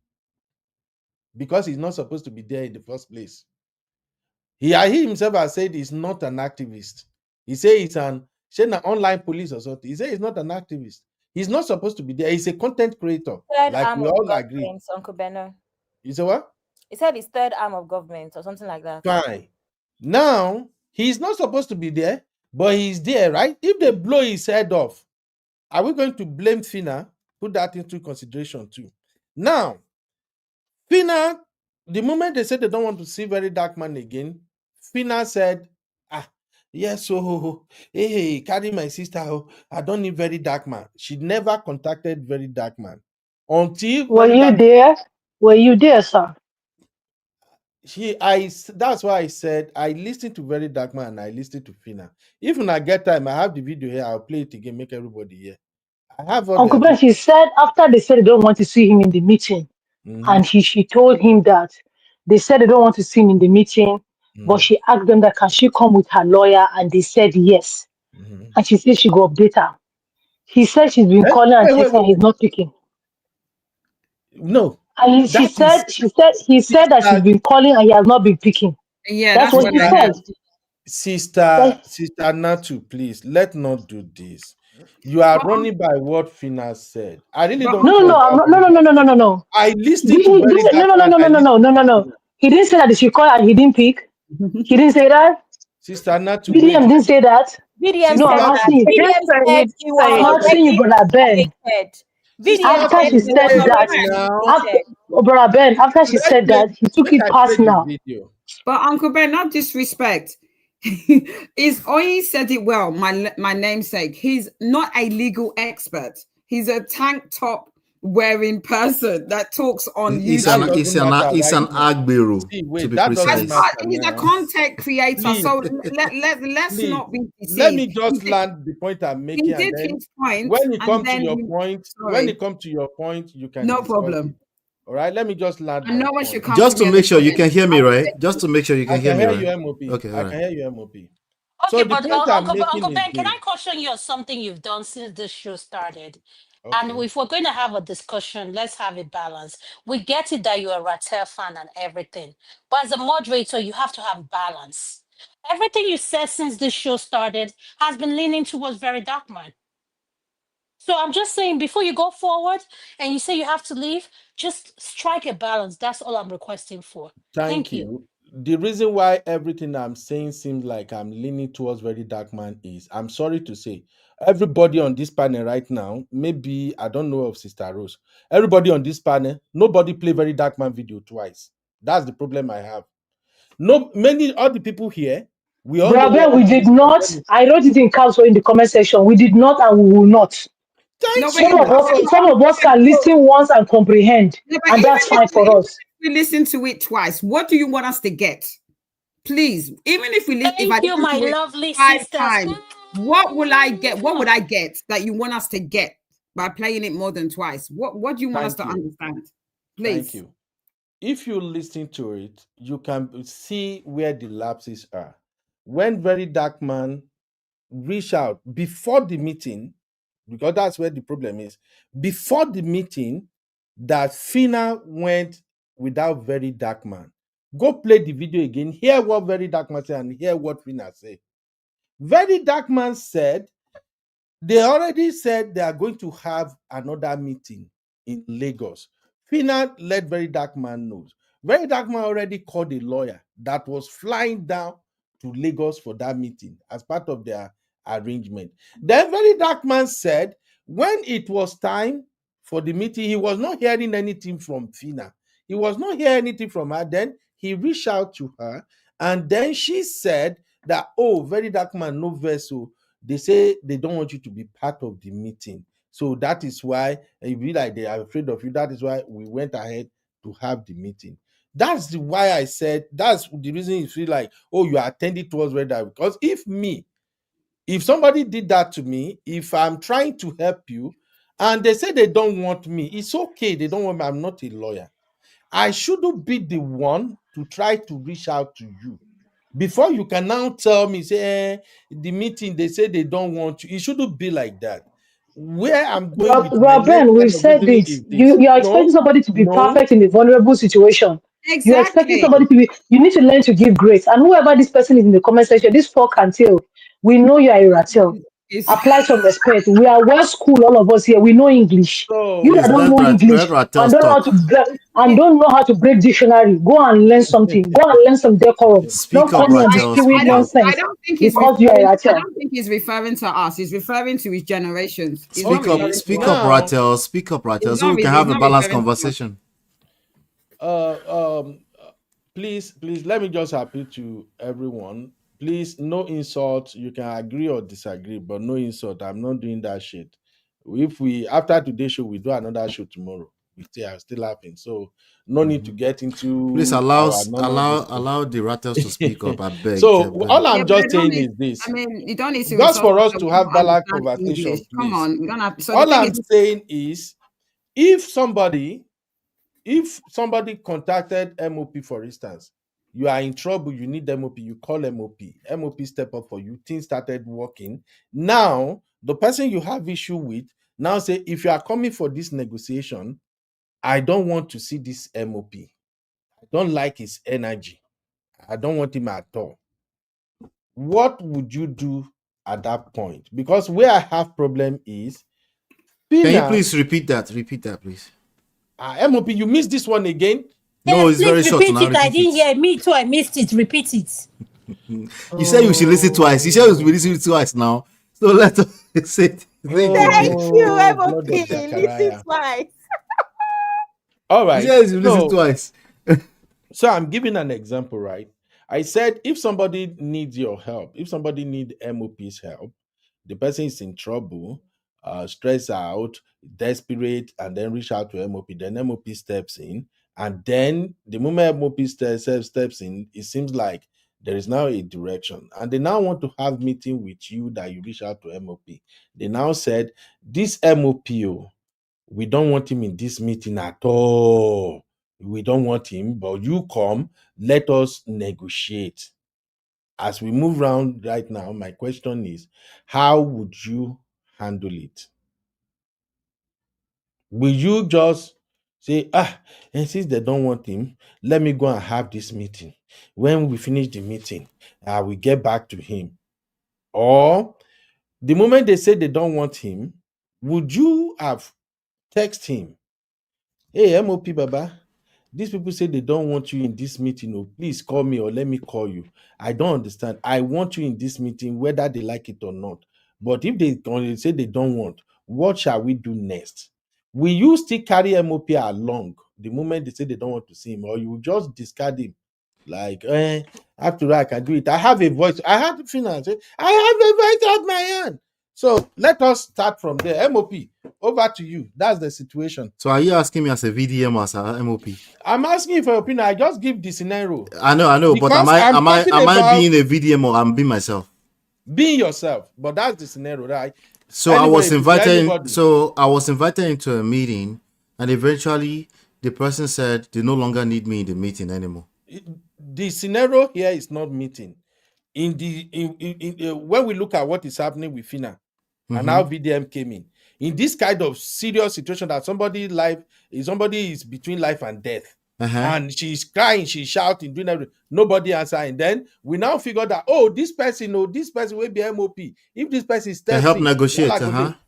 because he's not supposed to be there in the first place. He himself has said he's not an activist. He said he's an online police or something. He said he's not an activist. He's not supposed to be there. He's a content creator. Like we all agree. Uncle Benno. You say what? He said his third arm of government or something like that. Fine. Now, he's not supposed to be there, but he's there, right? If they blow his head off, are we going to blame Phyna? Put that into consideration too. Now, Phyna, the moment they said they don't want to see Verydarkman again, Phyna said, yes, hey, carry my sister, I don't need Verydarkman. She never contacted Verydarkman until Were you there? Were you there, sir? That's why I said I listened to Verydarkman and I listened to Phyna. If I get time, I have the video here. I'll play it again, make everybody hear. I have Uncle Ben, she said after they said they don't want to see him in the meeting, and she told him that they said they don't want to see him in the meeting, but she asked them that can she come with her lawyer, and they said yes. And she said she go update her. He said she's been calling and texting and he's not picking. No. And he said that she's been calling and he has not been picking. Yeah, that's what he said. Sister Natu, please, let's not do this. You are running by what Phyna said. I really don't. No. I listened to No. He didn't say that she called and he didn't pick. He didn't say that. Sister Natu, BDM didn't say that. BDM no, I'm asking you. I'm asking you, brother Ben. After she said that, brother Ben, after she said that, he took it personal. But Uncle Ben, not disrespect. Is Oyi said it well, my namesake. He's not a legal expert. He's a tank top wearing person that talks on YouTube. It's an agbero, to be precise. He's a content creator, please. So let's not be deceived. Let me just land the point I'm making. He did his point. When it comes to your point, you can. No problem. It. All right, let me just land. I know what you come. Just to make sure you can hear me, right? Just to make sure you can hear me, right? Okay, I can hear you, MOP. Okay, so but Uncle Ben, can I caution you on something you've done since this show started? Okay. And if we're going to have a discussion, let's have it balanced. We get it that you're a Rattel fan and everything, but as a moderator, you have to have balance. Everything you said since this show started has been leaning towards Verydarkman. So I'm just saying, before you go forward and you say you have to leave, just strike a balance. That's all I'm requesting for. Thank you. The reason why everything I'm saying seems like I'm leaning towards Verydarkman is, I'm sorry to say, everybody on this panel right now, maybe I don't know of Sister Rose, everybody on this panel, nobody play Verydarkman video twice. That's the problem I have. All the people here, we all know. We did not. I wrote it in council in the comment section. We did not and we will not. Some of us can listen once and comprehend, and that's fine for us. we listen to it twice, what do you want us to get? Please, even if we if I you, listen my to it lovely 5 sisters. times, what will I get? What would I get that you want us to get by playing it more than twice? What do you want us to understand? Please. Thank you. If you listen to it, you can see where the lapses are. When Verydarkman reached out before the meeting, because that's where the problem is, before the meeting, that Phyna went without Verydarkman. Go play the video again, hear what Verydarkman said and hear what Phyna said. Verydarkman said, they already said they are going to have another meeting in Lagos. Phyna let Verydarkman know. Verydarkman already called a lawyer that was flying down to Lagos for that meeting as part of their arrangement. Then Verydarkman said when it was time for the meeting, he was not hearing anything from Phyna. He was not hearing anything from her. Then he reached out to her, and then she said that, oh, Verydarkman, no vessel. They say they don't want you to be part of the meeting. So that is why it be like they are afraid of you. That is why we went ahead to have the meeting. That's why I said that's the reason you feel like, oh, you are attending towards Verydarkman. Because if somebody did that to me, if I'm trying to help you and they say they don't want me, it's okay. They don't want me. I'm not a lawyer. I shouldn't be the one to try to reach out to you. Before you can now tell me, say, the meeting, they say they don't want you. It shouldn't be like that. Where I'm going with my next Ben, line we've of said reasoning it. is this. You are expecting somebody to be perfect in a vulnerable situation. You're expecting Exactly. somebody to be, you need to learn to give grace. And whoever this person is in the comment section, this fuck can tell. We know you are a ratel. Apply some respect. We are well school, all of us here. We know English. You Please that don't know English let and us don't know how talk. to don't know how to break dictionary. Go and learn something. Go and learn some decorum. Speak Don't up, come here and be Ratel. spewing Speak up. nonsense I don't think because you are a I ratel. don't think he's referring to us. He's referring to his generations. He's Speak up, Ratel. Speak up, Ratel, so we can have a balanced conversation. Please, let me just appeal to everyone. Please, no insult. You can agree or disagree, but no insult. I'm not doing that shit. If we after today's show, we do another show tomorrow. We are still laughing. So no need to get into. Please allow the Rattles to speak up. I beg. So all I'm just saying is this. I mean, you don't need to just for us to to have balanced understand conversation, English. please. Come on, we don't have. So all I'm saying is, if somebody contacted MOP, for instance, you are in trouble, you need MOP, you call MOP step up for you, things started working. Now the person you have issue with now say, if you are coming for this negotiation, I don't want to see this MOP. I don't like his energy. I don't want him at all. What would you do at that point? Because where I have problem is, can you please repeat that? Repeat that, please. MOP, you missed this one again. No, it's very short. Repeat it. I didn't hear. Me too. I missed it. Repeat it. You said you should listen twice. You said you should listen twice now. So let us say it. Thank you, MOP. Listen twice. All right. You said listen twice. So I'm giving an example, right? I said if somebody needs your help, if somebody needs MOP's help, the person is in trouble, stressed out, desperate, and then reach out to MOP. Then MOP steps in, and then the moment MOP steps in, it seems like there is now a direction, and they now want to have meeting with you that you reach out to MOP. They now said, this MOP, we don't want him in this meeting at all. We don't want him, but you come, let us negotiate. As we move around right now, my question is, how would you handle it? Will you just say, and since they don't want him, let me go and have this meeting. When we finish the meeting, I will get back to him. Or the moment they say they don't want him, would you have text him, hey, MOP Baba, these people say they don't want you in this meeting. Oh, please call me or let me call you. I don't understand. I want you in this meeting, whether they like it or not. But if they say they don't want, what shall we do next? Will you still carry MOP along the moment they say they don't want to see him, or you will just discard him? Like, after all, I can do it. I have a voice. I have finance. I have a voice at my hand. So let us start from there. MOP, over to you. That's the situation. So are you asking me as a VDM or as a MOP? I'm asking you for your opinion. I just give the scenario. I know, because but am I being a VDM or I'm being myself? Being yourself, but that's the scenario, right? So I was invited. So I was invited into a meeting, and eventually the person said they no longer need me in the meeting anymore. The scenario here is not meeting. When we look at what is happening with Phyna and how VDM came in this kind of serious situation that somebody is between life and death, and she's crying, she's shouting, doing everything, nobody answering. Then we now figure that this person will be MOP. If this person is to help negotiate,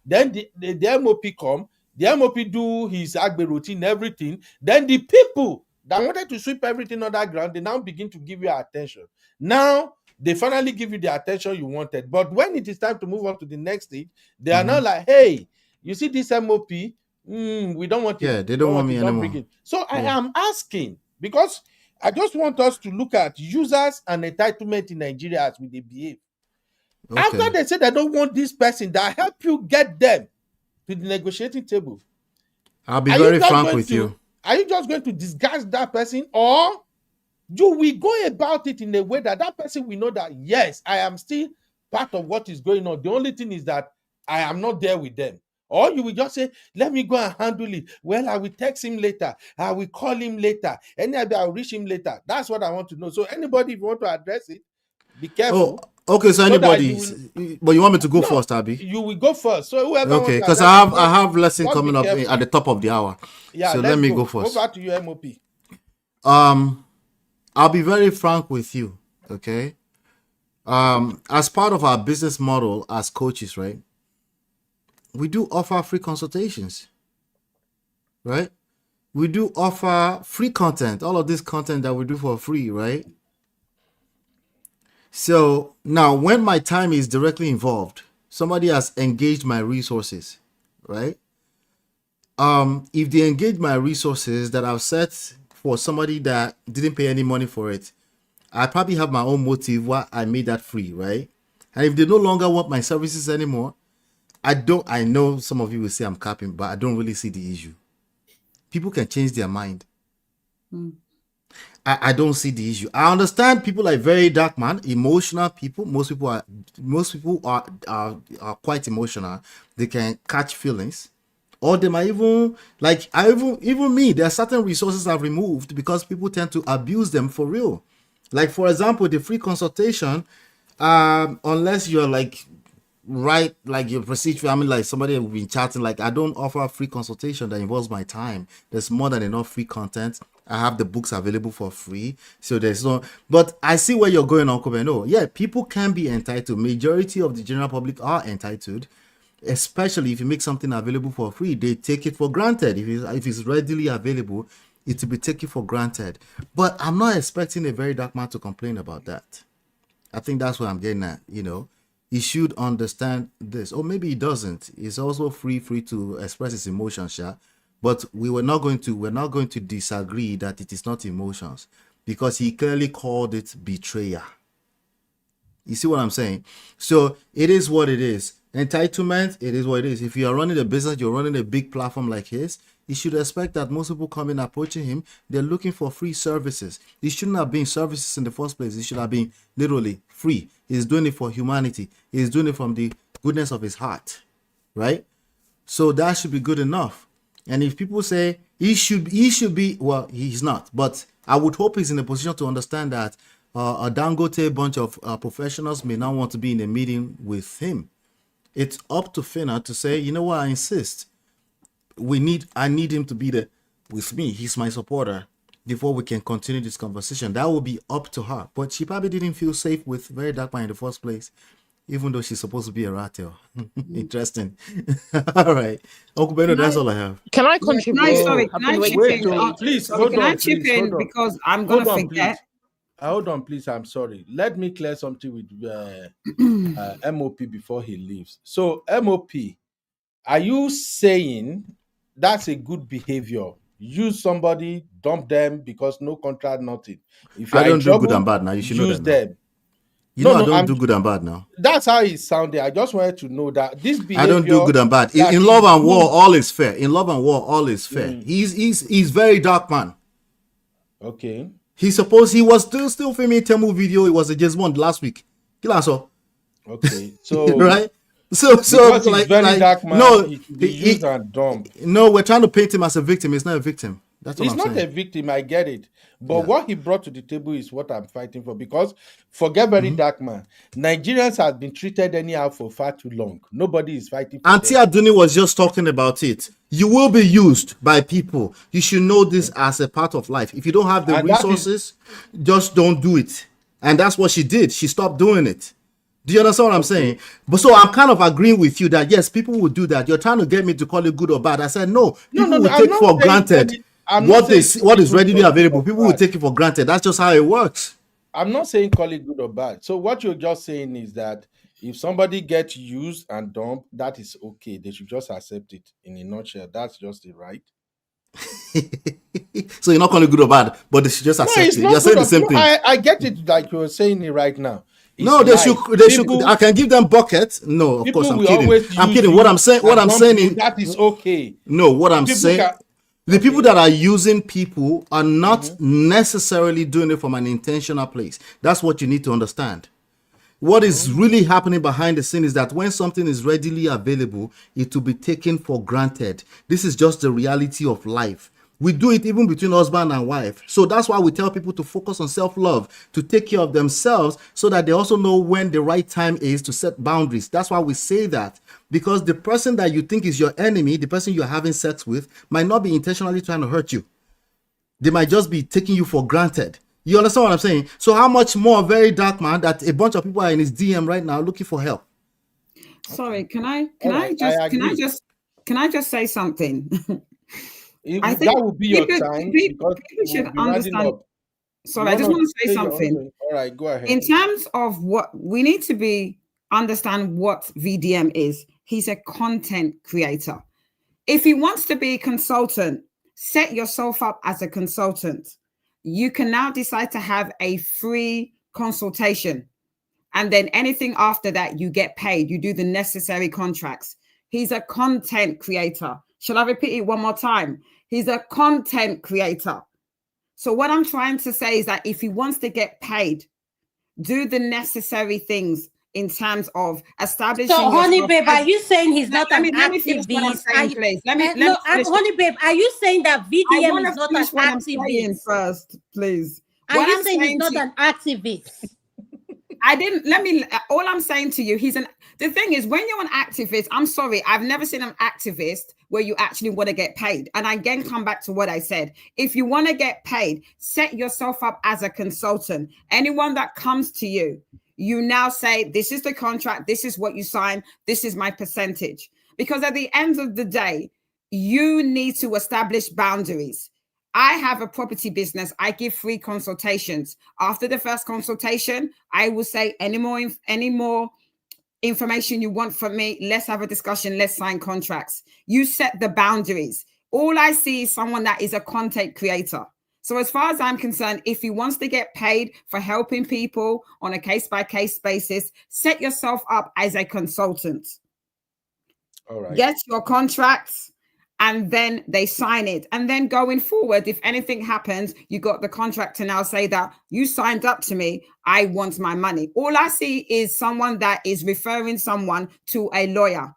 then the MOP come, the MOP do his Agbe routine, everything. Then the people that wanted to sweep everything on that ground, they now begin to give you attention. Now they finally give you the attention you wanted. But when it is time to move on to the next stage, they are now like, hey, you see this MOP? We don't want it. Yeah, they don't want me anymore. So I am asking, because I just want us to look at users and entitlement in Nigeria as we behave. Okay. After they say they don't want this person that help you get them to the negotiating table, I'll be very frank with you. Are you just going to disguise that person, or you will go about it in a way that person will know that, yes, I am still part of what is going on. The only thing is that I am not there with them. Or you will just say, let me go and handle it. Well, I will text him later. I will call him later. Anybody, I will reach him later. That's what I want to know. So anybody, if you want to address it, be careful. Oh, okay. So anybody, but you want me to go first, Abby? You will go first. So whoever. Okay, because I have lesson coming up at the top of the hour. Yeah. So let me go first. Over to you, MOP. I'll be very frank with you. Okay. As part of our business model as coaches, right? We do offer free consultations, right? We do offer free content, all of this content that we do for free, right? So now when my time is directly involved, somebody has engaged my resources, right? If they engage my resources that I've set for somebody that didn't pay any money for it, I probably have my own motive why I made that free, right? And if they no longer want my services anymore, I know some of you will say I'm capping, but I don't really see the issue. People can change their mind. I don't see the issue. I understand people like Verydarkman, emotional people. Most people are quite emotional. They can catch feelings. Or they might even, like, even me, there are certain resources I've removed because people tend to abuse them for real. Like, for example, the free consultation, unless you're like, right, like your prestige family, like somebody will be chatting, like I don't offer free consultation that involves my time. There's more than enough free content. I have the books available for free. So there's no, but I see where you're going, Uncle Beno. Yeah, people can be entitled. Majority of the general public are entitled, especially if you make something available for free. They take it for granted. If it's readily available, it will be taken for granted. But I'm not expecting a Verydarkman to complain about that. I think that's what I'm getting at, you know. He should understand this, or maybe he doesn't. It's also free to express his emotions, yeah. But we're not going to disagree that it is not emotions, because he clearly called it betrayal. You see what I'm saying? So it is what it is. Entitlement, it is what it is. If you are running a business, you're running a big platform like his, you should expect that most people come in approaching him, they're looking for free services. It shouldn't have been services in the first place. It should have been literally free. He's doing it for humanity. He's doing it from the goodness of his heart, right? So that should be good enough. And if people say he should be, well, he's not. But I would hope he's in a position to understand that a Dangote bunch of professionals may not want to be in a meeting with him. It's up to Phyna to say, you know what, I insist. I need him to be there with me. He's my supporter before we can continue this conversation. That will be up to her. But she probably didn't feel safe with Verydarkman in the first place, even though she's supposed to be a rat tail. Interesting. All right. Uncle Beno, that's all I have. Can I contribute? Please, hold on. Can I chip in because I'm going to forget? Hold on, please. I'm sorry. Let me clear something with MOP before he leaves. So, MOP, are you saying that's a good behavior? Use somebody, dump them because no contract, nothing. If I don't do good and bad now. You should use know that them. I don't do good and bad now. That's how it sounded. I just wanted to know that this behavior. I don't do good and bad. In love and war, all is fair. In love and war, all is fair. He's very dark man. Okay. He was still filming Temu video. It was a James Bond last week. Okay. So right. So like very dark man. No, he used and dumped. No, we're trying to paint him as a victim. He's not a victim. That's what I'm saying. He's not a victim. I get it. But what he brought to the table is what I'm fighting for. Because forget very dark man. Nigerians have been treated anyhow for far too long. Nobody is fighting for Auntie Aduni was just talking about it. You will be used by people. You should know this as a part of life. If you don't have the resources, just don't do it. And that's what she did. She stopped doing it. Do you understand what I'm saying? But so I'm kind of agreeing with you that yes, people will do that. You're trying to get me to call it good or bad. I said no. People will take for granted what is readily available. People will take it for granted. That's just how it works. I'm not saying call it good or bad. So what you're just saying is that if somebody gets used and dumped, that is okay. They should just accept it. In a nutshell, that's just it, right? So you're not calling it good or bad, but they should just accept it. You're saying the same thing. I get it like you're saying it right now. No, they should. I can give them buckets. No, of course I'm kidding. I'm kidding. What I'm saying is that is okay. No, what I'm saying, the people that are using people are not necessarily doing it from an intentional place. That's what you need to understand. What is really happening behind the scene is that when something is readily available, it will be taken for granted. This is just the reality of life. We do it even between husband and wife. So that's why we tell people to focus on self-love, to take care of themselves so that they also know when the right time is to set boundaries. That's why we say that. Because the person that you think is your enemy, the person you're having sex with, might not be intentionally trying to hurt you. They might just be taking you for granted. You understand what I'm saying? So how much more very dark man that a bunch of people are in his DM right now looking for help? Sorry, can I just say something? I think that would be your time. People should understand. Sorry, I just want to say something. All right, go ahead. In terms of what we need to understand what VDM is. He's a content creator. If he wants to be a consultant, set yourself up as a consultant. You can now decide to have a free consultation. And then anything after that, you get paid. You do the necessary contracts. He's a content creator. Shall I repeat it one more time? He's a content creator. So what I'm trying to say is that if he wants to get paid, do the necessary things in terms of establishing. So, honey babe, are you saying he's not an activist? Honey babe, are you saying that VDM is not an activist? First, please. Are you saying he's not an activist? All I'm saying to you, the thing is, when you're an activist, I'm sorry, I've never seen an activist where you actually want to get paid. And I again come back to what I said. If you want to get paid, set yourself up as a consultant. Anyone that comes to you, you now say, this is the contract, this is what you sign, this is my percentage. Because at the end of the day, you need to establish boundaries. I have a property business. I give free consultations. After the first consultation, I will say any more information you want from me, let's have a discussion, let's sign contracts. You set the boundaries. All I see is someone that is a content creator. So as far as I'm concerned, if he wants to get paid for helping people on a case-by-case basis, set yourself up as a consultant. All right. Get your contracts, and then they sign it. And then going forward, if anything happens, you got the contract to now say that you signed up to me, I want my money. All I see is someone that is referring someone to a lawyer.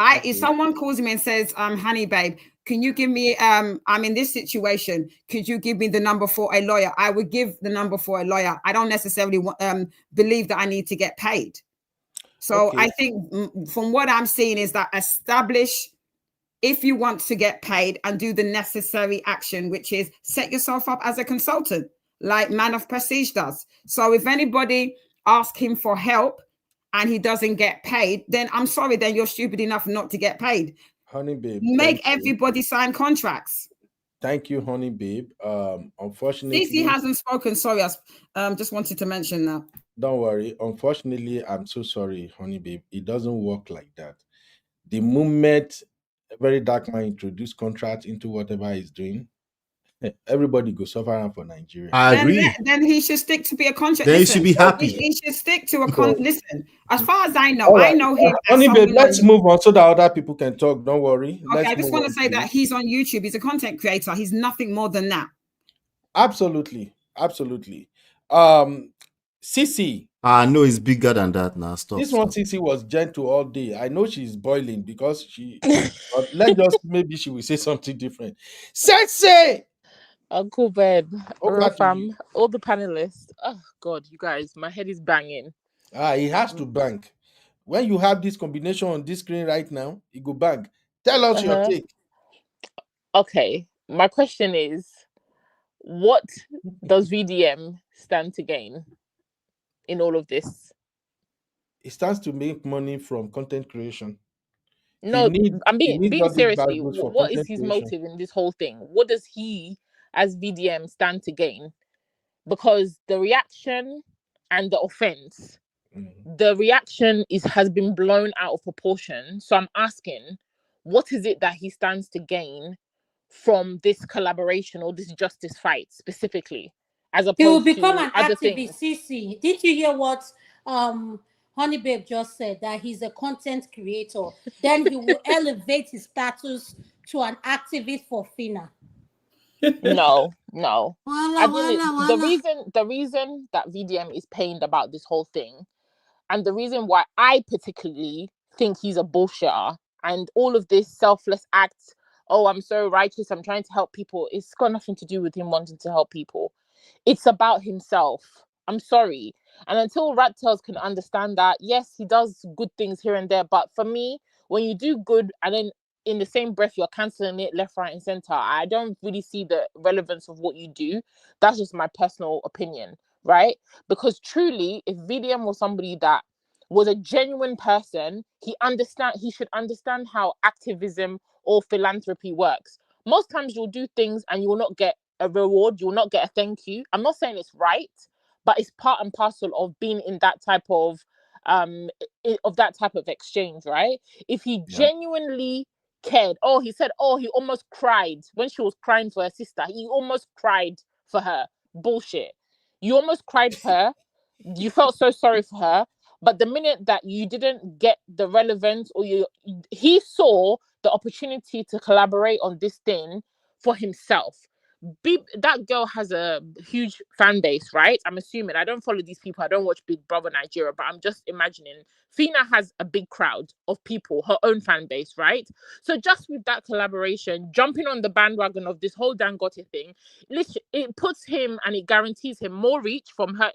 If someone calls me and says, honey babe, can you give me, I'm in this situation, could you give me the number for a lawyer? I would give the number for a lawyer. I don't necessarily believe that I need to get paid. So I think from what I'm seeing is that establish, if you want to get paid, and do the necessary action, which is set yourself up as a consultant, like Man of Prestige does. So if anybody asks him for help and he doesn't get paid, then I'm sorry, then you're stupid enough not to get paid. Honey babe, make everybody sign contracts. Thank you, honey babe. Unfortunately, CC hasn't spoken. Sorry, I just wanted to mention that. Don't worry. Unfortunately, I'm so sorry, honey babe. It doesn't work like that. The moment Verydarkman introduce contract into whatever he's doing, everybody go suffer for Nigeria. I agree. Then he should stick to be a contract. Then he should be happy. He should stick to a Listen, as far as I know, All right. I know him. Honey, babe, let's move on so that other people can talk. Don't worry. Okay, I just want to say that he's on YouTube. He's a content creator. He's nothing more than that. Absolutely. Cece. No, it's bigger than that now. Stop. This one, Cece, was gentle all day. I know she's boiling because she. But maybe she will say something different. Sensei! Uncle Ben, Rofam, all the panelists. Oh God, you guys, my head is banging. He has to bang. When you have this combination on this screen right now, it go bang. Tell us your take. Okay, my question is, what does VDM stand to gain in all of this? It stands to make money from content creation. No, I'm being seriously. What is his motive in this whole thing? What does he, as VDM, stand to gain? Because the reaction and the offense, the reaction has been blown out of proportion. So I'm asking, what is it that he stands to gain from this collaboration or this justice fight specifically, as opposed he will become to an other activist? CC, did you hear what Honey Babe just said? That he's a content creator. Then he will elevate his status to an activist for Phyna. No. The reason that VDM is pained about this whole thing, and the reason why I particularly think he's a bullshitter, and all of this selfless acts, oh, I'm so righteous, I'm trying to help people, it's got nothing to do with him wanting to help people. It's about himself. I'm sorry. And until Rat Tails can understand that, yes, he does good things here and there, but for me, when you do good and then in the same breath you're cancelling it left, right, and center, I don't really see the relevance of what you do. That's just my personal opinion, right? Because truly, if VDM was somebody that was a genuine person, he should understand how activism or philanthropy works. Most times you'll do things and you will not get a reward, you will not get a thank you. I'm not saying it's right, but it's part and parcel of being in that type of exchange, right? If he genuinely cared, he said, he almost cried when she was crying for her sister. He almost cried for her. Bullshit. You almost cried for her. You felt so sorry for her. But the minute that you didn't get the relevance, or he saw the opportunity to collaborate on this thing for himself. That girl has a huge fan base, right? I'm assuming. I don't follow these people. I don't watch Big Brother Nigeria, but I'm just imagining. Phyna has a big crowd of people, her own fan base, right? So just with that collaboration, jumping on the bandwagon of this whole Dangote thing, it puts him and it guarantees him more reach from her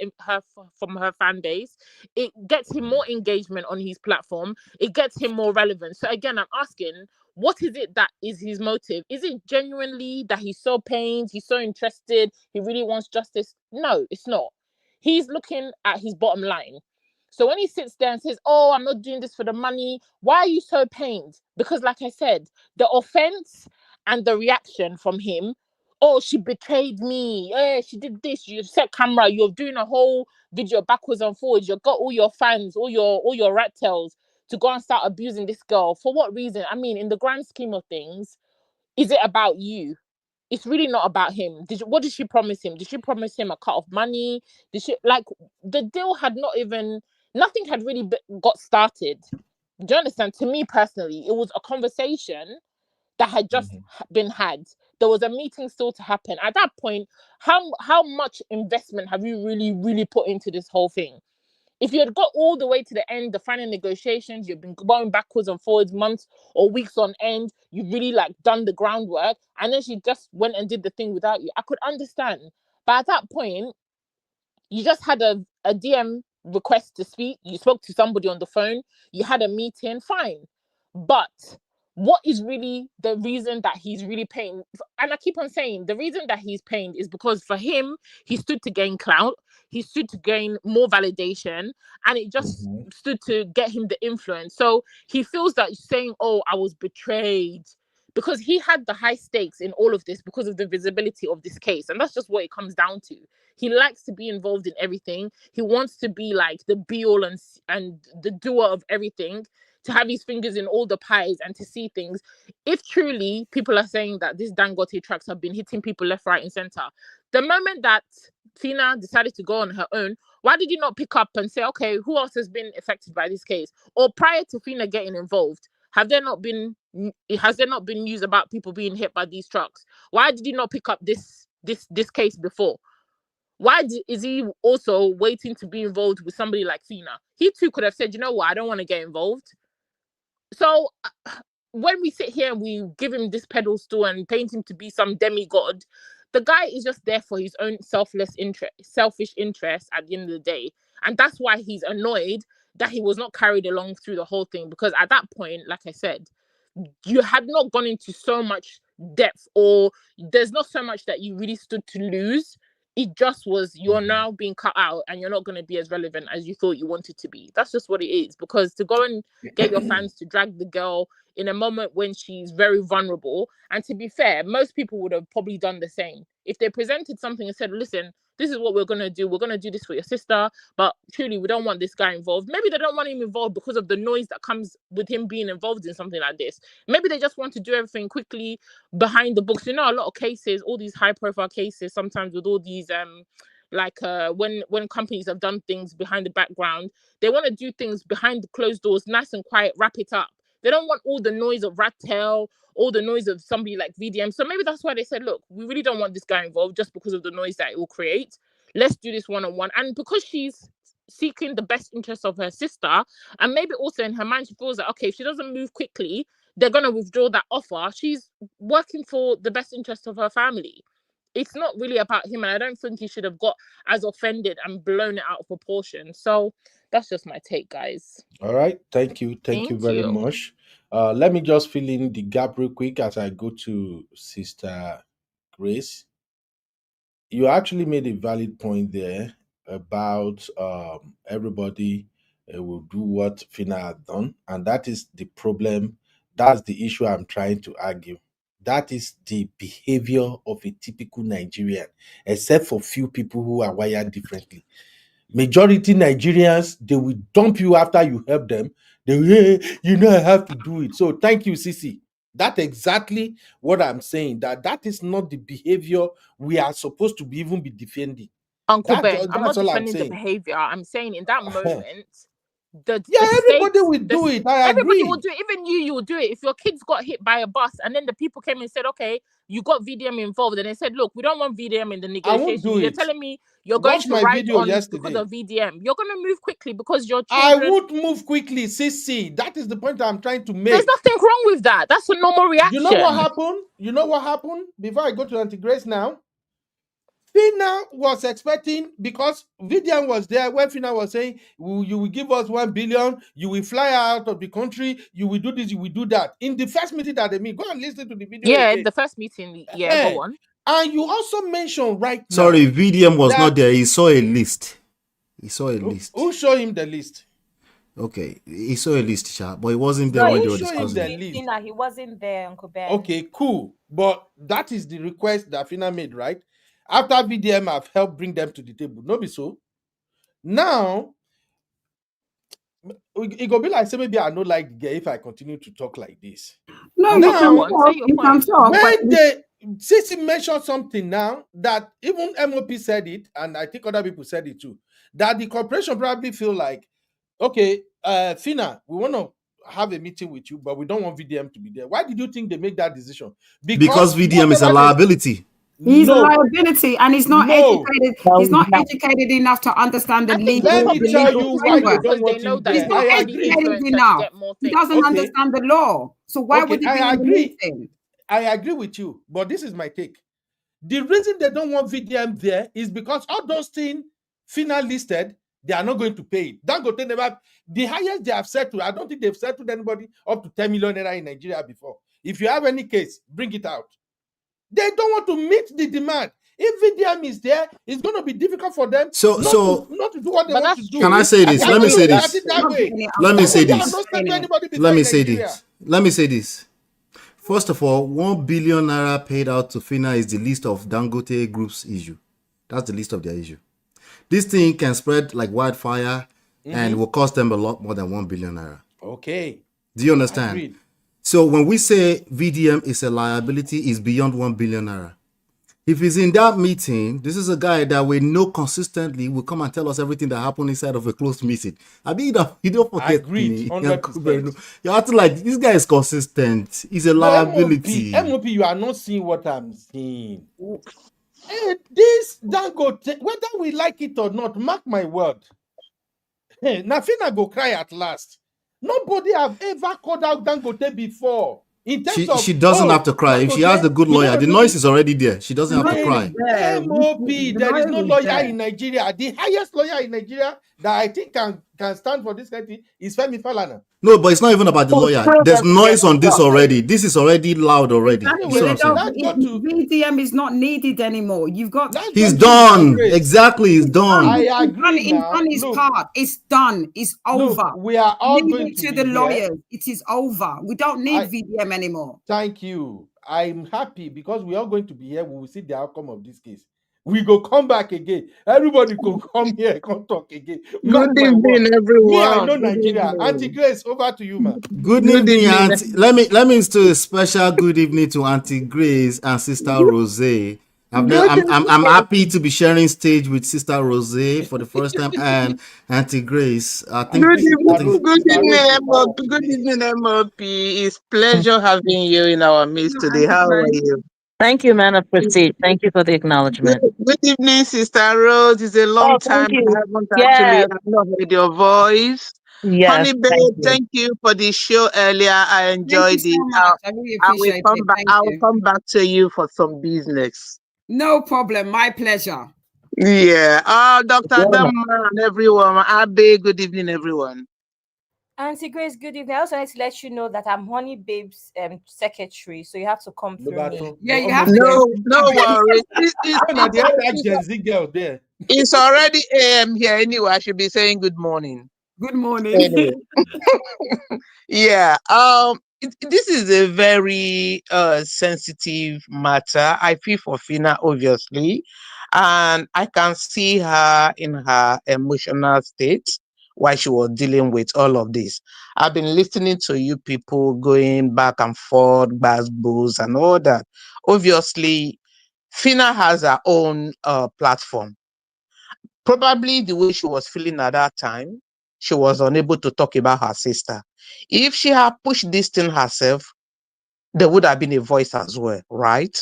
fan base. It gets him more engagement on his platform. It gets him more relevance. So again, I'm asking, what is it that is his motive? Is it genuinely that he's so pained, he's so interested, he really wants justice? No, it's not. He's looking at his bottom line. So when he sits there and says, I'm not doing this for the money, why are you so pained? Because like I said, the offense and the reaction from him, she betrayed me, she did this, you set camera, you're doing a whole video backwards and forwards, you've got all your fans, all your rat tails to go and start abusing this girl. For what reason? I mean, in the grand scheme of things, is it about you? It's really not about him. What did she promise him? Did she promise him a cut of money? The deal had nothing had really got started. Do you understand? To me personally, it was a conversation that had just been had. There was a meeting still to happen. At that point, how much investment have you really, really put into this whole thing? If you had got all the way to the end, the final negotiations, you've been going backwards and forwards, months or weeks on end, you've really done the groundwork, and then she just went and did the thing without you, I could understand. But at that point, you just had a DM request to speak, you spoke to somebody on the phone, you had a meeting, fine. But what is really the reason that he's really pained? And I keep on saying, the reason that he's pained is because for him, he stood to gain clout, he stood to gain more validation, and it just stood to get him the influence. So he feels that saying, I was betrayed, because he had the high stakes in all of this because of the visibility of this case. And that's just what it comes down to. He likes to be involved in everything. He wants to be like the be-all and the doer of everything. to have his fingers in all the pies and to see things. If truly people are saying that these Dangote trucks have been hitting people left, right, and center, the moment that Phyna decided to go on her own, why did you not pick up and say, okay, who else has been affected by this case? Or prior to Phyna getting involved, has there not been news about people being hit by these trucks? Why did you not pick up this case before? Why is he also waiting to be involved with somebody like Phyna? He too could have said, you know what, I don't want to get involved. So when we sit here and we give him this pedestal and paint him to be some demigod, the guy is just there for his own selfish interest at the end of the day. And that's why he's annoyed that he was not carried along through the whole thing. Because at that point, like I said, you had not gone into so much depth, or there's not so much that you really stood to lose. It just was, you're now being cut out and you're not going to be as relevant as you thought you wanted to be. That's just what it is. Because to go and get your fans to drag the girl in a moment when she's very vulnerable, and to be fair, most people would have probably done the same. If they presented something and said, listen, this is what we're going to do. We're going to do this for your sister, but truly, we don't want this guy involved. Maybe they don't want him involved because of the noise that comes with him being involved in something like this. Maybe they just want to do everything quickly behind the books. You know, a lot of cases, all these high-profile cases, sometimes with all these when companies have done things behind the background, they want to do things behind the closed doors, nice and quiet, wrap it up. They don't want all the noise of rat tail, all the noise of somebody like VDM. So maybe that's why they said, look, we really don't want this guy involved just because of the noise that it will create. Let's do this one-on-one. And because she's seeking the best interest of her sister, and maybe also in her mind she feels that, okay, if she doesn't move quickly, they're going to withdraw that offer. She's working for the best interest of her family. It's not really about him, and I don't think he should have got as offended and blown it out of proportion. So that's just my take, guys. All right. Thank you very much. Let me just fill in the gap real quick as I go to Sister Grace. You actually made a valid point there about everybody will do what Phyna had done, and that is the problem. That's the issue I'm trying to argue. That is the behavior of a typical Nigerian, except for few people who are wired differently. Majority Nigerians, they will dump you after you help them. They will, hey, you know, I have to do it. So thank you, Sisi. That's exactly what I'm saying. That is not the behavior we are supposed to be even be defending. Uncle Ben, I'm not defending the behavior. I'm saying in that moment, everybody will do it. I agree. Everybody will do it. Even you will do it. If your kids got hit by a bus and then the people came and said, okay, you got VDM involved, and they said, look, we don't want VDM in the negotiation. You're telling me you're going to ride on because of VDM. You're going to move quickly because your children... I would move quickly, Sissy. That is the point I'm trying to make. There's nothing wrong with that. That's a normal reaction. You know what happened? Before I go to Auntie Grace now, Phyna was expecting, because VDM was there when Phyna was saying, you will give us 1 billion, you will fly out of the country, you will do this, you will do that. In the first meeting that they meet, go and listen to the video. Yeah, again. The first meeting, go on. And you also mentioned right now. Sorry, VDM was not there. He saw a list. Who showed him the list? Okay, he saw a list, but he wasn't there when they were discussing. He wasn't there, Uncle Ben. Okay, cool. But that is the request that Phyna made, right? After VDM have helped bring them to the table. No be so. Now, it go be like, say maybe I don't like the girl if I continue to talk like this. No, you can talk. When Sissy mentioned something now that even MOP said it, and I think other people said it too, that the corporation probably feel like, okay, Phyna, we want to have a meeting with you, but we don't want VDM to be there. Why did you think they make that decision? Because VDM is a liability. He's a liability, and he's not educated. He's not educated enough to understand the legal. Let me tell you why they don't want him there. He's not educated enough. He doesn't understand the law. So why would he be in the meeting? I agree with you, but this is my take. The reason they don't want VDM there is because all those things Phyna listed, they are not going to pay it. Dangote never, the highest they have settled, I don't think they've settled anybody up to 10 million naira in Nigeria before. If you have any case, bring it out. They don't want to meet the demand. If VDM is there, it's going to be difficult for them not to do what they want to do. Can I say this? Let me say this. Let me say this. First of all, 1 billion naira paid out to Phyna is the list of Dangote Group's issue. That's the list of their issue. This thing can spread like wildfire and will cost them a lot more than 1 billion naira. Okay. Do you understand? Agreed. So when we say VDM is a liability, is beyond 1 billion naira. If he's in that meeting, this is a guy that we know consistently will come and tell us everything that happened inside of a closed meeting. I mean, you don't forget Agreed, me. 100%. You're acting like this guy is consistent. He's a liability. MOP, you are not seeing what I'm seeing. Hey, this Dangote, whether we like it or not, mark my word. Hey, Nafina go cry at last. Nobody have ever called out Dangote before. In terms of, She doesn't have to cry. If she has a good lawyer, the noise is already there. She doesn't have to cry. MOP, there is no lawyer in Nigeria. The highest lawyer in Nigeria that I think can stand for this country is Femi Falana. No, but it's not even about the lawyer. There's noise on this already. This is already loud already. VDM is not needed anymore. You've got. He's done. Exactly, he's done. I agree now. On his part, it's done. It's over. We are all going to the lawyers. It is over. We don't need VDM anymore. Thank you. I'm happy because we are going to be here. We will see the outcome of this case. We go come back again. Everybody can come here, come talk again. Good evening, everyone. Me, I know Nigeria. Auntie Grace, over to you, man. Good evening, Auntie. Let me do a special good evening to Auntie Grace and Sister Rose. I'm happy to be sharing stage with Sister Rose for the first time and Auntie Grace. Good evening, MOP. Good evening, MOP. It's pleasure having you in our midst today. How are you? Thank you, man of prestige. Thank you for the acknowledgement. Good evening, Sister Rose. It's a long time. I haven't actually heard your voice. Yes, Honey babe, thank you for the show earlier. I enjoyed it. I really appreciate it. I will come back to you for some business. No problem. My pleasure. Yeah. Dr. Damma and everyone. Abe, good evening, everyone. Auntie Grace, good evening. I also wanted to let you know that I'm Honey Babe's secretary, so you have to come through me. Yeah, you have to. No worries. It's already AM here anyway. I should be saying good morning. Good morning. Anyway. Yeah. This is a very sensitive matter. I feel for Phyna, obviously, and I can see her in her emotional state while she was dealing with all of this. I've been listening to you people going back and forth, buzz and all that. Obviously, Phyna has her own platform. Probably the way she was feeling at that time, she was unable to talk about her sister. If she had pushed this thing herself, there would have been a voice as well, right?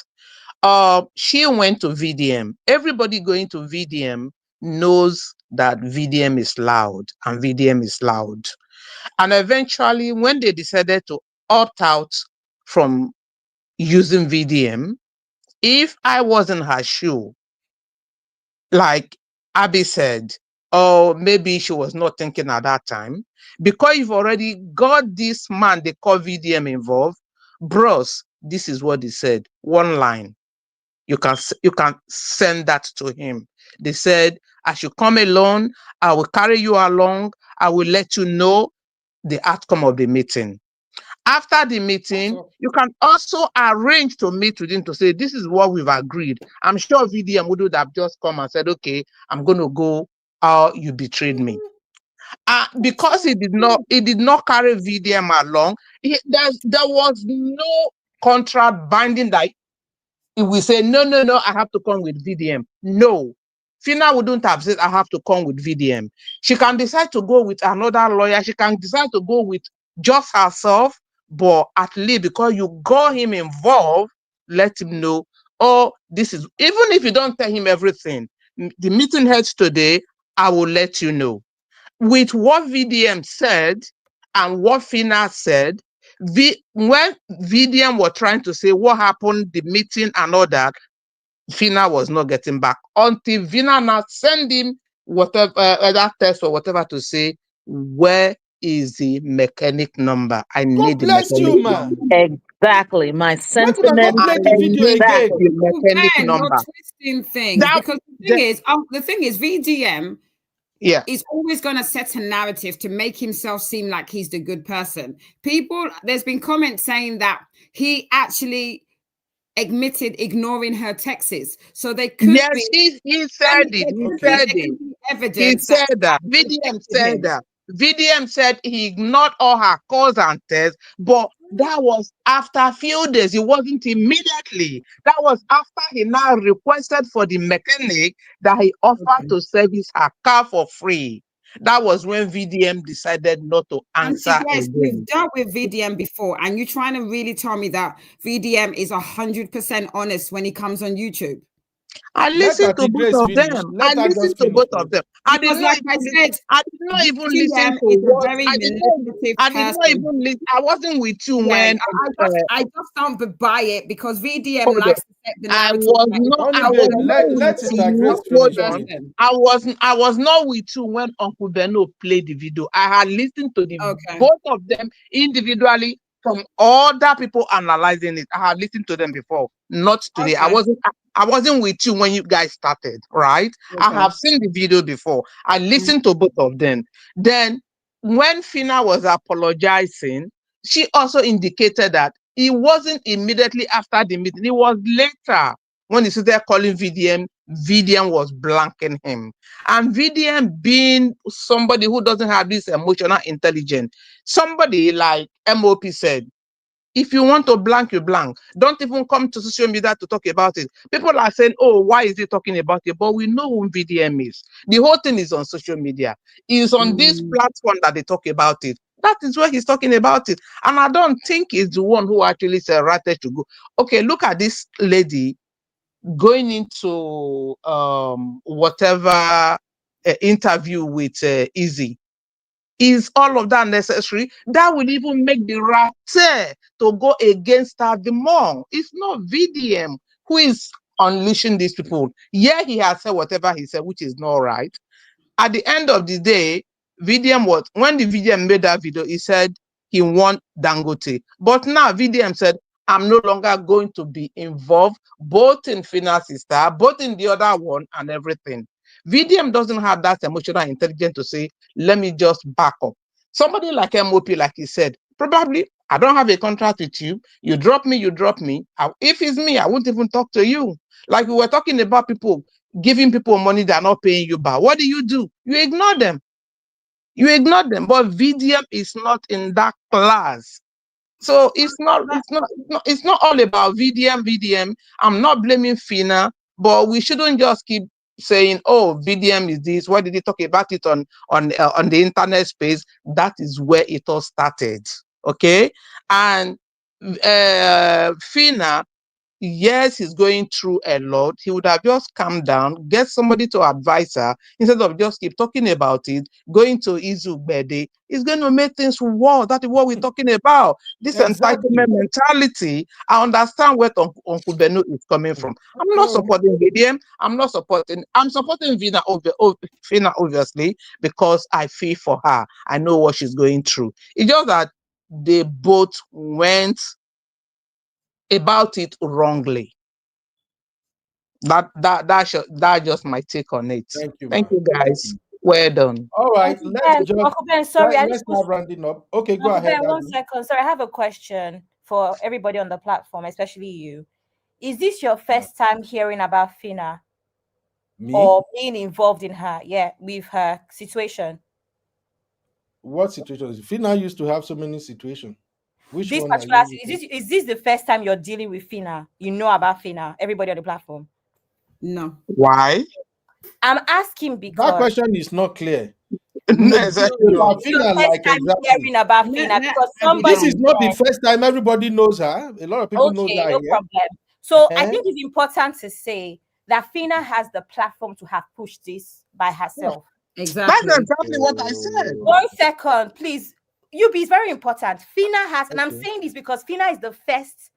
She went to VDM. Everybody going to VDM knows that VDM is loud and VDM is loud. And eventually, when they decided to opt out from using VDM, if I was in her shoe, like Abby said, or maybe she was not thinking at that time, because you've already got this man they call VDM involved, bros, this is what he said, one line. You can send that to him. They said, I should come alone, I will carry you along, I will let you know the outcome of the meeting. After the meeting, you can also arrange to meet with him to say, this is what we've agreed. I'm sure VDM would have just come and said, okay, I'm going to go, you betrayed me. Because he did not carry VDM along, there was no contract binding that if we say, no, I have to come with VDM. No. Phyna wouldn't have said, I have to come with VDM. She can decide to go with another lawyer. She can decide to go with just herself, but at least because you got him involved, let him know, oh, this is, even if you don't tell him everything, the meeting heads today, I will let you know. With what VDM said and what Phyna said, when VDM were trying to say what happened, the meeting and all that, Phyna was not getting back until Phyna now send him whatever that text or whatever to say, where is the mechanic number? I need the mechanic number. Exactly. My sentiment. Exactly. Mechanic number. Twisting things because the thing is VDM is always going to set a narrative to make himself seem like he's the good person. There's been comments saying that he actually admitted ignoring her texts. So they could he said it. He said it. Evidence he said that. VDM said that. VDM said he ignored all her calls and texts, but that was after a few days. It wasn't immediately. That was after he now requested for the mechanic that he offered to service her car for free. That was when VDM decided not to answer Yes, you've again. dealt with VDM before, and you're trying to really tell me that VDM is 100% honest when he comes on YouTube. I listened to both of them. I listened to both of them. I did not even listen to what I wasn't with you when I just don't buy it because VDM likes to set the narrative. I was not with you when Uncle Beno played the video. I had listened to both of them individually from other people analyzing it. I had listened to them before, not today. I wasn't with you when you guys started, right? I have seen the video before. I listened to both of them. Then when Phyna was apologizing, she also indicated that it wasn't immediately after the meeting. It was later when he started calling VDM. VDM was blanking him. And VDM being somebody who doesn't have this emotional intelligence, somebody like MOP said, if you want to blank, you blank. Don't even come to social media to talk about it. People are saying, oh, why is he talking about it? But we know who VDM is. The whole thing is on social media. It's on this platform that they talk about it. That is where he's talking about it. And I don't think he's the one who actually said right there to go. Okay, look at this lady going into whatever interview with Easy. Is all of that necessary? That will even make the raptor to go against her the more. It's not VDM who is unleashing these people. Yeah, he has said whatever he said, which is not right. At the end of the day, VDM was, when the VDM made that video, he said he won Dangote. But now VDM said, I'm no longer going to be involved both in Phyna's sister, both in the other one and everything. VDM doesn't have that emotional intelligence to say, let me just back up. Somebody like MOP, like he said, probably, I don't have a contract with you. You drop me, you drop me. If it's me, I won't even talk to you. Like we were talking about people giving people money they're not paying you back. What do? You ignore them. You ignore them. But VDM is not in that class. So it's not all about VDM. I'm not blaming Phyna, but we shouldn't just keep saying, oh, VDM is this. Why did he talk about it on the internet space? That is where it all started. Okay. And Phyna, yes, he's going through a lot. He would have just calmed down, get somebody to advise her instead of just keep talking about it. Going to Izu Bede is going to make things worse. That is what we're talking about. This entitlement mentality. I understand where Uncle Beno is coming from. I'm not supporting VDM. I'm supporting Phyna, obviously, because I feel for her. I know what she's going through. It's just that they both went about it wrongly. That's just my take on it. Thank you guys. Well done. All right, let's now rounding up. Okay, go ahead. 1 second. Sorry, I have a question for everybody on the platform, especially you. Is this your first time hearing about Phyna? Or being involved in her? Yeah, with her situation. What situation? Phyna used to have so many situations. Which this one particular is this the first time you're dealing with Phyna? You know about Phyna? Everybody on the platform? No. Why? I'm asking because that question is not clear. Hearing about Phyna because somebody. This is not the first time. Everybody knows her. A lot of people know her. No problem. So I think it's important to say that Phyna has the platform to have pushed this by herself. Exactly. That's exactly what I said. 1 second, please. It's very important. Phyna has, and I'm saying this because Phyna is the first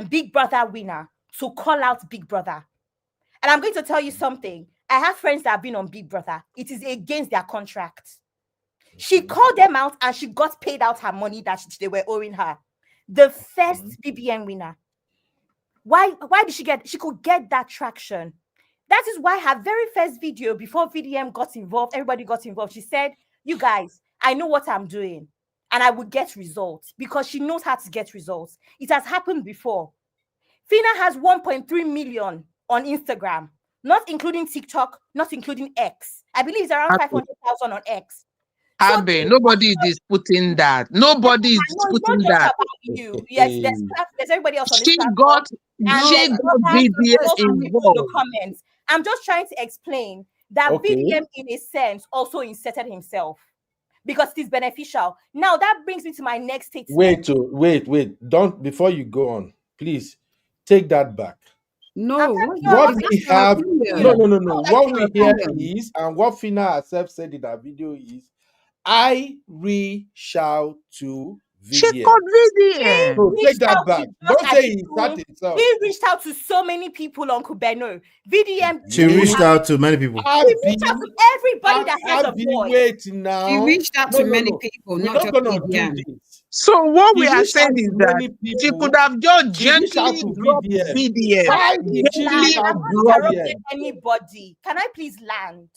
Big Brother winner to call out Big Brother. And I'm going to tell you something. I have friends that have been on Big Brother. It is against their contract. She called them out and she got paid out her money that they were owing her. The first BBM winner. Why did she could get that traction? That is why her very first video, before VDM got involved, everybody got involved. She said, you guys, I know what I'm doing and I would get results because she knows how to get results. It has happened before. Phyna has 1.3 million on Instagram, not including TikTok, not including X. I believe it's around 500,000 on X. Abe, nobody is disputing that. Nobody is No, it's not disputing just that. about you. Yes, there's everybody else on this She platform, got and she there's got others, VDM also people in the involved. comments. I'm just trying to explain that VDM, in a sense, also inserted himself because it is beneficial. Now that brings me to my next statement. Wait. Don't, before you go on, please take that back. No, What we have, no. That's What her we hear opinion. is, and what Phyna herself said in that video is, I reach out to She VDM. got VDM. So take that back. Don't say he sat himself. He reached out to so many people, Uncle Beno. VDM. She reached out to many people. He reached out to everybody that has a voice. Wait now. She reached out to many people, We're not not just gonna do VDM. this. So what He we are reached saying out is to that many she people. could have just She reached out gently to dropped VDM. VDM. Why did she reach Land. out I'm to not VDM? interrupting anybody. Can I please land?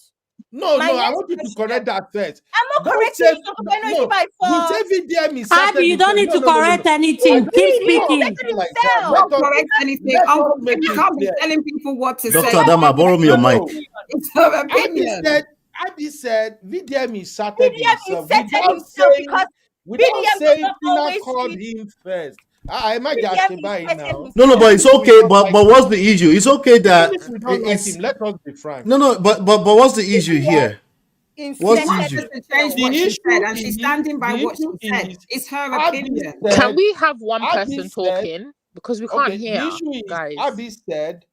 No, My I next want you to question- correct that first. I'm not Don't correcting say you, Uncle Beno. Is it my you fault? say VDM is Abby, you don't need to correct anything. Keep speaking. like that. Don't correct anything. let us Uncle make Benny it can't be clear. telling people what to Dr. say. Adama, borrow me your mic. It's her opinion. Abby said VDM inserted VDM himself inserted himself because without VDM does saying not Phyna always called tweet. him first. I might VDM ask about it inserted now. himself. No, but it's okay. But what's the issue? It's okay that Even if we don't like it's him, let us be frank. no. But what's the issue here? What's the issue? To change what she said, and she's standing by what she said. It's her opinion. Can we have one person talking? Because we can't Okay, hear, the issue is, guys. Abby said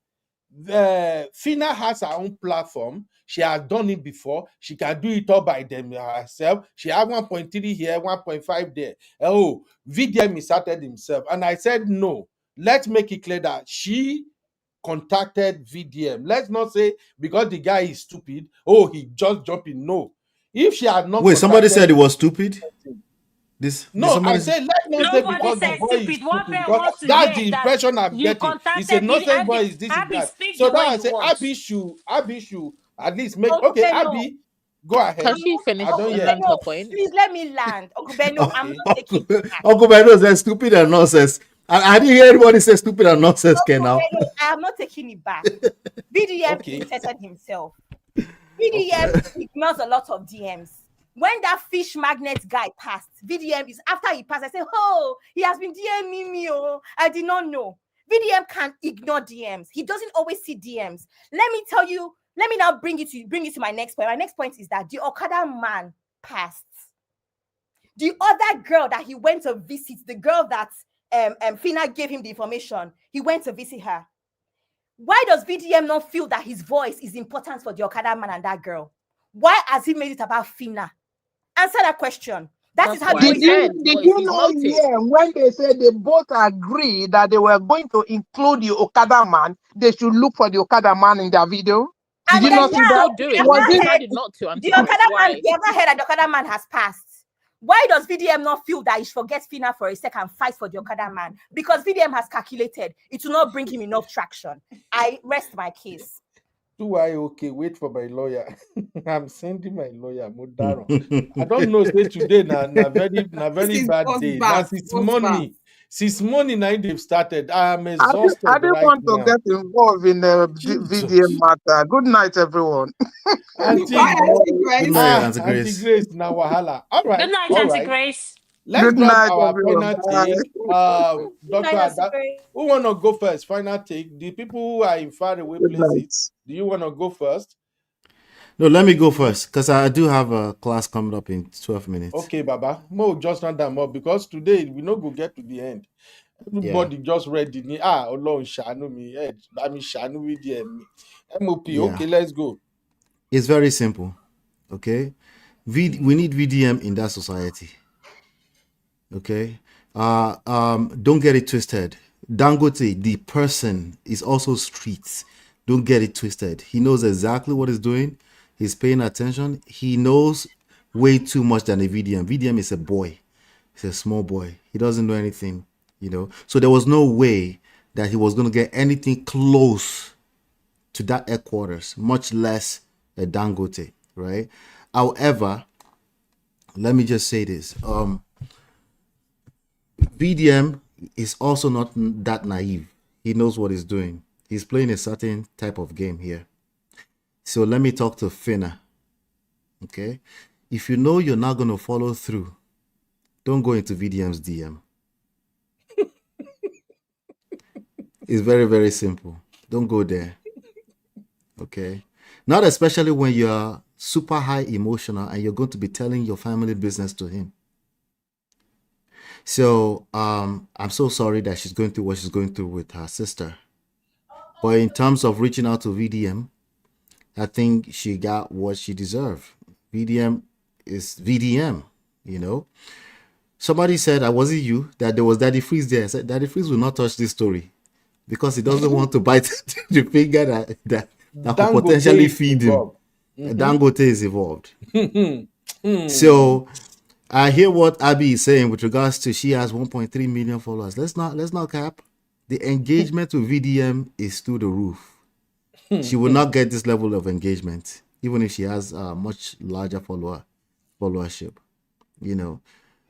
Phyna has her own platform. She has done it before. She can do it all by them herself. She had 1.3 here, 1.5 there. Oh, VDM inserted himself. And I said, no. Let's make it clear that she contacted VDM. Let's not say because the guy is stupid, oh, he just jumped in. No. If she had not Wait, somebody said it was stupid? No, I said let's not say because the boy is stupid. Because that's the impression I'm getting. It's a nonsense boy, is this and that. So now I say Abby should at least make okay, Abby, go ahead. Can she finish I don't and hear. land her point? Please let me land. Uncle Beno, I'm not taking Uncle Beno said stupid and nonsense. I didn't hear anybody say stupid and nonsense, now. I am not taking it back. VDM inserted himself. VDM ignores a lot of DMs. When that fish magnet guy passed, VDM is after he passed. I said, "Oh, he has been DMing me. Oh, I did not know." VDM can ignore DMs. He doesn't always see DMs. Let me tell you. Let me now bring it to my next point. My next point is that the Okada man passed. The other girl that he went to visit, the girl that Phyna gave him the information, he went to visit her. Why does VDM not feel that his voice is important for the Okada man and that girl? Why has he made it about Phyna? Answer that question. That is how Did you know here when they said they both agreed that they were going to include the Okada man, they should look for the Okada man in their video? Did you not see that? The Okada man, the other head that the Okada man has passed. Why does VDM not feel that he should forget Phyna for a second, fight for the Okada man? Because VDM has calculated it will not bring him enough traction. I rest my case. Do I okay? Wait for my lawyer. I'm sending my lawyer Modaro. I don't know. Say today na very bad day. Now since morning now they've started. I am exhausted. I didn't want to get involved in the VDM matter. Good night, everyone. Auntie Grace, now wahala. All right. Good night, Auntie Grace. Let's Good grab night, our everyone. final take. Dr. Ada, Grace. who want to go first? Final take. The people who are in faraway places, do you want to go first? No, let me go first because I do have a class coming up in 12 minutes. Okay, Baba. Mo just not that more because today we not go get to the end. Everybody just read the name. Alone Shanu me. I mean Shanu with the MOP. Okay, let's go. It's very simple. Okay. We need VDM in that society. Okay. Don't get it twisted. Dangote, the person, is also streets. Don't get it twisted. He knows exactly what he's doing. He's paying attention. He knows way too much than a VDM. VDM is a boy. He's a small boy. He doesn't know anything, So there was no way that he was going to get anything close to that headquarters, much less a Dangote, right? However, let me just say this. VDM is also not that naive. He knows what he's doing. He's playing a certain type of game here. So let me talk to Phyna. Okay. if you know you're not going to follow through, don't go into VDM's DM. It's very, very simple. Don't go there. Okay? Not especially when you're super high emotional and you're going to be telling your family business to him. So I'm so sorry that she's going through what she's going through with her sister. But in terms of reaching out to VDM, I think she got what she deserved. VDM is VDM, you know. Somebody said, was it you, that there was Daddy Freeze there? I said, Daddy Freeze will not touch this story because he doesn't want to bite the finger that could potentially feed him. Dangote is involved. So I hear what Abby is saying with regards to she has 1.3 million followers. Let's not cap. The engagement with VDM is through the roof. She will not get this level of engagement, even if she has a much larger followership, you know.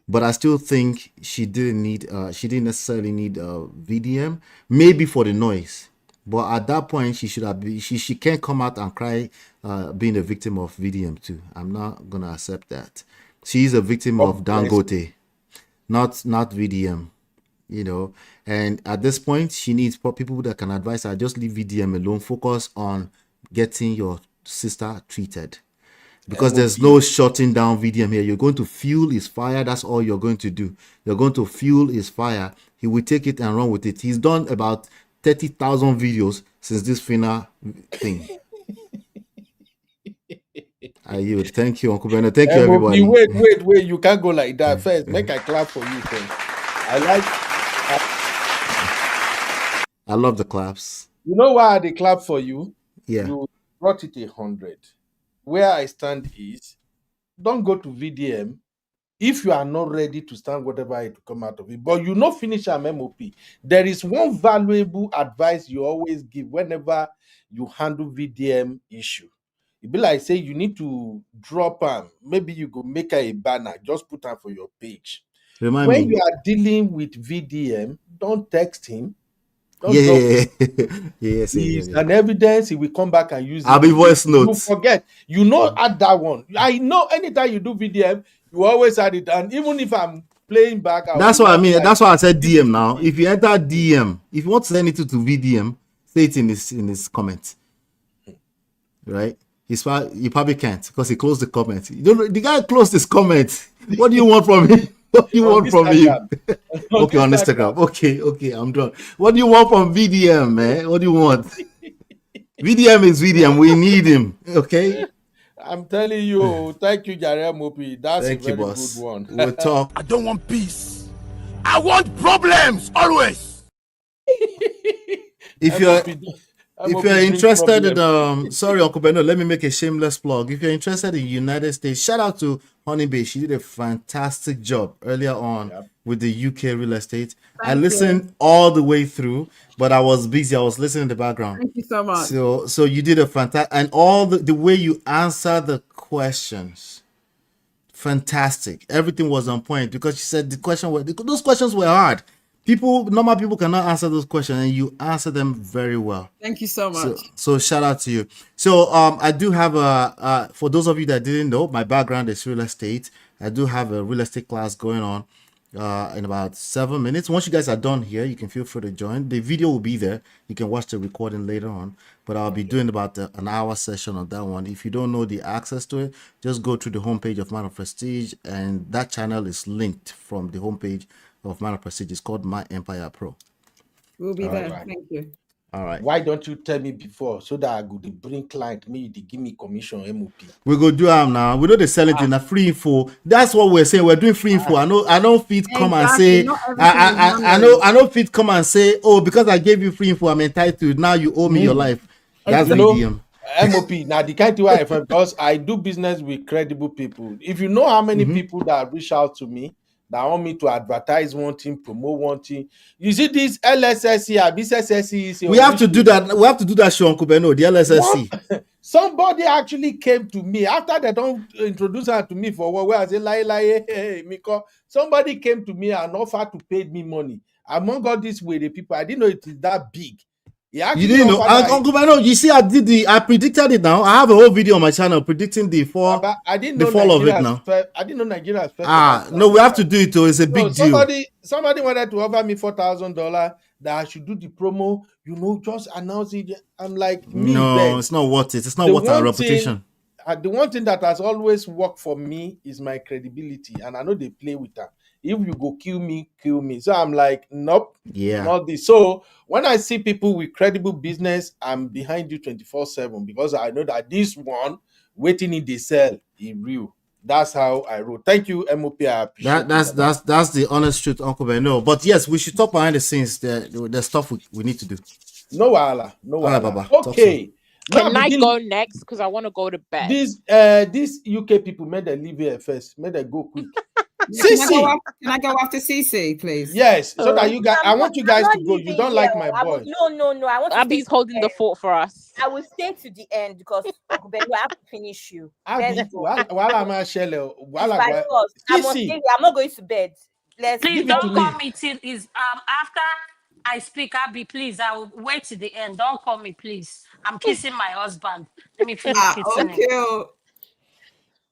But I still think she didn't necessarily need VDM, maybe for the noise. But at that point, she can't come out and cry being a victim of VDM too. I'm not gonna accept that. She is a victim of Dangote, not VDM, you know. And at this point, she needs people that can advise her, just leave VDM alone, focus on getting your sister treated. Because there's no shutting down VDM here. You're going to fuel his fire. That's all you're going to do. You're going to fuel his fire. He will take it and run with it. He's done about 30,000 videos since this Phyna thing. I yield. Thank you, Uncle Bernard. Thank you, everybody. Wait. You can't go like that. First, make a clap for you. First. I love the claps. You know why they clap for you? Yeah. You brought it 100. Where I stand is, don't go to VDM if you are not ready to stand whatever it will come out of it. But you not finish an MOP. There is one valuable advice you always give whenever you handle VDM issue. It be like say you need to drop maybe you go make a banner, just put her for your page. Remind when me. You are dealing with VDM, don't text him. Yes. An evidence, he will come back and use it. I'll be voice notes. You forget. You know, add that one. I know anytime you do VDM, you always add it. And even if I'm playing back, that's what I mean. That's why I said DM now. If you enter DM, if you want to send it to VDM, say it in his comment. Right? You probably can't because he closed the comment. The guy closed his comment. What do you want from him? What do you want from him? Okay, on Instagram. Okay, I'm done. What do you want from VDM, man? What do you want? VDM is VDM. We need him. Okay. I'm telling you. Thank you, Jare Mopi. That's a very good one. We'll talk. I don't want peace. I want problems always. If you're interested in sorry, Uncle Beno, let me make a shameless plug. If you're interested in United States, shout out to Honey Bay. She did a fantastic job earlier on with the UK real estate. I listened all the way through, but I was busy. I was listening in the background. Thank you so much. So you did a fantastic, and all the way you answer the questions, fantastic. Everything was on point because she said those questions were hard. Normal people cannot answer those questions, and you answer them very well. Thank you so much. So shout out to you. So I do have for those of you that didn't know, my background is real estate. I do have a real estate class going on in about 7 minutes. Once you guys are done here, you can feel free to join. The video will be there. You can watch the recording later on. But I'll be doing about an hour session on that one. If you don't know the access to it, just go to the homepage of Man of Prestige, and that channel is linked from the homepage of Man of Prestige. It's called My Empire Pro. We'll be there. Right. Thank you. All right. Why don't you tell me before so that I could bring client me to give me commission MOP? We go do them now. We know they sell it in a free info. That's what we're saying. We're doing free info. I know Fit come and say I know Fit come and say, oh, because I gave you free info, I'm entitled. Now you owe me your life. That's the idiom. MOP. Now the kind of way because I do business with credible people. If you know how many people that reach out to me that want me to advertise one thing, promote one thing. You see this LSSC, BSSC. We have to do that. We have to do that show, Uncle Beno, the LSSC. Somebody actually came to me after they don't introduce her to me for what where I say hey, Miko. Somebody came to me and offered to pay me money. Among all these way the people, I didn't know it is that big. You didn't know, Uncle Beno, you see, I predicted it now. I have a whole video on my channel predicting the fall. But I didn't the know fall of it now. I didn't know Nigeria's first. No, we have to do it too. It's a big deal. Somebody wanted to offer me $4,000 that I should do the promo. Just announce it. I'm like, no, it's not worth it. It's not worth our reputation. The one thing that has always worked for me is my credibility, and I know they play with that. If you go kill me, kill me. So I'm like, nope, not this. So when I see people with credible business, I'm behind you 24/7 because I know that this one waiting in the cell is real. That's how I wrote. Thank you, MOP. I appreciate that's the honest truth, Uncle Ben. No, but yes, we should talk behind the scenes. The stuff we need to do. No wahala, no wahala. Baba. Okay. Can I go next? Because I want to go to bed. These UK people made them leave here first. Made them go quick. Can I go after CC, please? Yes, so that you guys. I want you guys to go. You don't like my boy. No. I want. Abby's holding the fort for us. I will stay to the end because I have to finish you. While I'm not going to bed. Please don't call me till after I speak. Abby, please. I will wait to the end. Don't call me, please. I'm kissing my husband. Let me finish kissing him.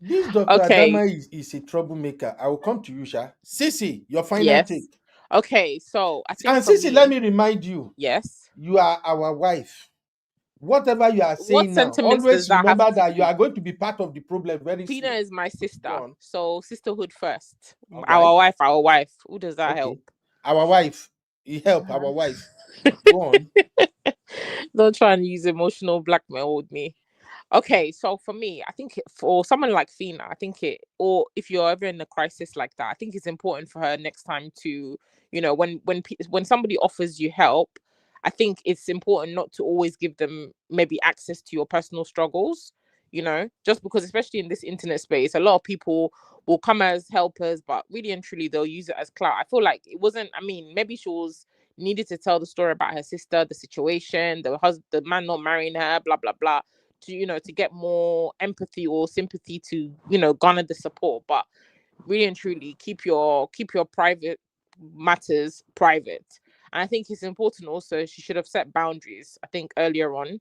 This Dr. Adama is a troublemaker. I will come to you, Sha. Sisi, your final take. Okay, so I think. And Sisi, let me remind you. Yes. You are our wife. Whatever you are saying now, always remember that you are going to be part of the problem very soon. Phyna is my sister, so sisterhood first. Right. Our wife. Who does that help? Our wife. You help our wife. Go on. Don't try and use emotional blackmail with me. Okay, so for me, I think for someone like Phyna, or if you're ever in a crisis like that, I think it's important for her next time to, when somebody offers you help, I think it's important not to always give them maybe access to your personal struggles, just because, especially in this internet space, a lot of people will come as helpers, but really and truly, they'll use it as clout. I feel like it wasn't, maybe she needed to tell the story about her sister, the situation, the man not marrying her, blah, blah, blah, to get more empathy or sympathy to, garner the support. But really and truly, keep your private matters private. And I think it's important also, she should have set boundaries, I think, earlier on,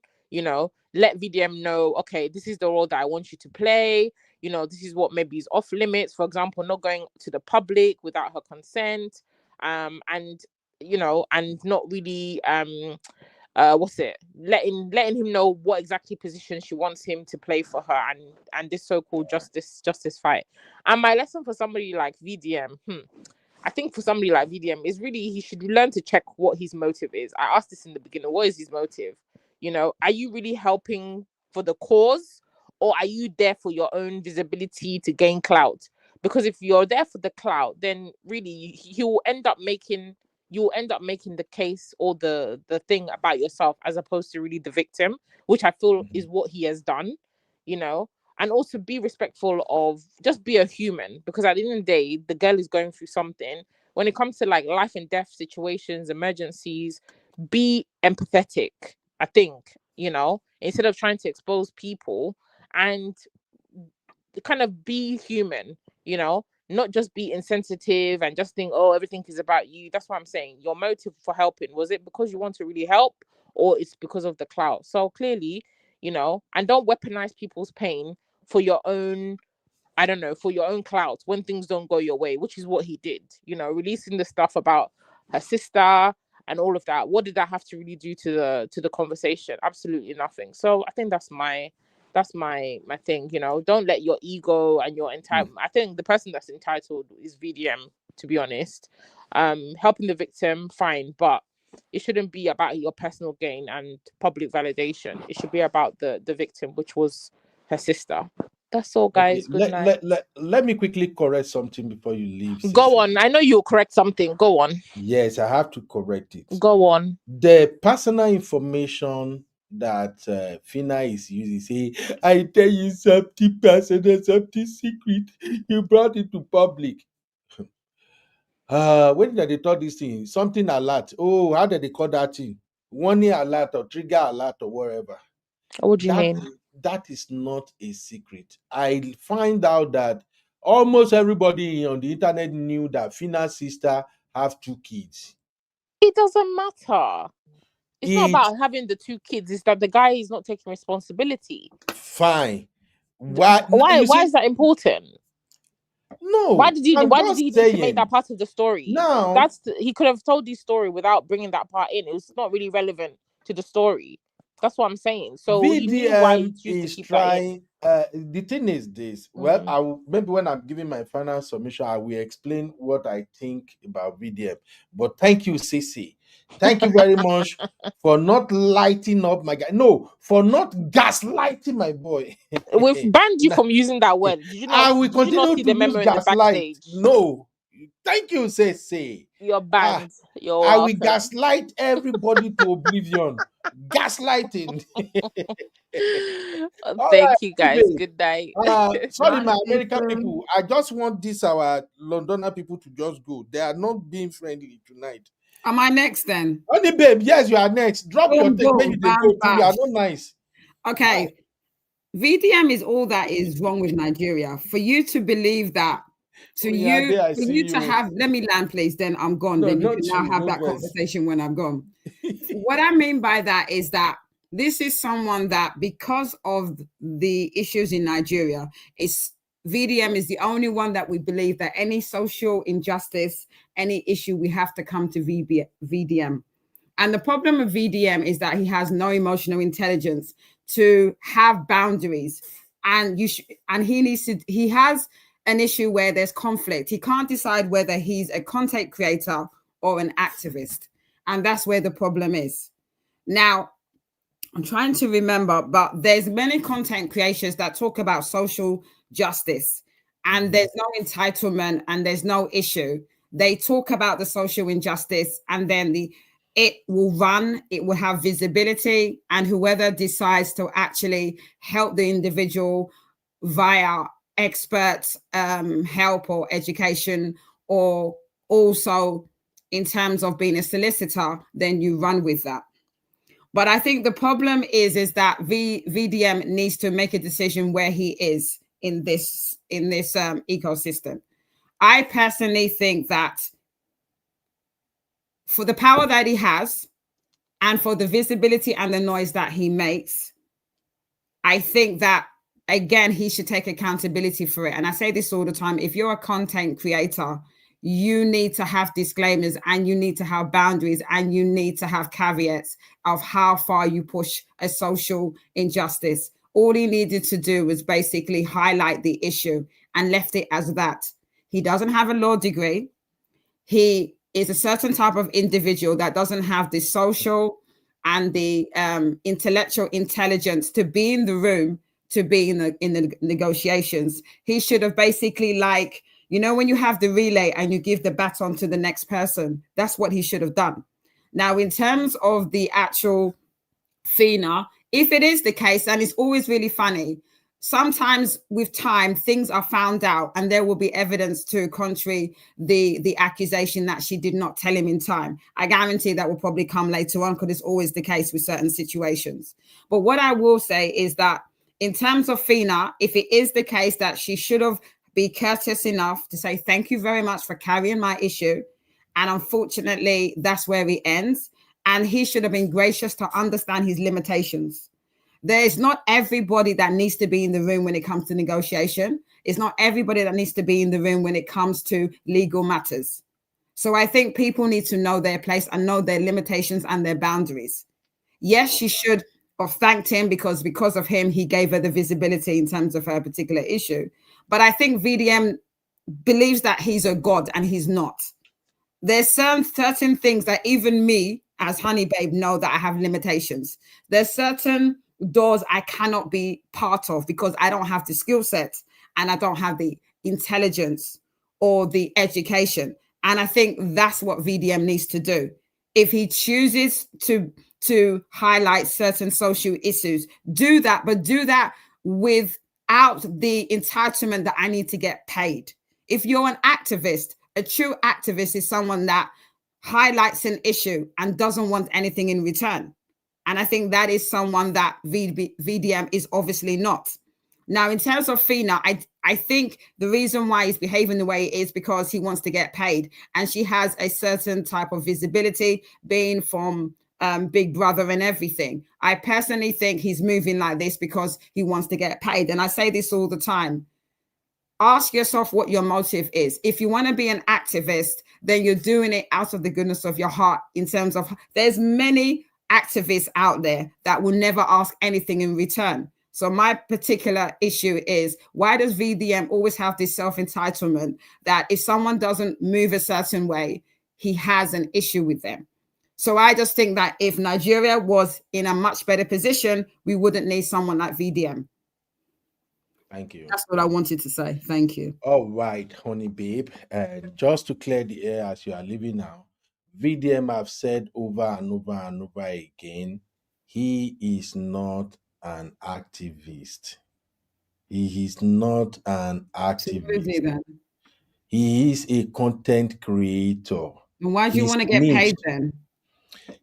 let VDM know, okay, this is the role that I want you to play. This is what maybe is off limits. For example, not going to the public without her consent, and not really, letting him know what exactly position she wants him to play for her, and this so-called justice fight. And my lesson for somebody like VDM, I think for somebody like VDM is really, he should learn to check what his motive is. I asked this in the beginning. What is his motive? Are you really helping for the cause, or are you there for your own visibility to gain clout? Because if you're there for the clout, then really you'll end up making the case or the thing about yourself as opposed to really the victim, which I feel is what he has done, and also be respectful of, just be a human, because at the end of the day, the girl is going through something. When it comes to like life and death situations, emergencies, be empathetic, I think, instead of trying to expose people, and kind of be human, not just be insensitive and just think, oh, everything is about you. That's what I'm saying. Your motive for helping, was it because you want to really help, or it's because of the clout? So clearly, and don't weaponize people's pain for your own, for your own clout when things don't go your way, which is what he did, releasing the stuff about her sister and all of that. What did that have to really do to the conversation? Absolutely nothing. So I think that's my thing. Don't let your ego and your entitlement. I think the person that's entitled is VDM, to be honest. Helping the victim, fine, but it shouldn't be about your personal gain and public validation. It should be about the victim, which was her sister. That's all, guys. Okay. Good night. Let me quickly correct something before you leave. Sisi. Go on. I know you'll correct something. Go on. Yes, I have to correct it. Go on. The personal information that Phyna is using, say, I tell you something personal, something secret, you brought it to public. When did they taught this thing? Something alert. Oh, how did they call that thing? Warning alert or trigger alert or whatever. What do you mean? That is not a secret. I find out that almost everybody on the internet knew that Phyna's sister have 2 kids. It doesn't matter. It's not about having the 2 kids. It's that the guy is not taking responsibility. Fine. Why is that important? No. Why did he need to make that part of the story? No. He could have told this story without bringing that part in. It's not really relevant to the story. That's what I'm saying. So he knew why he chose to keep trying. The thing is this. Well, I will, maybe when I'm giving my final submission, I will explain what I think about VDM. But thank you, Cece. Thank you very much for not lighting up my guy. No, for not gaslighting my boy. We've banned you from using that word. Did you not? I will continue see to the memo use in the gaslight. backstage? No. Thank you, Cece. You're banned. You're I will welcome. gaslight everybody to oblivion. Gaslighting. Thank you guys. Good night. Sorry, my American people. I just want this our Londoner people to just go. They are not being friendly tonight. Am I next then? Honey, babe, yes, you are next. Drop your take. Maybe they go too. You are not nice. Okay. VDM is all that is wrong with Nigeria. For you to believe that, have, let me land, please, then I'm gone. No, then you not can now you, have no that worries. conversation when I'm gone. What I mean by that is that this is someone that, because of the issues in Nigeria, VDM is the only one that we believe that any social injustice, any issue, we have to come to VDM. And the problem with VDM is that he has no emotional intelligence to have boundaries. And he has an issue where there's conflict. He can't decide whether he's a content creator or an activist. And that's where the problem is. Now, I'm trying to remember, but there's many content creators that talk about social justice, and there's no entitlement and there's no issue. They talk about the social injustice, and then it will have visibility, and whoever decides to actually help the individual via expert help or education, or also in terms of being a solicitor, then you run with that. But I think the problem is that VDM needs to make a decision where he is in this ecosystem. I personally think that for the power that he has and for the visibility and the noise that he makes, I think that, again, he should take accountability for it. And I say this all the time. If you're a content creator, you need to have disclaimers, and you need to have boundaries, and you need to have caveats of how far you push a social injustice. All he needed to do was basically highlight the issue and left it as that. He doesn't have a law degree. He is a certain type of individual that doesn't have the social and the intellectual intelligence to be in the room, to be in the negotiations. He should have basically, like, you know, when you have the relay and you give the baton to the next person, that's what he should have done. Now, in terms of the actual Phyna, if it is the case, and it's always really funny, sometimes with time, things are found out and there will be evidence to contrary the accusation that she did not tell him in time. I guarantee that will probably come later on, because it's always the case with certain situations. But what I will say is that in terms of Phyna, if it is the case that she should have be courteous enough to say, thank you very much for carrying my issue. And unfortunately, that's where it ends. And he should have been gracious to understand his limitations. There is not everybody that needs to be in the room when it comes to negotiation. It's not everybody that needs to be in the room when it comes to legal matters. So I think people need to know their place and know their limitations and their boundaries. Yes, she should have thanked him because of him, he gave her the visibility in terms of her particular issue. But I think VDM believes that he's a god, and he's not. There's certain things that even me as Honey Babe know that I have limitations. There's certain doors I cannot be part of because I don't have the skill set and I don't have the intelligence or the education. And I think that's what VDM needs to do. If he chooses to highlight certain social issues, do that, but do that without the entitlement that I need to get paid. If you're an activist, a true activist is someone that highlights an issue and doesn't want anything in return. And I think that is someone that VDM is obviously not. Now, in terms of Phyna, I think the reason why he's behaving the way he is because he wants to get paid. And she has a certain type of visibility, being from Big Brother and everything. I personally think he's moving like this because he wants to get paid. And I say this all the time. Ask yourself what your motive is. If you want to be an activist, then you're doing it out of the goodness of your heart. In terms of, there's many activists out there that will never ask anything in return. So my particular issue is, why does VDM always have this self-entitlement that if someone doesn't move a certain way, he has an issue with them? So I just think that if Nigeria was in a much better position, we wouldn't need someone like VDM. Thank you. That's what I wanted to say. Thank you. All right, honey babe. And just to clear the air as you are leaving now, VDM have said over and over and over again, he is not an activist. He is not an activist. He is a content creator. And why do you want to get paid then?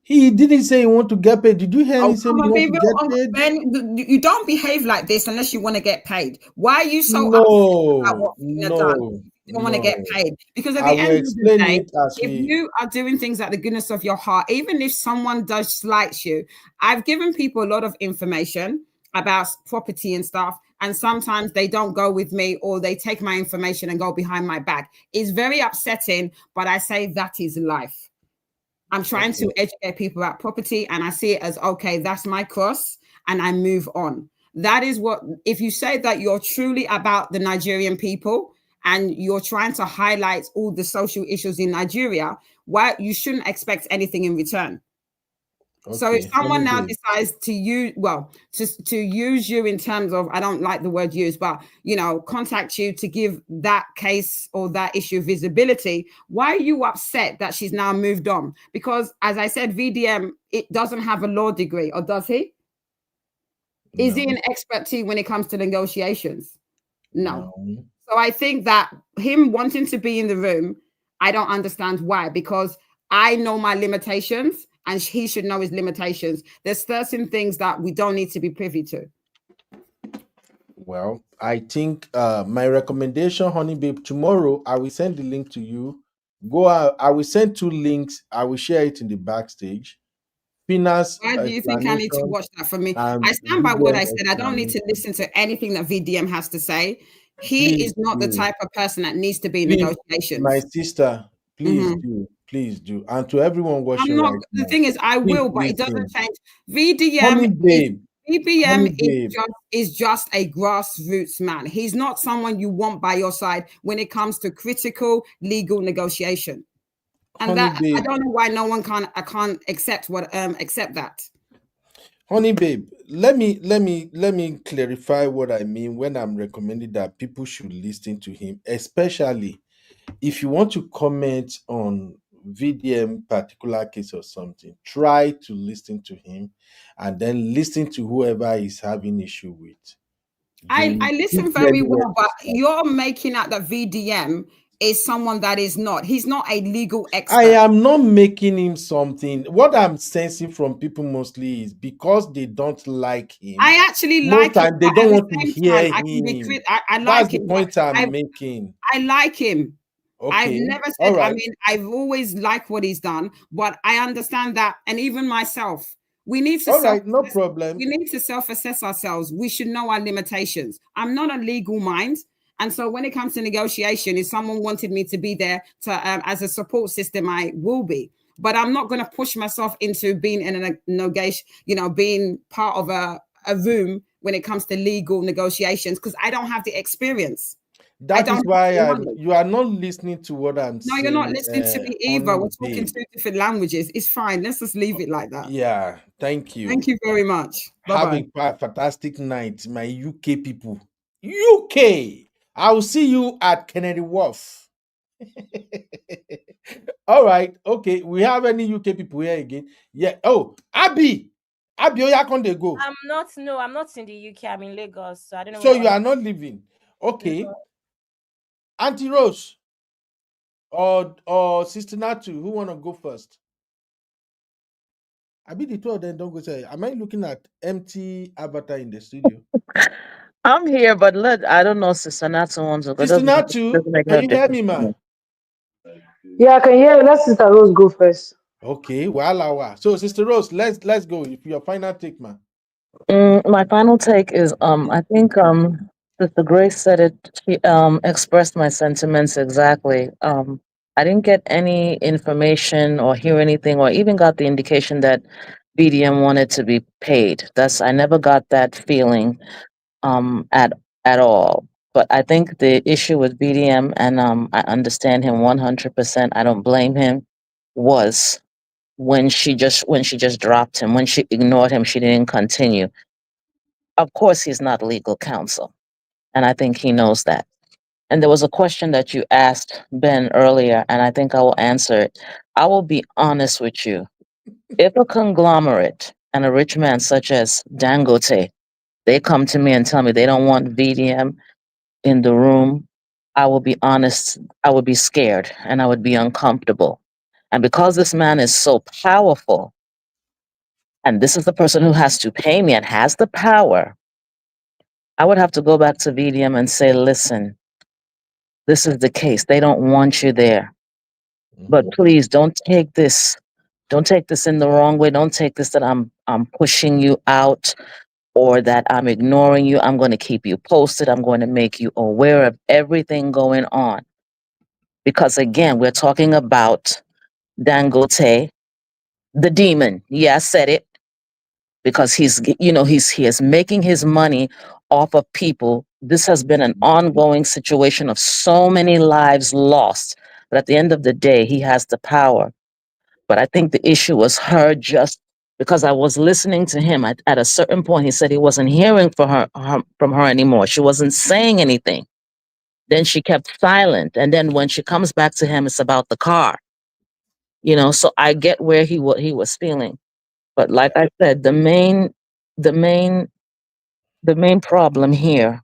He didn't say he want to get paid. Did you hear him say he want to get paid? Ben, you don't behave like this unless you want to get paid. Why are you so no, upset about what Phyna done? You don't want to get paid. Because at the end of the day, if you are doing things out the goodness of your heart, even if someone does slight you, I've given people a lot of information about property and stuff, and sometimes they don't go with me or they take my information and go behind my back. It's very upsetting, but I say that is life. I'm trying to educate people about property, and I see it as, okay, that's my cross, and I move on. That is what, if you say that you're truly about the Nigerian people and you're trying to highlight all the social issues in Nigeria, why you shouldn't expect anything in return. Okay. So if someone now decides to use, well, to use you in terms of, I don't like the word use, but, you know, contact you to give that case or that issue visibility, why are you upset that she's now moved on? Because as I said, VDM, it doesn't have a law degree, or does he? No. Is he an expert when it comes to negotiations? No. So I think that him wanting to be in the room, I don't understand why, because I know my limitations and he should know his limitations. There's certain things that we don't need to be privy to. Well, I think my recommendation, honey babe, tomorrow I will send the link to you. Go out. I will send 2 links. I will share it in the backstage. Phyna's. Why do you think I need to watch that for me? I stand by what I said. I don't need to listen to anything that VDM has to say. He is not the type of person that needs to be in negotiations. My sister, please do. Please do. And to everyone watching right now. The thing is, I will, but it doesn't change. VDM is just a grassroots man. He's not someone you want by your side when it comes to critical legal negotiation. And that I don't know why no one can't accept that. Honey babe, let me clarify what I mean when I'm recommending that people should listen to him, especially if you want to comment on VDM particular case or something. Try to listen to him and then listen to whoever is having issue with. I listen very well, but you're making out that VDM is someone that is not. He's not a legal expert. I am not making him something. What I'm sensing from people mostly is because they don't like him. I actually like him. They don't want to hear him. I like That's him. the point I'm making. I like him. Okay. I've never said, I mean, I've always liked what he's done, but I understand that. And even myself, we need to no problem. We need to self-assess ourselves. We should know our limitations. I'm not a legal mind. And so when it comes to negotiation, if someone wanted me to be there to as a support system, I will be. But I'm not going to push myself into being in a negotiation, being part of a room when it comes to legal negotiations, because I don't have the experience. That is why you are not listening to what I'm saying. No, you're not listening to me either. We're talking 2 different languages. It's fine. Let's just leave it like that. Yeah, thank you. Thank you very much. Bye-bye. Have a fantastic night, my UK people. UK! I'll see you at Kennedy Wharf. All right. Okay. We have any UK people here again? Yeah. Oh, Abby, where can they go? I'm not in the UK. I'm in Lagos. So I don't know. So you are not living. Okay. No. Auntie Rose or Sister Natu, who want to go first? Abby, the 2 of them don't go say, am I looking at empty avatar in the studio? I'm here, but I don't know, Sister Natu wants to go. Sister Natu, can you hear me, ma? Yeah, I can hear you. Let Sister Rose go first. Okay, wow. So, Sister Rose, let's go. If your final take, man. My final take is I think Sister Grace said it. She expressed my sentiments exactly. I didn't get any information or hear anything or even got the indication that BDM wanted to be paid. I never got that feeling at all. But I think the issue with BDM, and I understand him 100%. I don't blame him. Was when she just dropped him, when she ignored him, she didn't continue. Of course, he's not legal counsel, and I think he knows that. And there was a question that you asked Ben earlier, and I think I will answer it. I will be honest with you. If a conglomerate and a rich man such as Dangote, they come to me and tell me they don't want VDM in the room, I will be honest, I would be scared and I would be uncomfortable. And because this man is so powerful, and this is the person who has to pay me and has the power, I would have to go back to VDM and say, listen, this is the case. They don't want you there. But please don't take this in the wrong way. Don't take this that I'm pushing you out or that I'm ignoring you. I'm going to keep you posted. I'm going to make you aware of everything going on. Because again, we're talking about Dangote, the demon. Yeah, I said it. Because he is making his money off of people. This has been an ongoing situation of so many lives lost. But at the end of the day, he has the power. But I think the issue was her just because I was listening to him at a certain point. He said he wasn't hearing from her anymore. She wasn't saying anything. Then she kept silent. And then when she comes back to him, it's about the car. So I get where he was feeling. But like I said, the main problem here.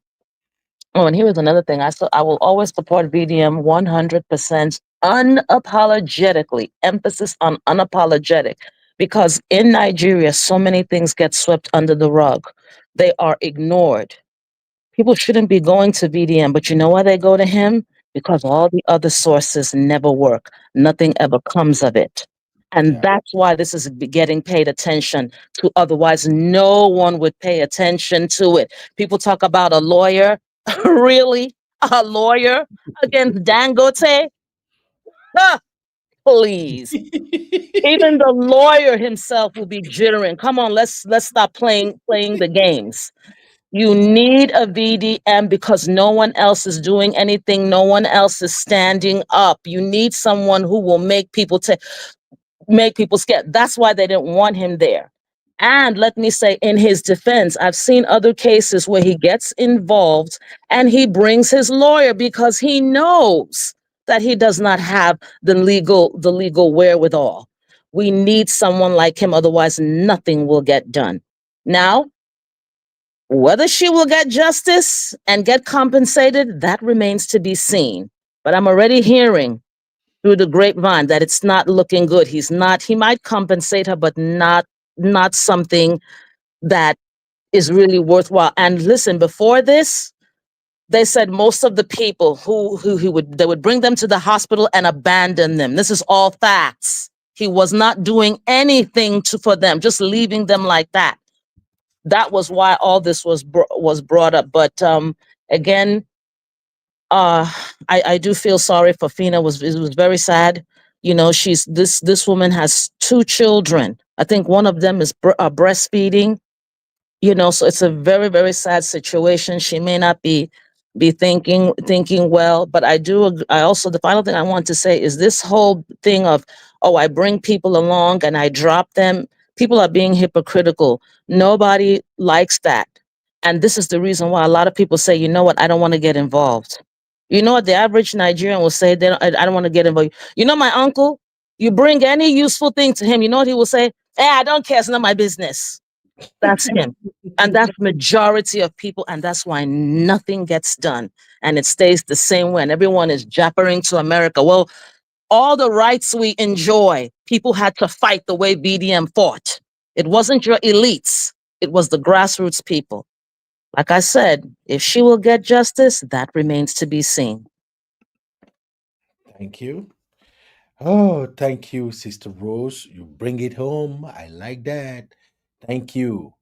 Oh, and here is another thing. I will always support VDM 100% unapologetically. Emphasis on unapologetic. Because in Nigeria, so many things get swept under the rug. They are ignored. People shouldn't be going to VDM, but you know why they go to him? Because all the other sources never work. Nothing ever comes of it. And that's why this is getting paid attention to. Otherwise, no one would pay attention to it. People talk about a lawyer. Really? A lawyer against Dangote? Ah, please. Even the lawyer himself will be jittering. Come on, let's stop playing the games. You need a VDM because no one else is doing anything. No one else is standing up. You need someone who will make people scared. That's why they didn't want him there. And let me say, in his defense, I've seen other cases where he gets involved and he brings his lawyer because he knows that he does not have the legal wherewithal. We need someone like him, otherwise nothing will get done. Now, whether she will get justice and get compensated, that remains to be seen. But I'm already hearing through the grapevine that it's not looking good. He might compensate her, but not something that is really worthwhile. And listen, before this, they said most of the people they would bring them to the hospital and abandon them. This is all facts. He was not doing anything for them, just leaving them like that. That was why all this was brought up. But again, I do feel sorry for Phyna. It was very sad. This woman has 2 children. I think one of them is breastfeeding. So it's a very, very sad situation. She may not be thinking well, but I also, the final thing I want to say is this whole thing of, I bring people along and I drop them. People are being hypocritical. Nobody likes that. And this is the reason why a lot of people say, you know what, I don't want to get involved. You know what the average Nigerian will say? I don't want to get involved. My uncle, you bring any useful thing to him, you know what he will say? Hey, I don't care, it's not my business. That's him. And that's majority of people. And that's why nothing gets done. And it stays the same way. And everyone is jabbering to America. Well, all the rights we enjoy, people had to fight the way BDM fought. It wasn't your elites. It was the grassroots people. Like I said, if she will get justice, that remains to be seen. Thank you. Oh, thank you, Sister Rose. You bring it home. I like that. Thank you.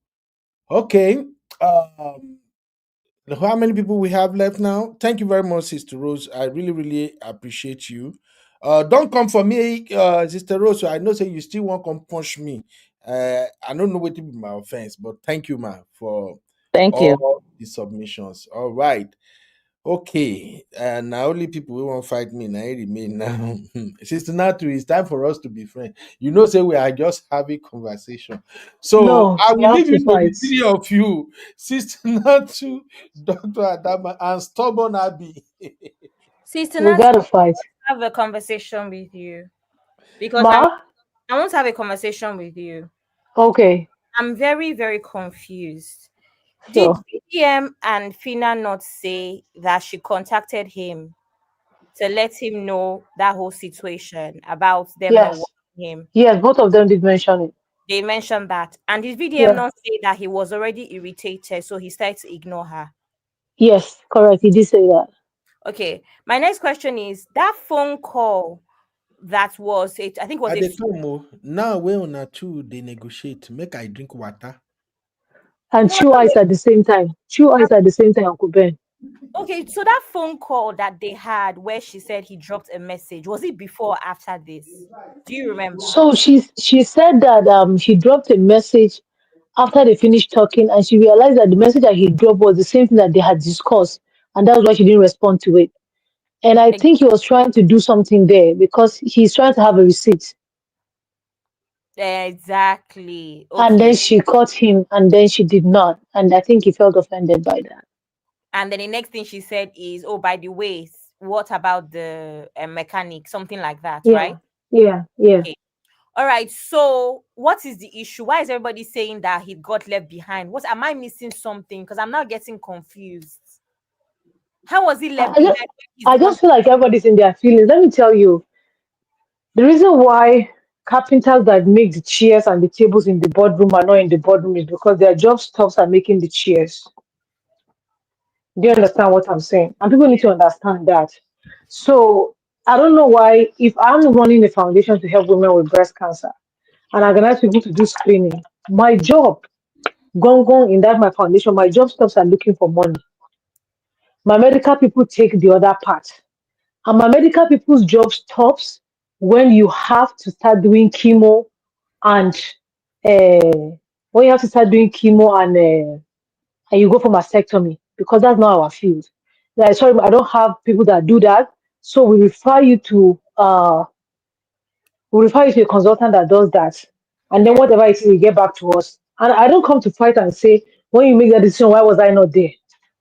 Okay. How many people we have left now? Thank you very much, Sister Rose. I really, really appreciate you. Don't come for me, Sister Rose. So I know say you still want to come punch me. I don't know what to be my offense, but thank you, ma, for Thank you. all the submissions. All right. Okay, now only people who won't fight me now remain now. Sister Natu, it's time for us to be friends. You know, say we are just having conversation. So No, I we will have leave to you to the fight. three of you, Sister Natu, Dr. Adama, and Stubborn Abby. Sister We Nancy, gotta fight. have a conversation with you because Ma? I want to have a conversation with you. Okay, I'm very, very confused. Did sure. BDM and Phyna not say that she contacted him to let him know that whole situation about them not Yes. wanting him? Yes, both of them did mention it. They mentioned that. And did VDM Yeah. not say that he was already irritated, so he started to ignore her? Yes, correct. He did say that. Okay. My next question is that phone call that was it, I think it was At a the come, now we on a two, they negotiate. Make I drink water. And no, I chew thought ice at the same time. Chew ice at the same time, Uncle Ben. okay, so that phone call that they had where she said he dropped a message, was it before or after this? Do you remember? So she said that he dropped a message after they finished talking, and she realized that the message that he dropped was the same thing that they had discussed, and that's why she didn't respond to it. And I think he was trying to do something there because he's trying to have a receipt. Exactly. And then Okay. she caught him, and then she did not, and I think he felt offended by that. And then the next thing she said is, "Oh, by the way, what about the mechanic?" Something like that, Yeah, right? yeah. Okay. All right. So, what is the issue? Why is everybody saying that he got left behind? What am I missing something? Because I'm now getting confused. How was he left I behind? just, He's I the one. just feel like everybody's in their feelings. Let me tell you, the reason why carpenters that make the chairs and the tables in the boardroom are not in the boardroom is because their job stops at making the chairs. Do you understand what I'm saying? And people need to understand that. So I don't know why, if I'm running a foundation to help women with breast cancer and I organize people to do screening, my job, gone in that my foundation, my job stops at looking for money. My medical people take the other part. And my medical people's job stops when you have to start doing chemo and when you have to start doing chemo and you go for mastectomy because that's not our field. Like, sorry, I don't have people that do that. So we refer you to a consultant that does that. And then whatever it is, we get back to us. And I don't come to fight and say, when you make that decision, why was I not there?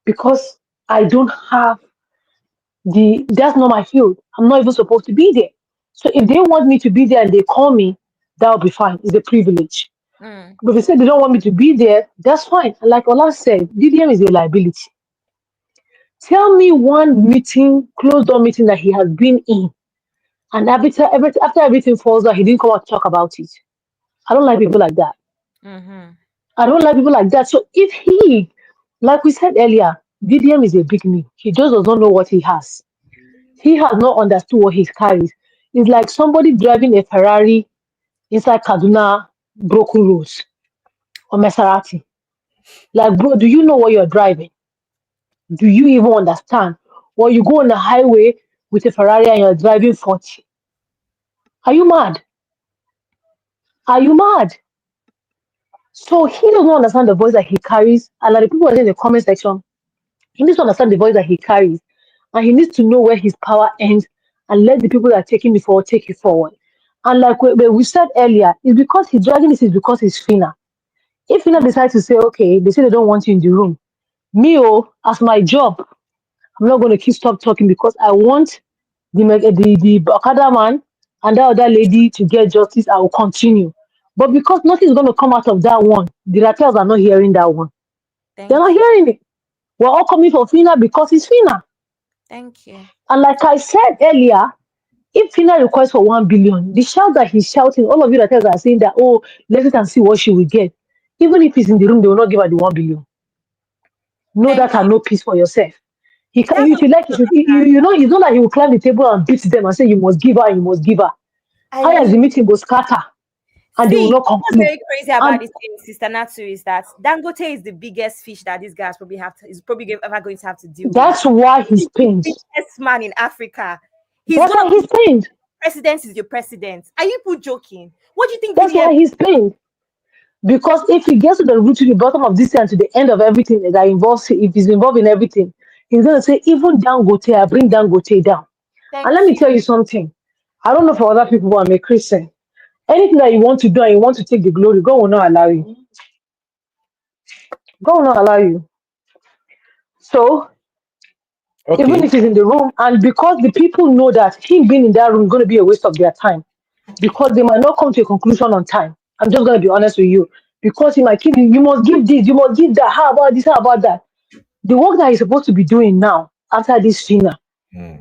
Because I don't have that's not my field. I'm not even supposed to be there. So if they want me to be there and they call me, that'll be fine. It's a privilege. But if they say they don't want me to be there, that's fine. Like Ola said, DDM is a liability. Tell me one meeting, closed door meeting that he has been in, and after everything falls out, he didn't come out to talk about it. I don't like people like that. Mm-hmm. I don't like people like that. So if like we said earlier, DDM is a big name. He just does not know what he has. He has not understood what he carries. It's like somebody driving a Ferrari inside Kaduna broken roads or Maserati. Like, bro, do you know what you're driving? Do you even understand? Or you go on the highway with a Ferrari and you're driving 40. Are you mad? Are you mad? So he doesn't understand the voice that he carries. And like the people in the comment section, he needs to understand the voice that he carries. And he needs to know where his power ends and let the people that are taking it forward take it forward. And like we said earlier, it's because he's dragging this is because he's Phyna. If Phyna decides to say, okay, they say they don't want you in the room. Me, as my job, I'm not going to stop talking because I want the Okada man and that other lady to get justice. I will continue. But because nothing's going to come out of that one, the Ratels are not hearing that one. They're not Thank you. hearing it. We're all coming for Phyna because it's Phyna. Thank you. And like I said earlier, if Phyna requests for 1 billion, the shout that he's shouting, all of you that are saying that, oh, let us and see what she will get. Even if he's in the room, they will not give her the 1 billion. Know that and no peace for yourself. He can, if you like, you know, it's not like he will climb the table and beat them and say, you must give her, you must give her. How does the meeting go scatter? And they will not conclude. What's very crazy about this thing, Sister Natsu, is that Dangote is the biggest fish that these guys probably ever going to have to deal with. That's why he's pinned. He's the biggest man in Africa. That's why he's pinned. President is your president. Are you people joking? What do you think? That's why he's pinned. Because if he gets to the root, to the bottom of this and to the end of everything that involves, if he's involved in everything, he's going to say, even Dangote, I bring Dangote down. And let me tell you something. I don't know for other people, but I'm a Christian. Anything that you want to do and you want to take the glory, God will not allow you. God will not allow you. So, even if he's in the room, and because the people know that him being in that room is going to be a waste of their time, because they might not come to a conclusion on time. I'm just going to be honest with you. Because he might keep you must give this, you must give that. How about this? How about that? The work that he's supposed to be doing now, after this Phyna,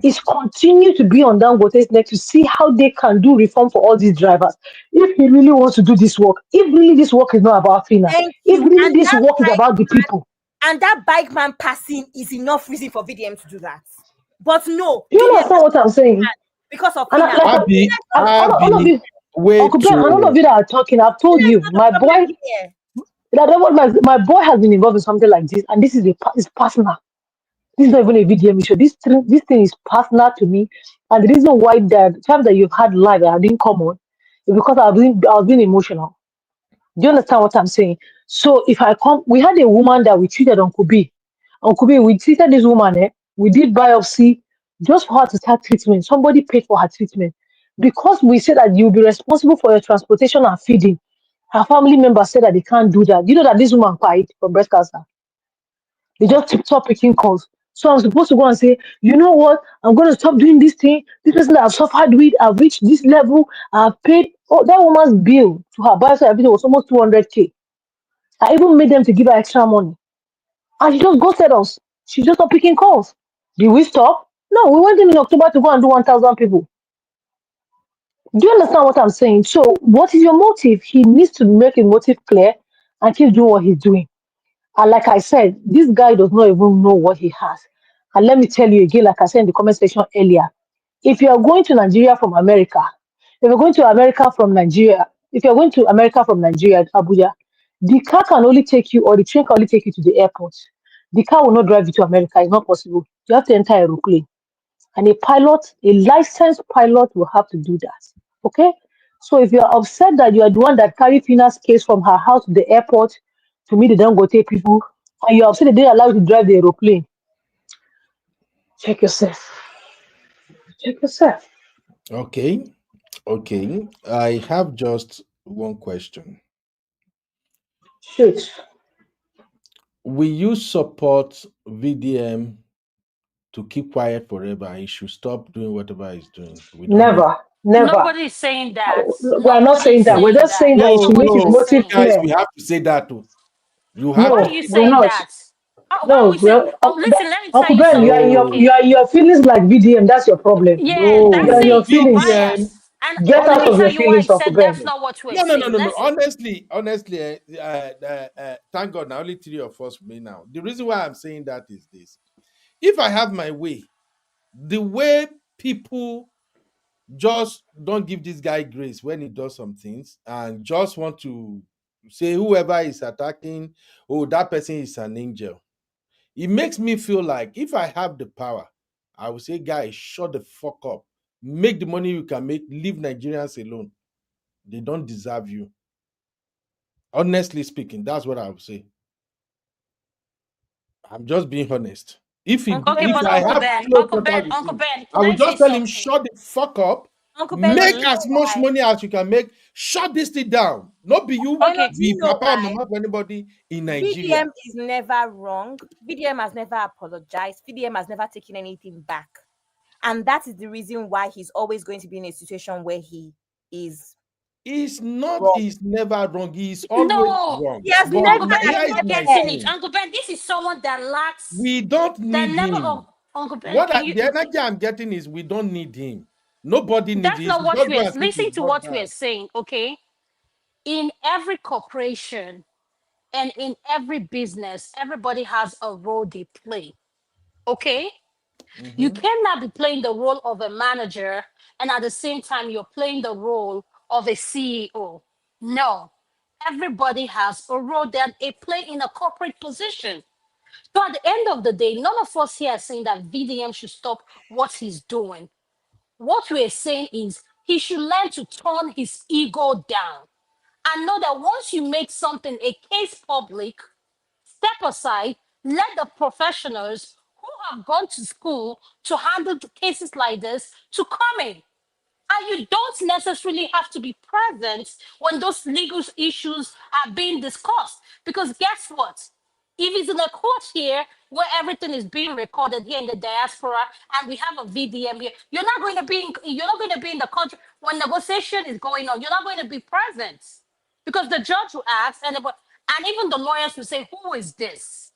is continue to be on Dangote's neck to see how they can do reform for all these drivers. If he really wants to do this work, if really this work is not about Phyna, if really this work is about the people. And that bike man passing is enough reason for VDM to do that. But no. Do you understand what I'm saying? Because of and all of you, Uncle Ben, and all of you that are talking, I've told you, my boy has been involved in something like this, and this is it's personal. This is not even a VDM issue. This thing is personal to me, and the reason why the time that you've had live that didn't come on is because I was being emotional. Do you understand what I'm saying? So if I come, we had a woman that we treated Uncle B. Uncle B, we treated this woman, we did biopsy just for her to start treatment. Somebody paid for her treatment. Because we said that you'll be responsible for your transportation and feeding. Her family members said that they can't do that. You know that this woman died from breast cancer. They just stop picking calls. So I'm supposed to go and say, you know what? I'm going to stop doing this thing. This person that I've suffered with, I've reached this level. I've paid. Oh, that woman's bill to her biopsy, everything was almost 200K. I even made them to give her extra money. And she just ghosted us. She just stopped picking calls. Did we stop? No, we went in October to go and do 1,000 people. Do you understand what I'm saying? So, what is your motive? He needs to make his motive clear and keep doing what he's doing. And like I said, this guy does not even know what he has. And let me tell you again, like I said in the comment section earlier, if you are going to Nigeria from America, if you're going to America from Nigeria, Abuja, the car can only take you, or the train can only take you to the airport. The car will not drive you to America. It's not possible. You have to enter an aeroplane. And a licensed pilot will have to do that. Okay? So if you're upset that you are the one that carried Phyna's case from her house to the airport to meet the Dangote people, and you're upset that they allow you to drive the aeroplane, check yourself. Check yourself. Okay. I have just one question. Shoot. Will you support VDM to keep quiet forever? He should stop doing whatever he's doing. Never. Nobody's saying that. We're not saying that. We're just saying that he should make his motive guys, clear. we have to say that too. You have Why to. are you saying that? No, listen, let me tell Uncle you Ben, something. you are your feelings like VDM. That's your problem. Yeah, that's you are your it. You're feelings. biased. And Get let out me of tell your you why I feelings, Uncle said Ben. that's not what we're No. saying. Honestly, thank God now only three of us me now. The reason why I'm saying that is this. If I have my way, the way people just don't give this guy grace when he does some things and just want to say whoever is attacking, oh, that person is an angel. It makes me feel like if I have the power, I would say, guys, shut the fuck up. Make the money you can make, leave Nigerians alone. They don't deserve you. Honestly speaking, that's what I would say. I'm just being honest. If I have Uncle Ben, I would just tell him, shut the fuck up. Make as much money as you can make. Shut this thing down. Not be you, be papa and mama for anybody in Nigeria. VDM is never wrong. VDM has never apologized. VDM has never taken anything back. And that is the reason why he's always going to be in a situation where he is. He's not, wrong. He's never wrong. He's always wrong. Yes, Uncle Ben, you're not getting it. Uncle Ben, this is someone that lacks. We don't need him. Uncle Ben, The energy I'm getting is we don't need him. Nobody needs him. That's not what we're listen to what we're saying, okay? In every corporation and in every business, everybody has a role they play. Okay? You cannot be playing the role of a manager and at the same time you're playing the role of a CEO. No, everybody has a role that they play in a corporate position. So at the end of the day, none of us here are saying that VDM should stop what he's doing. What we're saying is he should learn to turn his ego down and know that once you make something a case public, step aside, let the professionals who have gone to school to handle cases like this to come in. And you don't necessarily have to be present when those legal issues are being discussed. Because guess what? If it's in a court here where everything is being recorded here in the diaspora and we have a VDM here, you're not going to be in the country when negotiation is going on. You're not going to be present because the judge will ask, and even the lawyers will say, "Who is this?"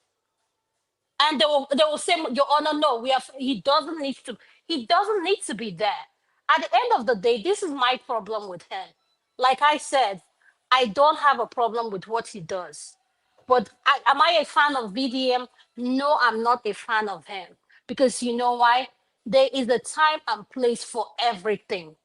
And they will say, "Your Honor, no, he doesn't need to be there." At the end of the day, this is my problem with him. Like I said, I don't have a problem with what he does. But am I a fan of VDM? No, I'm not a fan of him. Because you know why? There is a time and place for everything.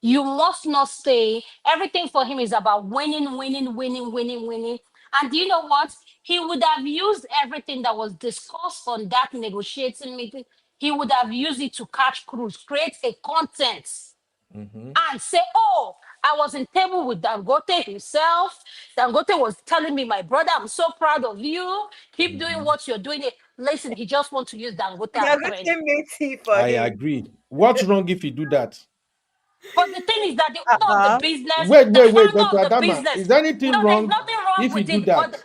You must not say everything for him is about winning, winning, winning, winning, winning. And do you know what? He would have used everything that was discussed on that negotiating meeting. He would have used it to catch cruise, create a content, and say, "Oh, I was in table with Dangote himself. Dangote was telling me, my brother, I'm so proud of you. Keep doing what you're doing." Listen, he just wants to use Dangote as thread. I agree. What's wrong if you do that? But the thing is that the owner of the business, Wait, Dr. of the Adama, business, is anything no, there's wrong nothing wrong if you with do it. that?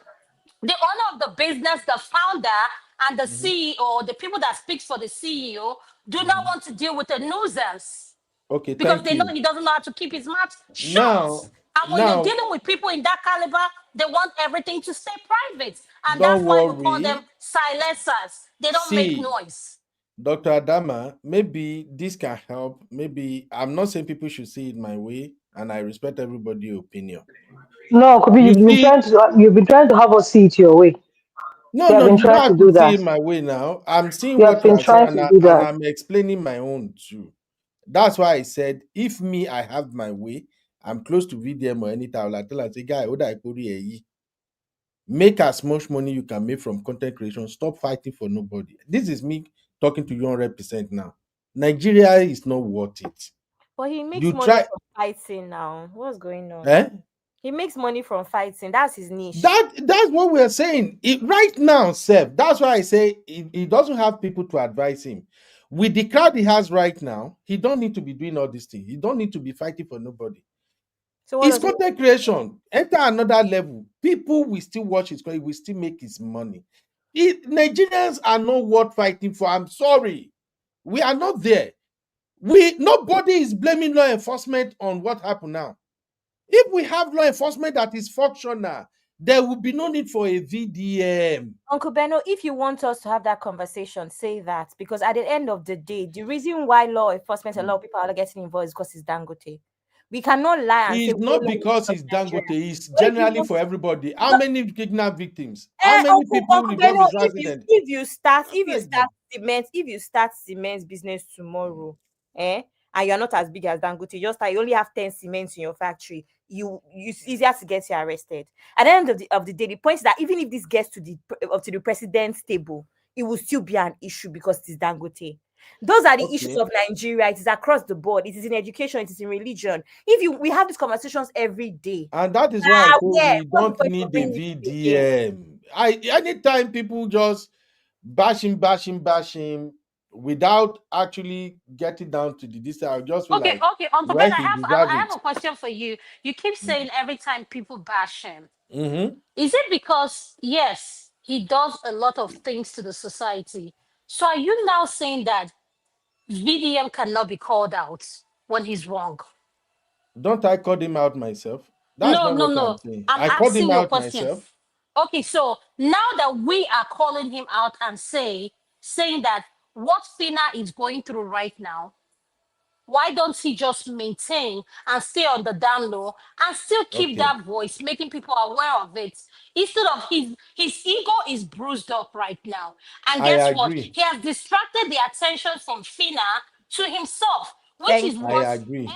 The owner of the business, the founder, and the CEO, the people that speaks for the CEO, do not want to deal with the nuisance Okay, because thank they know you. he doesn't know how to keep his mouth shut. Now, And when you're dealing with people in that caliber, they want everything to stay private, and that's don't why you call them worry. silencers. They don't make See, noise. Dr. Adama, maybe this can help. Maybe I'm not saying people should see it my way, and I respect everybody's opinion. No, Kobe, You see, you've been trying to have us see it your way. no, You have no, been you don't trying to have do to see that. it my way now. I'm seeing You have what you been are saying, trying to do and that. I'm explaining my own too. That's why I said, if me, I have my way, I'm close to VDM or anything, I'll tell her, say, guy, make as much money you can make from content creation. Stop fighting for nobody. This is me talking to you 100% now. Nigeria is not worth it. But he makes You money try, from fighting now. What's going on? eh? He makes money from fighting. That's his niche. That's what we're saying. Right now, Seth. That's why I say he doesn't have people to advise him. With the crowd he has right now, he don't need to be doing all these things. He don't need to be fighting for nobody. So His content creation enter another level. People will still watch his content, will still make his money. Nigerians are not worth fighting for. I'm sorry, we are not there. Nobody is blaming law enforcement on what happened now. If we have law enforcement that is functional, there will be no need for a VDM. Uncle Benno, if you want us to have that conversation, say that. Because at the end of the day, the reason why law enforcement, a lot of people are getting involved is because it's Dangote. We cannot lie and say It's not because it's Dangote, it's Well, if you generally want- for everybody. How many kidnap victims? How many people Uncle involved Benno, in accident? if you start cement business tomorrow, and you're not as big as Dangote, just like you only have 10 cements in your factory, it's easier to get you arrested. At the end of the day, the point is that even if this gets to the president's table, it will still be an issue because it is Dangote. Those are the issues of Nigeria. It is across the board. It is in education. It is in religion. We have these conversations every day, and that is why I say we don't need a VDM. Anytime people just bash him without actually getting down to the distance, I just feel Okay, like Uncle Ben, well, he I deserves have it. a question for you. You keep saying every time people bash him. Mm-hmm. Is it because, yes, he does a lot of things to the society? So are you now saying that VDM cannot be called out when he's wrong? Don't I call him out myself? That's No, not no, what I'm no. saying. I'm I called him asking you a out question. myself. Okay, so now that we are calling him out and saying that what Phyna is going through right now, why don't he just maintain and stay on the down low and still keep that voice, making people aware of it? Instead of his ego is bruised up right now. And I guess what? agree. He has distracted the attention from Phyna to himself. which is I what agree.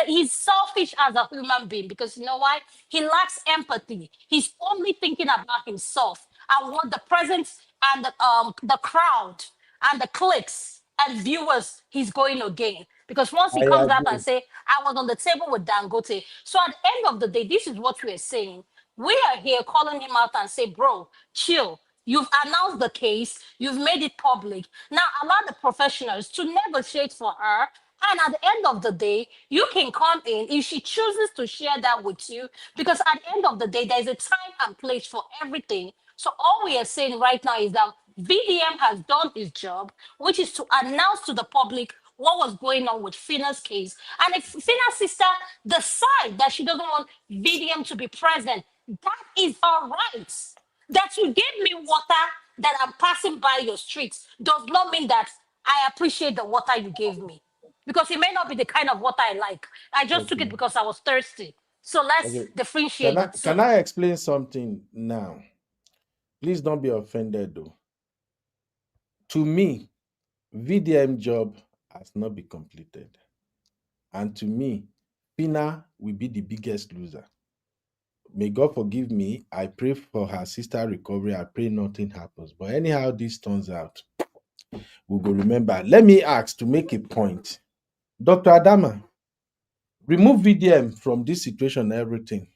he's selfish as a human being, because you know why? He lacks empathy. He's only thinking about himself and what the presence and the crowd and the clicks and viewers he's going to gain. Because once he I comes out and agree. say, I was on the table with Dangote. So at the end of the day, this is what we're saying. We are here calling him out and say, bro, chill. You've announced the case. You've made it public. Now allow the professionals to negotiate for her. And at the end of the day, you can come in if she chooses to share that with you. Because at the end of the day, there's a time and place for everything. So all we are saying right now is that VDM has done its job, which is to announce to the public what was going on with Phyna's case. And if Phyna's sister decide that she doesn't want VDM to be present, that is her right. That you gave me water that I'm passing by your streets does not mean that I appreciate the water you gave me. Because it may not be the kind of water I like. I just took it Okay. because I was thirsty. So let's Okay. differentiate the two. Can I explain something now? Please don't be offended though. To me, VDM job has not been completed. And to me, Phyna will be the biggest loser. May God forgive me. I pray for her sister recovery. I pray nothing happens. But anyhow this turns out, we will remember. Let me ask to make a point. Dr. Adama, remove VDM from this situation, everything.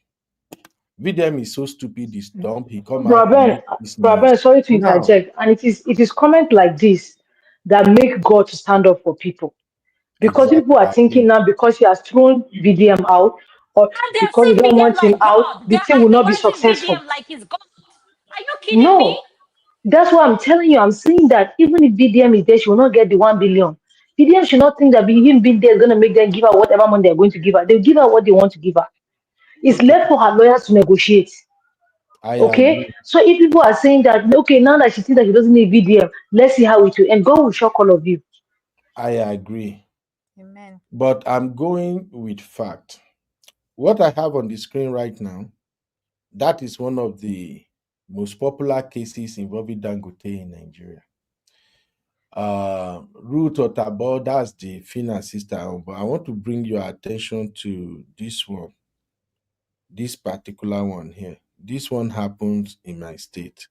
VDM is so stupid, he's dumb. He come out and make this noise. Brother, sorry to Now, interject. And it is comment like this that make God to stand up for people. Because exactly. people are thinking now because he has thrown VDM out or And they're because they seeing don't VDM want him like out, God. the They're thing will not be idolizing successful. VDM like he's God. Are you kidding me? No, that's what I'm telling you. I'm saying that even if VDM is there, she will not get the 1 billion. VDM should not think that him being there is going to make them give her whatever money they're going to give her. They'll give her what they want to give her. It's okay, left for her lawyers to negotiate. I Okay, agree. so if people are saying that, okay, now that she thinks that she doesn't need VDM, let's see how it will end. God will shock all of you. I agree. Amen. But I'm going with fact. What I have on the screen right now, that is one of the most popular cases involving Dangote in Nigeria. Ruth Otabo, that's the Phyna sister. But I want to bring your attention to this one, this particular one here. This one happens in my state.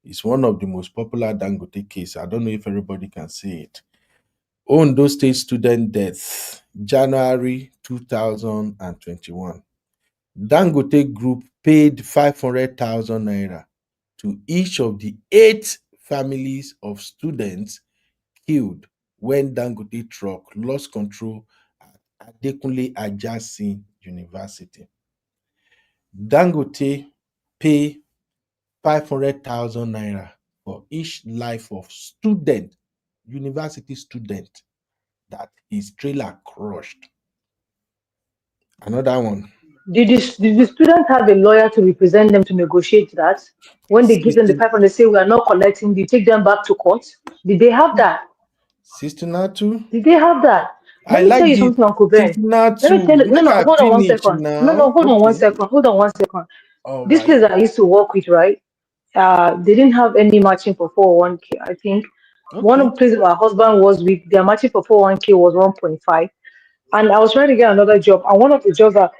It's one of the most popular Dangote case. I don't know if everybody can see it. Ondo State student death, January 2021. Dangote Group paid 500,000 naira to each of the 8 families of students killed when Dangote truck lost control at Adekunle Ajasin University. Dangote pay 500,000 naira for each life of student, university student, that his trailer crushed. Another one. Did the students have a lawyer to represent them to negotiate that? When they give them the 16, 500, say we are not collecting, do you take them back to court? Did they have that? 1602. Did they have that? I Let me tell like you the something, Uncle Ben. Let me 1602. tell you, no, Make no, I hold on one finish second. No, no, now. hold on one Okay. second. Hold on one second. All This right. place that I used to work with, right? They didn't have any matching for 401k. I think one of Okay. the places my husband was with, their matching for 401k was 1.5. And I was trying to get another job. And one of the jobs that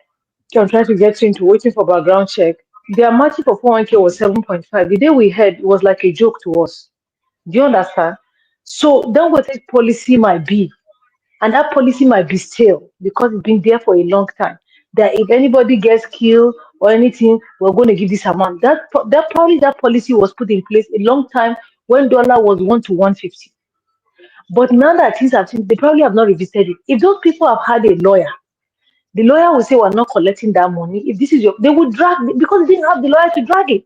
I'm trying to get into, waiting for background check, their matching for 401k was 7.5. The day we heard, it was like a joke to us. Do you understand? So then what this policy might be, and that policy might be stale because it's been there for a long time. That if anybody gets killed or anything, we're going to give this amount. That policy was put in place a long time when dollar was 1 to 150. But now that things have changed, they probably have not revisited it. If those people have had a lawyer, the lawyer will say we're not collecting that money. If this is your, they would drag because they didn't have the lawyer to drag it.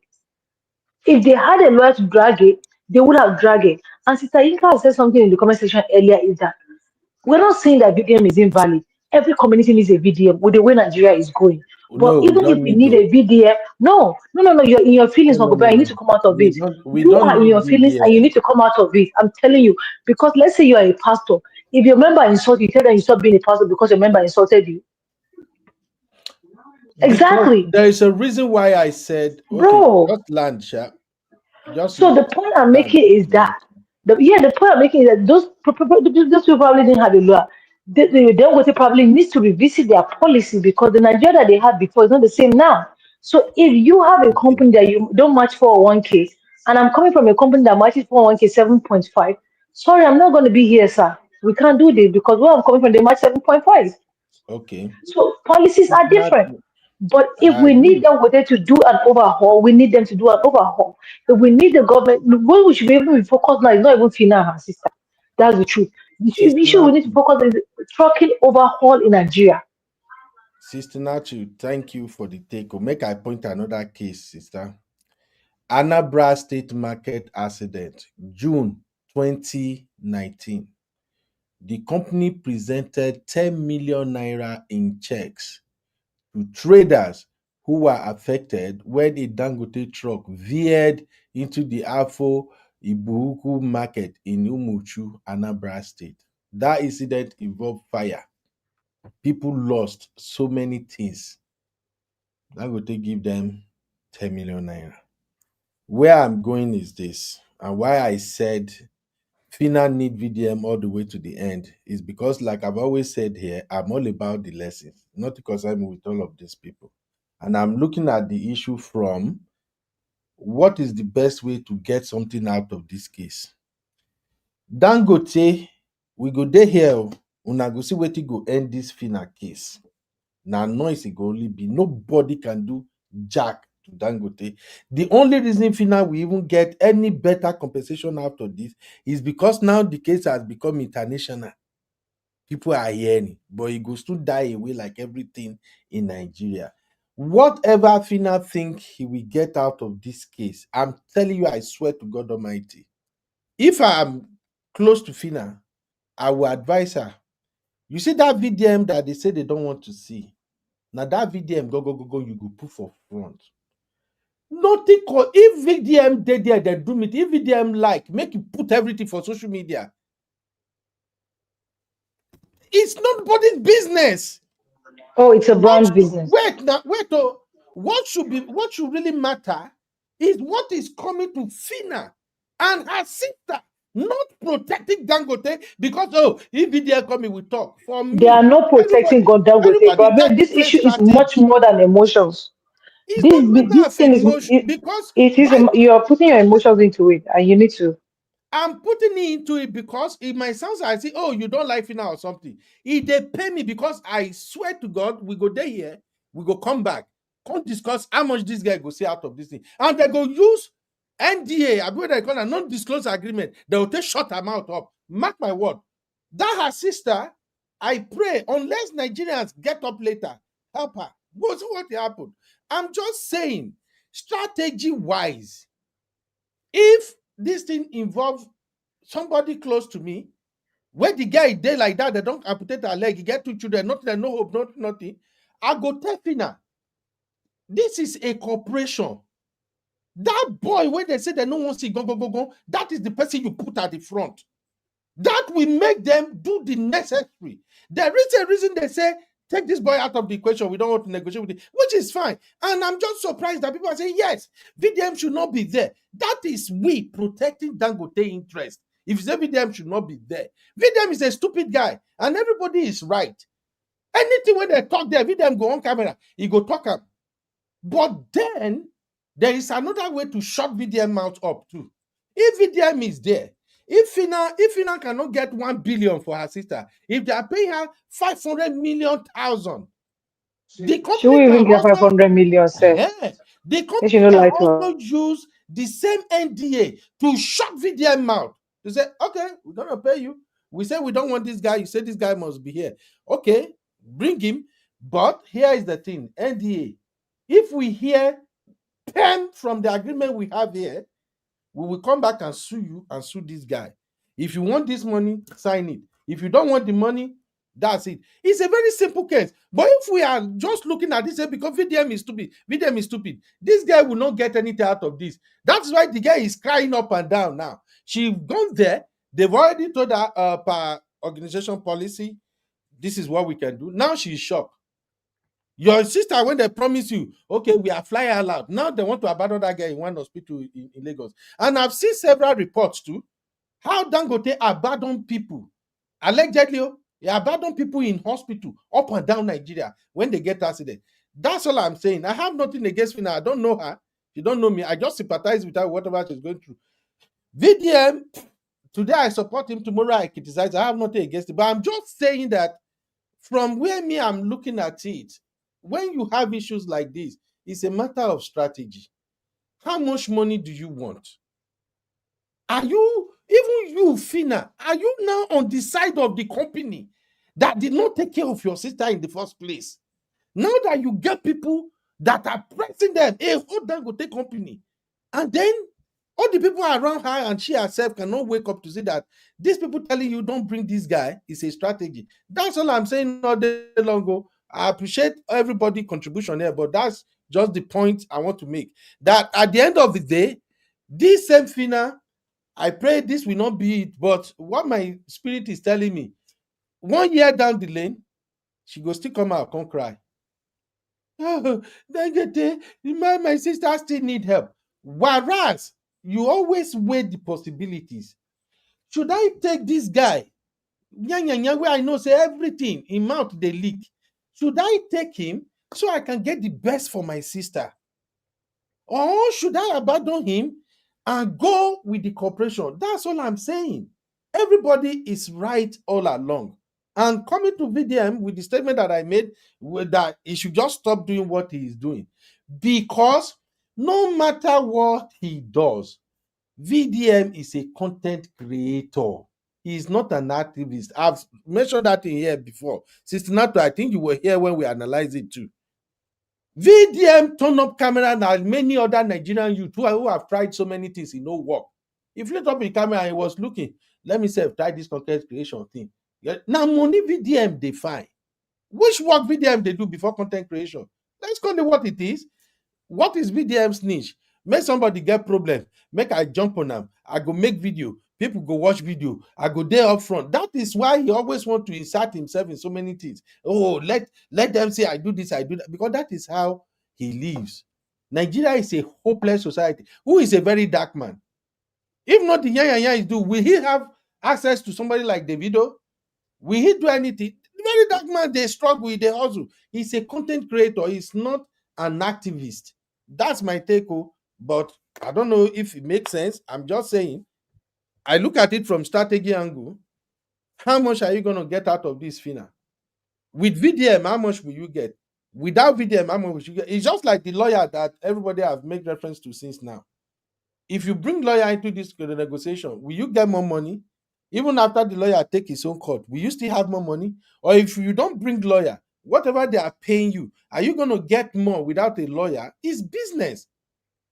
If they had a lawyer to drag it, they would have dragged it. And Sister Inka said something in the comment section earlier is that we're not saying that VDM is invalid. Every community needs a VDM with the way Nigeria is going. But No, we even if don't we need need to. a VDM, no, you're in your feelings, No, no, no, Uncle, you need no. to come out of We it. don't. We You don't are in need your feelings and you VDM. need to come out of it. I'm telling you, because let's say you are a pastor. If your member insults you, tell them you stop being a pastor because your member insulted you. Because Exactly, there is a reason why I said, okay, bro. just land, sharp. Just So the point I'm land. making is that the point I'm making is that those people probably didn't have a lawyer. the Dangote probably needs to revisit their policy because the Nigeria that they had before is not the same now. So if you have a company that you don't match 401k, and I'm coming from a company that matches 401k 7.5, sorry, I'm not going to be here, sir. We can't do this because where I'm coming from, they match 7.5. Okay. So policies are different. But if I we need agree. them to do an overhaul, we need them to do an overhaul. If we need the government, what we should be able to focus now is not even Fina and her sister. That's the truth. The issue we need to focus on is trucking overhaul in Nigeria. Sister Nachu, thank you for the take. Make I point another case, sister. Anambra State Market accident, June 2019. The company presented 10 million naira in checks to traders who were affected when a Dangote truck veered into the Afo Ibuku market in Umuchu, Anambra State. That incident involved fire. People lost so many things. Dangote give them 10 million naira. Where I'm going is this, and why I said Phyna need VDM all the way to the end is because, like I've always said here, I'm all about the lessons, not because I'm with all of these people. And I'm looking at the issue from what is the best way to get something out of this case. Dangote, we go there here, una go see wetin go end this Phyna case. Now noise it go only be. Nobody can do jack to Dangote. The only reason Phyna we even get any better compensation out of this is because now the case has become international. People are hearing, but it goes to die away like everything in Nigeria. Whatever Phyna think he will get out of this case, I'm telling you, I swear to God Almighty, if I am close to Phyna, I will advise her. You see that VDM that they say they don't want to see. Now that VDM go, you go put for front. Nothing call if VDM dey there, they do it. If VDM like, make you put everything for social media. It's nobody's business. Oh, it's a brand business. Wait. Oh, what should really matter is what is coming to Phyna and her sister, not protecting Dangote because if VDM coming, we talk. For me, They are not protecting God Dangote, but this issue is much more than emotions. This thing is because you are putting your emotions into it, and you need to. I'm putting it into it because it might sound like I say, oh, you don't like Phyna or something. If they pay me because I swear to God, we go there here, we go come back, come discuss how much this guy go say out of this thing. And they go use NDA, I believe they call a non-disclosure agreement. They will take shut her mouth up. Mark my word. That her sister, I pray, unless Nigerians get up later, help her. Go see what happened. I'm just saying, strategy-wise, if this thing involves somebody close to me, when the guy dey like that, they don't amputate her leg, he get 2 children, nothing, no hope, nothing. I go tell Phyna, this is a corporation. That boy, when they say they no want see go, that is the person you put at the front. That will make them do the necessary. There is a reason they say, take this boy out of the equation. We don't want to negotiate with him, which is fine. And I'm just surprised that people are saying, yes, VDM should not be there. That is we protecting Dangote interest. If you say VDM should not be there, VDM is a stupid guy, and everybody is right. Anything when they talk there, VDM go on camera, he go talk up. But then there is another way to shut VDM mouth up too. If VDM is there, if Phyna cannot get 1 billion for her sister, if they are paying her 500 million thousand, the company she will even get 500 million. The company can also use the same NDA to shut VDM mouth. To say, okay, we're gonna pay you. We say we don't want this guy. You say this guy must be here. Okay, bring him. But here is the thing: NDA. If we hear pen from the agreement we have here, we will come back and sue you and sue this guy. If you want this money, sign it. If you don't want the money, that's it. It's a very simple case. But if we are just looking at this because VDM is stupid, this guy will not get anything out of this. That's why the guy is crying up and down now. She's gone there. They've already told her per organization policy, this is what we can do. Now she's shocked. Your sister, when they promise you, okay, we are flying allowed. Now they want to abandon that guy in one hospital in Lagos. And I've seen several reports too, how Dangote abandoned people. Allegedly, He abandoned people in hospital up and down Nigeria when they get accident. That's all I'm saying. I have nothing against Phyna. I don't know her. You don't know me. I just sympathize with her, whatever she's going through. VDM, today I support him, tomorrow I criticize. I have nothing against it. But I'm just saying that from where I'm looking at it, when you have issues like this, it's a matter of strategy. How much money do you want? Are you, even you, Phyna, are you now on the side of the company that did not take care of your sister in the first place? Now that you get people that are pressing them, hey, hold on, go take company. And then all the people around her and she herself cannot wake up to see that these people telling you don't bring this guy is a strategy. That's all I'm saying all day long ago. I appreciate everybody's contribution here, but that's just the point I want to make. That at the end of the day, this same Phyna, I pray this will not be it, but what my spirit is telling me, 1 year down the lane, she go still come out, come cry. Oh, my sister still need help. Whereas you always weigh the possibilities. Should I take this guy? Where I know say everything in mouth they leak. Should I take him so I can get the best for my sister? Or should I abandon him and go with the corporation? That's all I'm saying. Everybody is right all along. And coming to VDM with the statement that I made, that he should just stop doing what he is doing. Because no matter what he does, VDM is a content creator. He is not an activist. I've mentioned that in here before. Sister Nato, I think you were here when we analyzed it too. VDM turn up camera now, many other Nigerian youth who have tried so many things, it no work. If you up the camera and he was looking, let me say, try this content creation thing. Now, money VDM define. Which work VDM they do before content creation? Let's call it what it is. What is VDM's niche? Make somebody get problem, make I jump on them. I go make video. People go watch video. I go there up front. That is why he always want to insert himself in so many things. Oh, let them say I do this, I do that, because that is how he lives. Nigeria is a hopeless society. Who is a very dark man? If not the Yan is do, will he have access to somebody like Davido? Will he do anything? The very dark man, they struggle with the hustle. He's a content creator. He's not an activist. That's my take, but I don't know if it makes sense. I'm just saying, I look at it from strategy angle. How much are you going to get out of this, Phyna? With VDM, how much will you get? Without VDM, how much will you get? It's just like the lawyer that everybody have made reference to since now. If you bring lawyer into this negotiation, will you get more money? Even after the lawyer take his own court, will you still have more money? Or if you don't bring lawyer, whatever they are paying you, are you going to get more without a lawyer? It's business.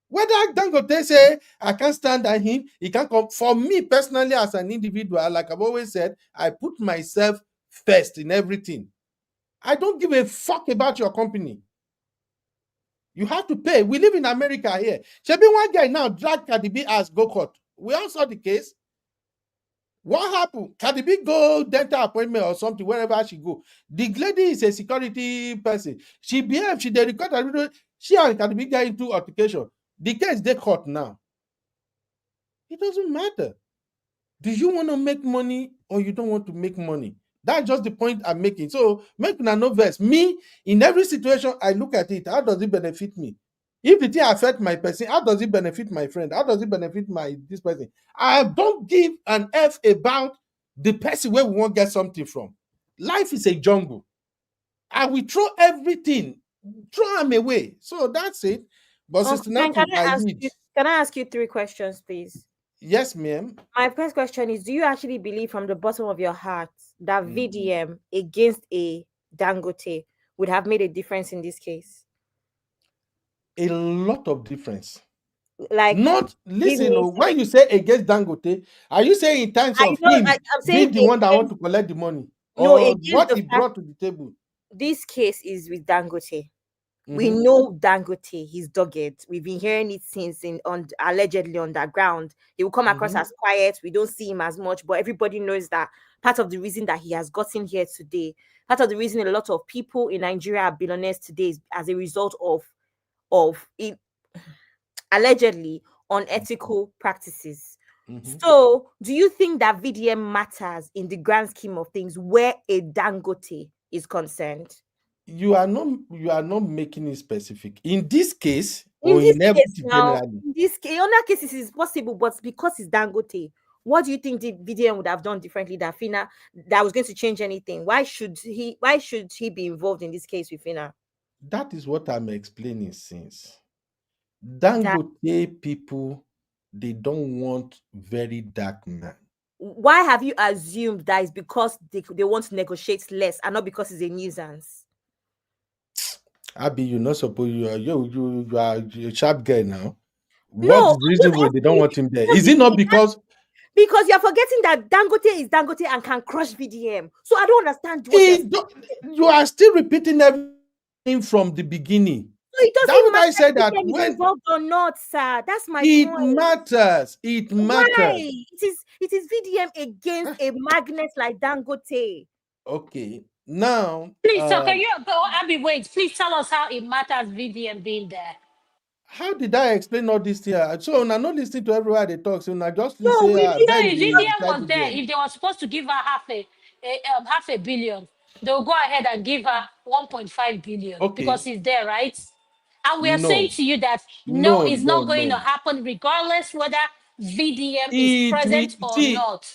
Whether Dangote say, I can't stand at him, he can't come. For me personally, as an individual, like I've always said, I put myself first in everything. I don't give a fuck about your company. You have to pay. We live in America here. Shebi one guy now drag Cardi B as go court. We all saw the case. What happened? Cardi B go dental appointment or something, wherever she go. The lady is a security person. She behaved, she did record a video. She and Cardi B get into altercation. The case they court now. It doesn't matter. Do you want to make money or you don't want to make money? That's just the point I'm making. So make no verse. Me, in every situation, I look at it. How does it benefit me? If the thing affect my person, how does it benefit my friend? How does it benefit this person? I don't give an F about the person where we won't get something from. Life is a jungle. I will throw everything, throw them away. So that's it. But Sister Natu, can I ask you 3 questions, please? Yes, ma'am. My first question is, do you actually believe from the bottom of your heart that VDM against a Dangote would have made a difference in this case? A lot of difference. Like, not listen, when you say against Dangote, are you saying in terms of him being the one that want to collect the money? No, or what he brought to the table? This case is with Dangote. We know Dangote, he's dogged. We've been hearing it since allegedly underground. He will come across as quiet. We don't see him as much, but everybody knows that part of the reason that he has gotten here today, part of the reason a lot of people in Nigeria are billionaires today is as a result of it, allegedly unethical practices. So, do you think that VDM matters in the grand scheme of things where a Dangote is concerned? You are not making it specific. In this case, or in everything generally. In this case, in other cases, it's possible, but because it's Dangote, what do you think the VDM would have done differently that Phyna that was going to change anything? Why should he be involved in this case with Phyna? That is what I'm explaining since. Dangote people, they don't want Verydarkman. Why have you assumed that it's because they want to negotiate less and not because it's a nuisance? Abby, you're not supposed. You are a sharp girl now. What is the reason why they don't want him there? Is it not because? Because you're forgetting that Dangote is Dangote and can crush VDM. So I don't understand what you are still repeating everything from the beginning. So it doesn't matter I said that if when involved or not, sir. That's my it point. matters. It matters. Why? It is VDM against a magnet like Dangote. Okay. Now, please, so can you go, Abby? Wait, please tell us how it matters VDM being there. How did I explain all this here? So I'm not listening to everywhere they talk. So I just no, say, if VDM was there, if they were supposed to give her half a billion, they'll go ahead and give her 1.5 billion because he's there, right? And we are saying to you that no, it's not going to happen regardless whether VDM is present or not.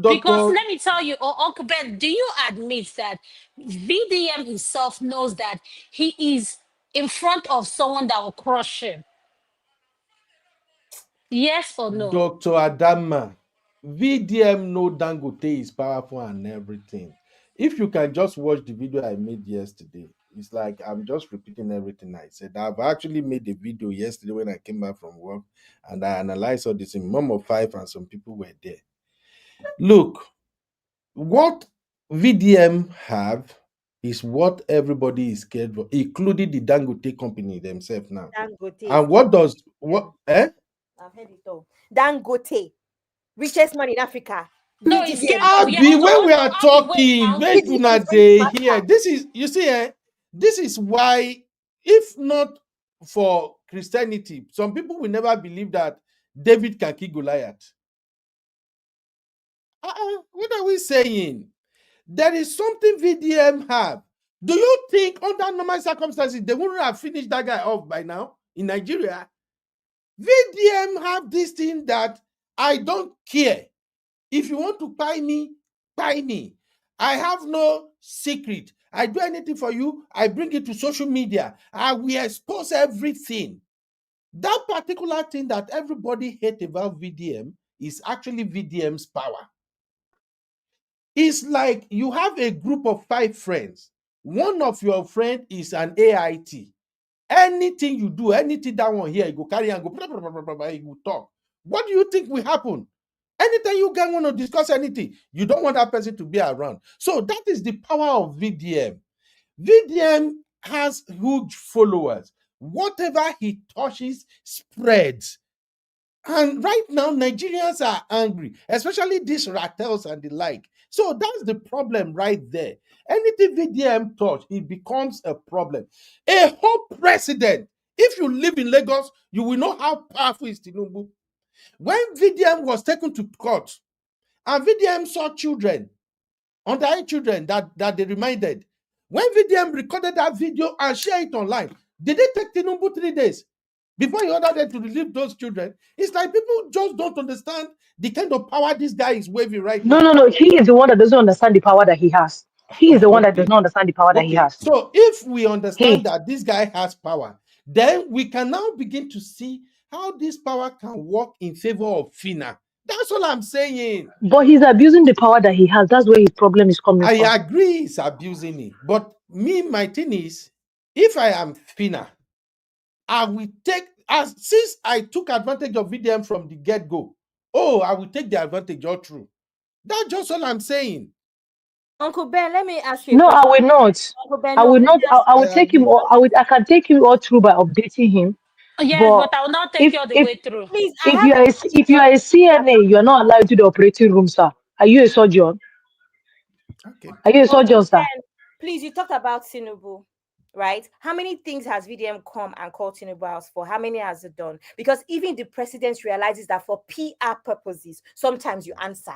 Because let me tell you, Uncle Ben, do you admit that VDM himself knows that he is in front of someone that will crush him? Yes or no? Dr. Adama, VDM know Dangote is powerful and everything. If you can just watch the video I made yesterday, it's like I'm just repeating everything I said. I've actually made a video yesterday when I came back from work and I analyzed all this in Mom of Five and some people were there. Look, what VDM have is what everybody is scared for, including the Dangote company themselves now. Dangote. And what does what I've heard it all. Dangote, richest man in Africa. No, it's Abby, when we are talking, wait una day here. This is, you see, this is why, if not for Christianity, some people will never believe that David can kill Goliath. What are we saying? There is something VDM have. Do you think under normal circumstances they wouldn't have finished that guy off by now in Nigeria? VDM have this thing that I don't care. If you want to buy me, buy me. I have no secret. I do anything for you. I bring it to social media. I will expose everything. That particular thing that everybody hates about VDM is actually VDM's power. It's like you have a group of 5 friends. One of your friends is an AIT. Anything you do, anything that one here, you go carry and go, blah, blah, blah, blah, blah, you go talk. What do you think will happen? Anytime you guys want to discuss anything, you don't want that person to be around. So that is the power of VDM. VDM has huge followers. Whatever he touches spreads. And right now, Nigerians are angry, especially these Ratels and the like. So that's the problem right there. Anything VDM touch, it becomes a problem. A whole president, if you live in Lagos, you will know how powerful is Tinubu. When VDM was taken to court, and VDM saw children, underage children that they reminded, when VDM recorded that video and shared it online, did it take Tinubu 3 days before he ordered them to release those children? It's like people just don't understand the kind of power this guy is waving right now. No. He is the one that doesn't understand the power that he has. He is the one that does not understand the power that he has. So if we understand that this guy has power, then we can now begin to see how this power can work in favor of Phyna. That's all I'm saying. But he's abusing the power that he has. That's where his problem is coming from. I agree he's abusing it. But my thing is, if I am Phyna, I will take, since I took advantage of VDM from the get-go, I will take the advantage all through. That's just all I'm saying. Uncle Ben, let me ask you. No, I will not. I will not. I will take him. I can take him all through by updating him. Yes, but I will not take you all the way through. Please, if you are a CNA, you are not allowed to the operating room, sir. Are you a surgeon? Okay. Are you a surgeon, sir? Please, you talked about Tinubu, right? How many things has VDM come and called Tinubu out for? How many has it done? Because even the president realizes that for PR purposes, sometimes you answer.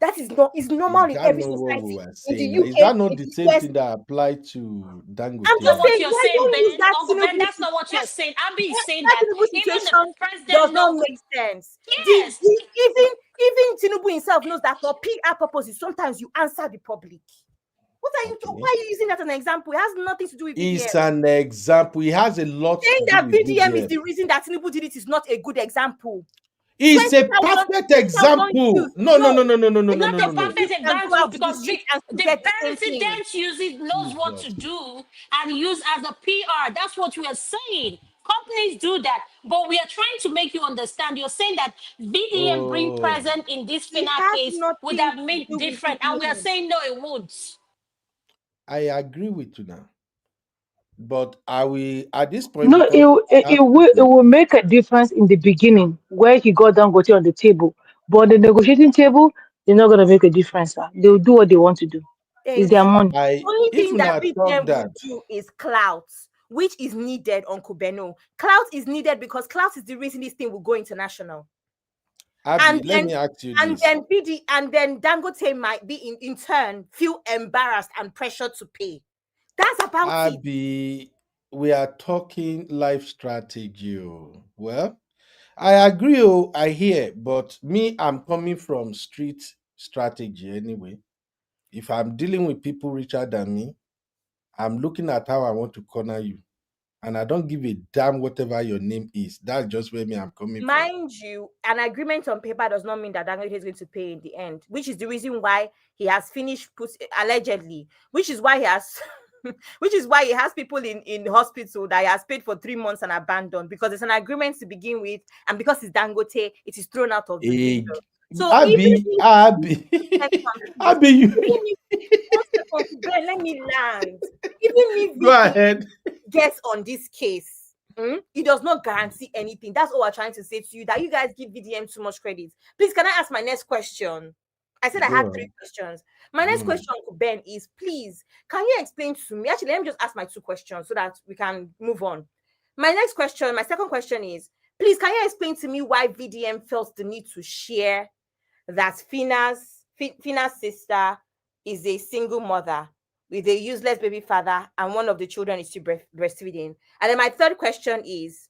That is normal Is in that every not what we society. were In the saying? Is UK, that not in the the same US, thing that applied to I'm Dangote? Not just what saying, you're why saying, don't use Ben. that Uncle Ben, Tinubu that's not what you're saying. Abby is saying that that Tinubu even the situation does president not know. make sense. Yes. Even Tinubu himself knows that for PR purposes, sometimes you answer the public. What are you? Why are you using that as an example? It has nothing to do with VDM. It's an example. It has a lot Saying to do that with VDM is VDM. the reason that Tinubu did it is not a good example. It's a perfect example. No. It's not a perfect example because the president knows what to do and use as a PR. That's what we are saying. Companies do that, but we are trying to make you understand. You're saying that VDM being present in this Phyna case would have made different, and we are saying no, it won't. I agree with you now. But are we at this point? No, Because it will make a difference in the beginning where he got Dangote on the table. But on the negotiating table, they're not gonna make a difference, sir. They'll do what they want to do. It's their money. The only thing that VDM would do is clout, which is needed on Kubeno. Clout is needed because clout is the reason this thing will go international. Abby, let me ask you this. And then Dangote might be in turn feel embarrassed and pressured to pay. That's about it. Abby, we are talking life strategy. Well, I agree. I hear, but me, I'm coming from street strategy anyway. If I'm dealing with people richer than me, I'm looking at how I want to corner you. And I don't give a damn whatever your name is. That's just where I'm coming from. Mind you, an agreement on paper does not mean that Dangote is going to pay in the end, which is the reason why he has finished allegedly, which is why he has which is why he has people in hospital that he has paid for 3 months and abandoned, because it's an agreement to begin with, and because it's Dangote, it is thrown out of the window. So Abby, let me land. Even if go ahead, gets on this case, it does not guarantee anything. That's all we're trying to say to you, that you guys give VDM too much credit. Please, can I ask my next question? I said I had 3 questions. My next question to Ben is, please, can you explain to me? Actually, let me just ask my 2 questions so that we can move on. My second question is, please, can you explain to me why VDM felt the need to share that Phyna's sister is a single mother with a useless baby father, and one of the children is still breastfeeding? And then my third question is,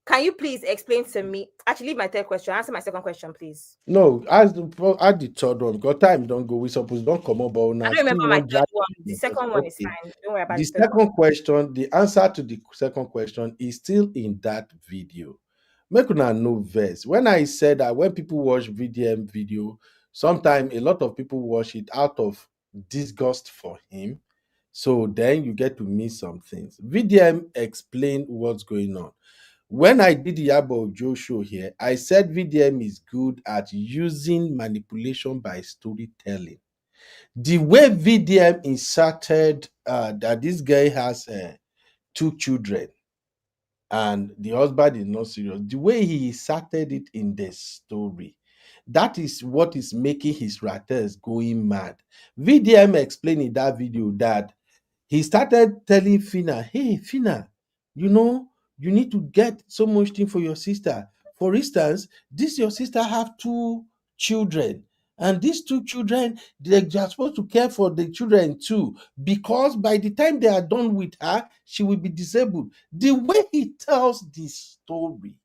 can you please explain to me? Actually, leave my third question. Answer my second question, please. No, add the third one because time don't go. We suppose don't come up. But I don't remember my third one. The second one is fine. Don't worry about the the third one. second question. The answer to the second question is still in that video. Make una no verse. When I said that when people watch VDM video, sometimes a lot of people watch it out of disgust for him. So then you get to miss some things. VDM explain what's going on. When I did the Yabo Joe show here, I said VDM is good at using manipulation by storytelling. The way VDM inserted that this guy has 2 children and the husband is not serious, the way he inserted it in the story, that is what is making his writers going mad. VDM explained in that video that he started telling Phyna, hey, Phyna, you need to get so much thing for your sister. For instance, your sister have 2 children. And these 2 children, they are supposed to care for the children too. Because by the time they are done with her, she will be disabled. The way he tells this story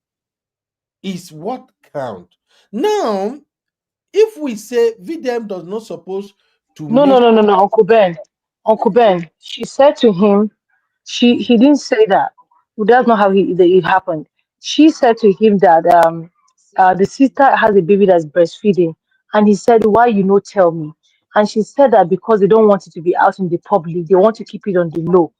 is what counts. Now, if we say VDM does not suppose to No, Uncle Ben. Uncle Ben. She said to him, he didn't say that. That's not how it happened. She said to him that the sister has a baby that's breastfeeding, and he said, "Why you no tell me?" And she said that because they don't want it to be out in the public, they want to keep it on the low.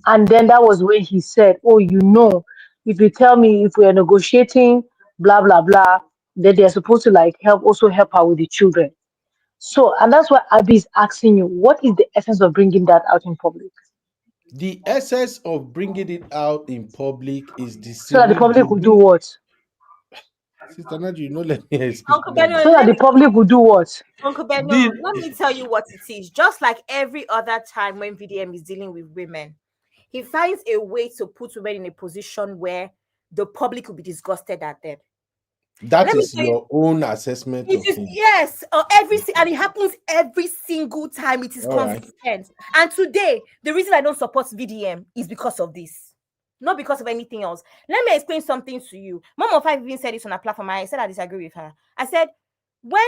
And then that was when he said, "Oh, if you tell me if we are negotiating, blah blah blah, then they're supposed to like help her with the children." So, and that's why Abby is asking you, what is the essence of bringing that out in public? The essence of bringing it out in public is so that the public will do what? Sister Naju, let me explain. Uncle Benno, so that the public will do what? Uncle Benno, let me tell you what it is. Just like every other time when VDM is dealing with women, he finds a way to put women in a position where the public will be disgusted at them. That is your own assessment of him. Yes, and it happens every single time. It is consistent. And today, the reason I don't support VDM is because of this, not because of anything else. Let me explain something to you. Mom of 5 even said this on a platform. I said I disagree with her. I said, when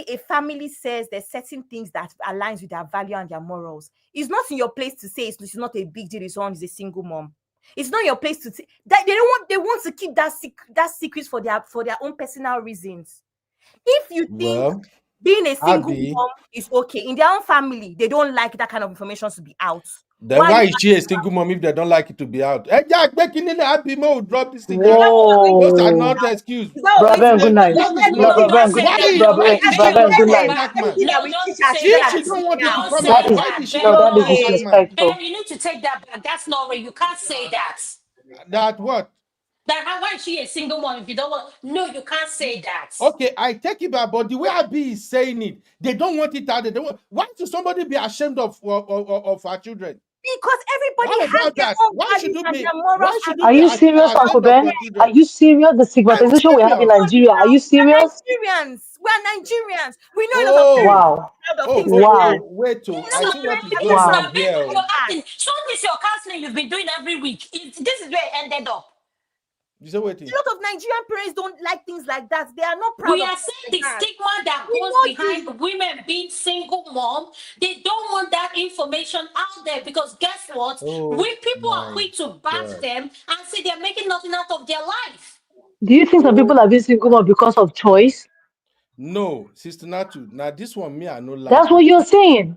a family says there's certain things that aligns with their value and their morals, it's not in your place to say it's not a big deal. Someone is a single mom. It's not your place to that they want to keep that secret for their own personal reasons. If you think being a single mom is okay in their own family, they don't like that kind of information to be out. Then why is she a single mom if they don't like it to be out? Hey, Jack, making in happy mode, drop this thing. Those are not excuses. Brother, good night. She don't want it to come out. Why did she that is disrespectful. Ben, you need to take that back. That's not right. You can't say that. That what? That why is she a single mom if you don't want? No, you can't say that. Okay, I take it back, but the way Abi is saying it, they don't want it out. They don't want, why should somebody be ashamed of our children? Because everybody has their own values and their morals. Are you serious, Uncle Ben? Are you serious? The stigmatization we have in Nigeria. Are you serious? We're Nigerians. We know a lot of wow. Wait till I see what is going on here. So this is your counseling you've been doing every week. This is where it ended up. A lot of Nigerian parents don't like things like that. They are not proud. We are saying the stigma that goes behind women being single mom. They don't want that information out there because guess what? We people are quick to bash them and say they're making nothing out of their life. Do you think some people are being single mom because of choice? No, Sister Natu. Now this one, me, I no like. That's what you're saying.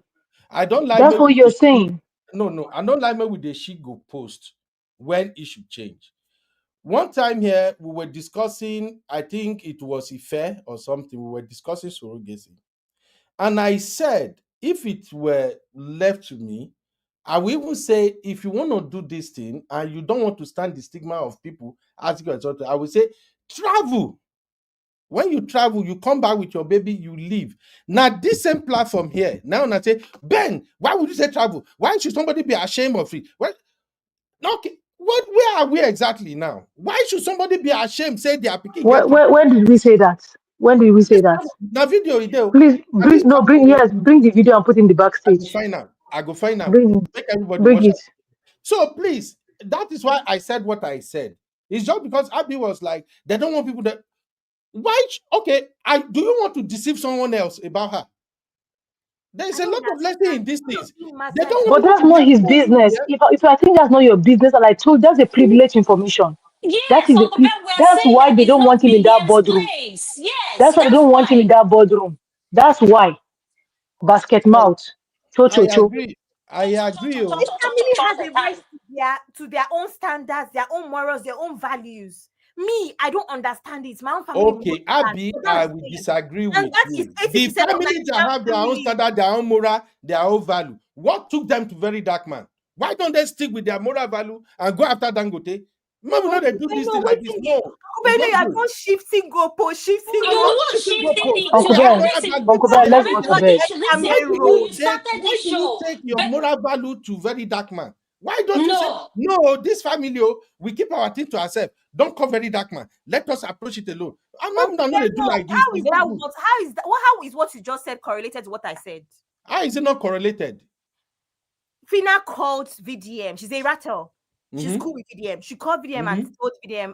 I don't like. That's what you're saying. No, I don't like me with the she go post when it should change. One time here, we were discussing, I think it was Ife or something, we were discussing surrogacy. And I said, if it were left to me, I will even say, if you want to do this thing and you don't want to stand the stigma of people asking you, I will say, travel. When you travel, you come back with your baby, you leave. Now, this same platform here, now I say, Ben, why would you say travel? Why should somebody be ashamed of it? Well, okay. Where are we exactly now? Why should somebody be ashamed? Say they are picking. When did we say that? When did we say that? The video is there. Please bring the video and put in the backstage. I go find out. Make everybody bring it. So please, that is why I said what I said. It's just because Abby was like, they don't want people that. Why? Okay, do you want to deceive someone else about her? There's a lot of lesson in these things. But that's not his business. If I think that's not your business, and I told that's a privileged information. Yes, that's why they don't want him in that boardroom. Yes, that's why they don't want him in that boardroom. That's why. Basket mouth. I agree. Each family has a right to their own standards, their own morals, their own values. Me, I don't understand it. My own family. Okay, Abby, I will disagree with you. The families that have their own standard, their own moral, their own value. What took them to Verydarkman? Why don't they stick with their moral value and go after Dangote? Maybe not they do this thing like this. No. You are not shifting goalposts, Uncle Ben, let's go to bed. Why do you take your moral value to Verydarkman? Why don't you say, no, this family, we keep our thing to ourselves. Don't call Verydarkman. Let us approach it alone. I'm not going to do like this. How is what you just said correlated to what I said? How is it not correlated? Phyna called VDM. She's a rattle. She's cool with VDM. She called VDM and told VDM,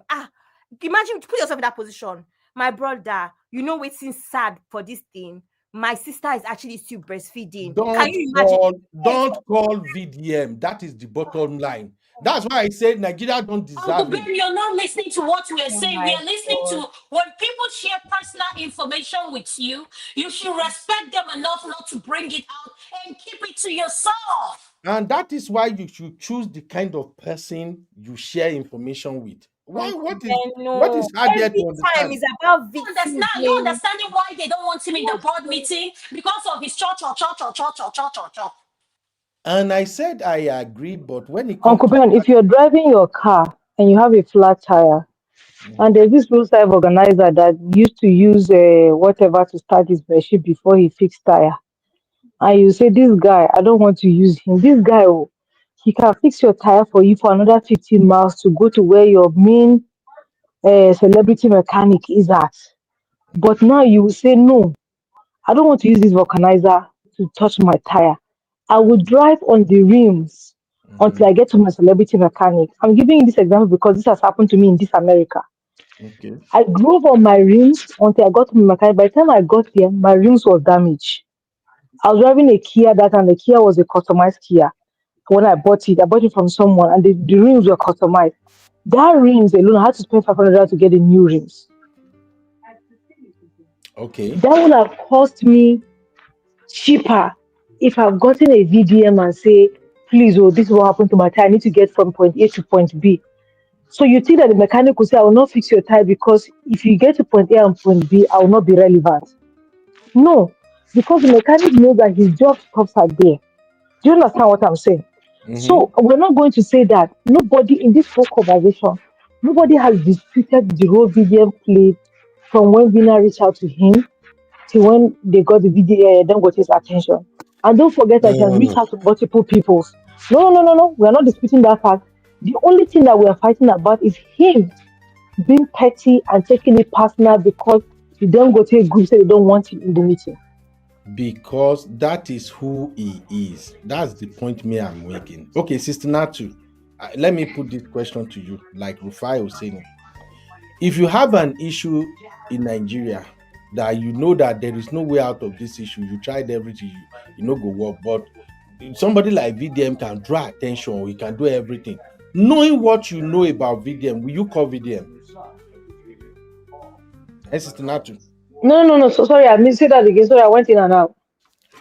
imagine, put yourself in that position. My brother, you know what's sad for this thing? My sister is actually still breastfeeding. Can you imagine? Don't call VDM. That is the bottom line. That's why I said Nigeria don't deserve it. You're not listening to what we are saying. We are listening to when people share personal information with you, you should respect them enough not to bring it out and keep it to yourself. And that is why you should choose the kind of person you share information with. Why? What is hard there to understand? Time is about victims. You're understanding why they don't want him in the board meeting because of his church. And I said I agree, but when it comes Uncle Ben, if you're driving your car and you have a flat tire, and there's this roadside organizer that used to use whatever to start his machine before he fixed tire, and you say, this guy, I don't want to use him. This guy, he can fix your tire for you for another 15 miles to go to where your main celebrity mechanic is at. But now you will say, no, I don't want to use this vulcanizer to touch my tire. I will drive on the rims until I get to my celebrity mechanic. I'm giving you this example because this has happened to me in this America. Okay. I drove on my rims until I got to my mechanic. By the time I got there, my rims were damaged. I was driving a Kia that time. The Kia was a customized Kia. When I bought it from someone, and the rims were customized. That rims alone, I had to spend $500 to get the new rims. Okay. That would have cost me cheaper if I've gotten a VDM and say, please, oh, this is what happened to my tire. I need to get from point A to point B. So you think that the mechanic will say, I will not fix your tire because if you get to point A and point B, I will not be relevant. No, because the mechanic knows that his job stops at there. Do you understand what I'm saying? So we're not going to say that nobody in this whole conversation, nobody has disputed the role VDM played from when Vina reached out to him to when they got the video, Dangote's attention. And don't forget that he has reached out to multiple people. No. We are not disputing that fact. The only thing that we are fighting about is him being petty and taking it personal because the Dangote group said they don't want him in the meeting. Because that is who he is. That's the point me I'm making. Okay, Sister Natu, let me put this question to you, like Rufai was saying. If you have an issue in Nigeria that you know that there is no way out of this issue, you tried everything, you know go work, but somebody like VDM can draw attention, or he can do everything. Knowing what you know about VDM, will you call VDM? Hey, Sister Natu. No. So sorry, I missed that again. Sorry, I went in and out.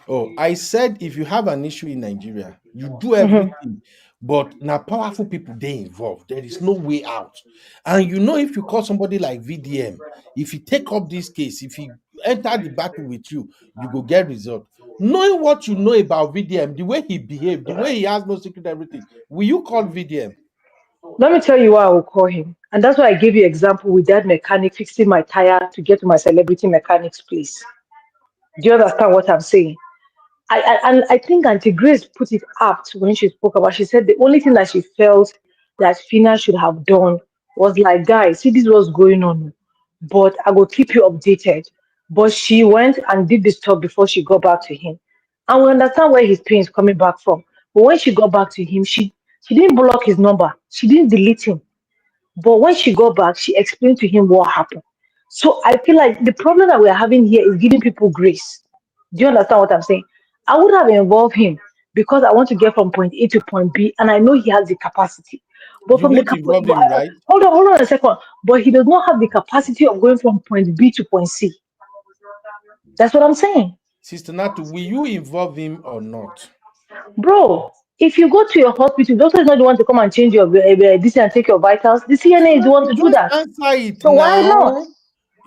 Oh, I said if you have an issue in Nigeria, you do everything, but now powerful people they involved. There is no way out. And you know, if you call somebody like VDM, if he take up this case, if he enter the battle with you, you go get result. Knowing what you know about VDM, the way he behaved, the way he has no secret, everything, will you call VDM? Let me tell you why I will call him. And that's why I gave you example with that mechanic fixing my tire to get to my celebrity mechanic's place. Do you understand what I'm saying? I think Auntie Grace put it apt when she spoke about. She said the only thing that she felt that Phyna should have done was like, guys, see this was going on, but I will keep you updated. But she went and did this stuff before she got back to him, and we understand where his pain is coming back from. But when she got back to him, she didn't block his number, she didn't delete him. But when she got back, she explained to him what happened. So I feel like the problem that we're having here is giving people grace. Do you understand what I'm saying? I would have involved him because I want to get from point A to point B, and I know he has the capacity. But You from the won't involve him, right? hold on a second. But he does not have the capacity of going from point B to point C. That's what I'm saying. Sister Natu, will you involve him or not? Bro, if you go to your hospital, doctor is not the one to come and change your this and take your vitals. The CNA is the one to do Just that. answer it So why not? now.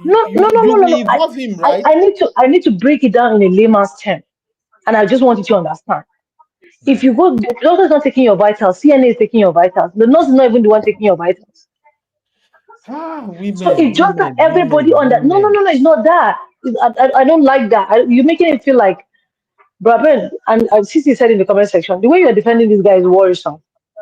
No. You will involve him, right? I need to break it down in a layman's term, and I just want you to understand. If you go, the doctor is not taking your vitals, CNA is taking your vitals. The nurse is not even the one taking your vitals. Women, So it's just that everybody on that. No, it's not that. I don't like that. You're making it feel like, brother, and Sissy said in the comment section, the way you're defending this guy is worrisome.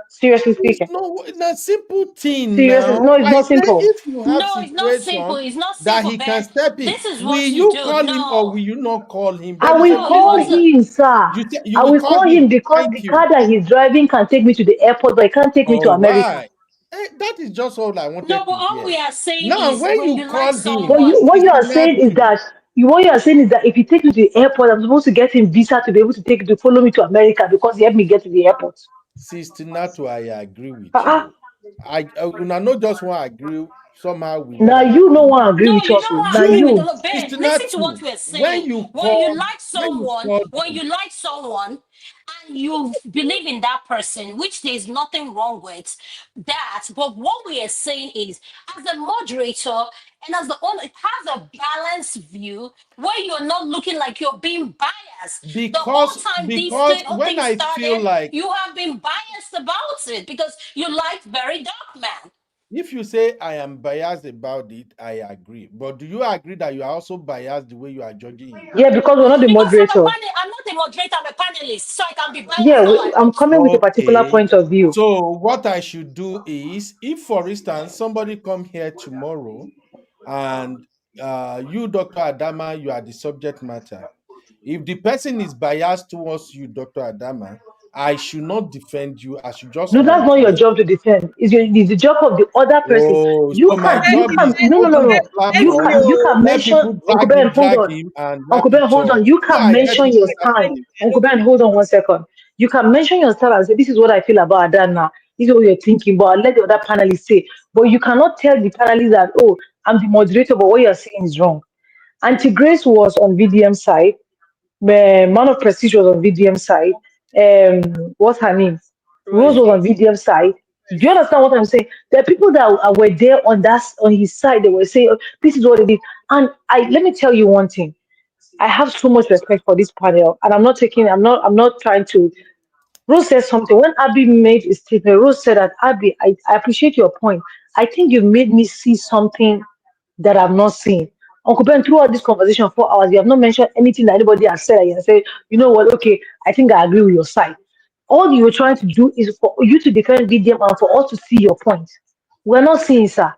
Seriously speaking. It's a simple thing. Seriously, Now no, it's I not say simple. if you have No, it's not simple. situation It's not that simple, he can Ben. step in, This is will what you you do. call him or No. will you not call him? I There is will a call difference. him, sir. You I will will call him because the Thank you. car that he's driving can take me to the airport, but it can't take me to All America. right. That is just all I wanted No, but to all hear. we are saying Now, is when when you you like call him, someone. What you are Sister saying is Natu, that if he takes me to the airport, I'm supposed to get him visa to be able to follow me to America because he helped me get to the airport. Sister Natu, I agree with Uh-uh. you. I not just want to agree. Somehow we not Now you agree. don't want to agree No, with you us. don't Now agree with you. the Ben. Sister Listen to Natu, what we're saying. when When you like someone and you believe in that person, which there's nothing wrong with that. But what we are saying is, as a moderator and as the owner, have a balanced view where you're not looking like you're being biased. The whole time whole when thing I feel started, like you have been biased about it because you liked Verydarkman. If you say I am biased about it, I agree. But do you agree that you are also biased the way you are judging it? Yeah, because we're not the Because moderator. I'm not a moderator, I'm a panelist, so I can be biased Yeah, how I I'm want to. coming with a particular point of view. So what I should do is, if for instance somebody come here tomorrow, and you, Dr. Adama, you are the subject matter. If the person is biased towards you, Dr. Adama, I should not defend you. I should just No, that's not your moderate. job to defend. It's the job of the other person. Oh, You so my can, job is no, open the You platform, can let mention, people Uncle drag Ben, hold drag on. him, and Uncle happy Ben, hold talk. on. You So can I get mention it. your stand. Uncle Ben, hold on one second. You can mention your stand and say, this is what I feel about Adana. This is what you're thinking, but I'll let the other panelists say. But you cannot tell the panelists that, oh, I'm the moderator, but what you're saying is wrong. Auntie Grace was on VDM side. Man of Prestige was on VDM side. What's her name? Rose was on VDM side. Do you understand what I'm saying? There are people that were there on his side. They were saying, "Oh, this is what it is." And let me tell you one thing. I have so much respect for this panel, and I'm not trying to. Rose said something when Abby made a statement. Rose said that, Abby, I appreciate your point. I think you've made me see something that I've not seen. Uncle Ben, throughout this conversation, 4 hours, you have not mentioned anything that anybody has said. You have said, you know what, okay, I think I agree with your side. All you were trying to do is for you to defend VDM and for us to see your point. We're not seeing, sir.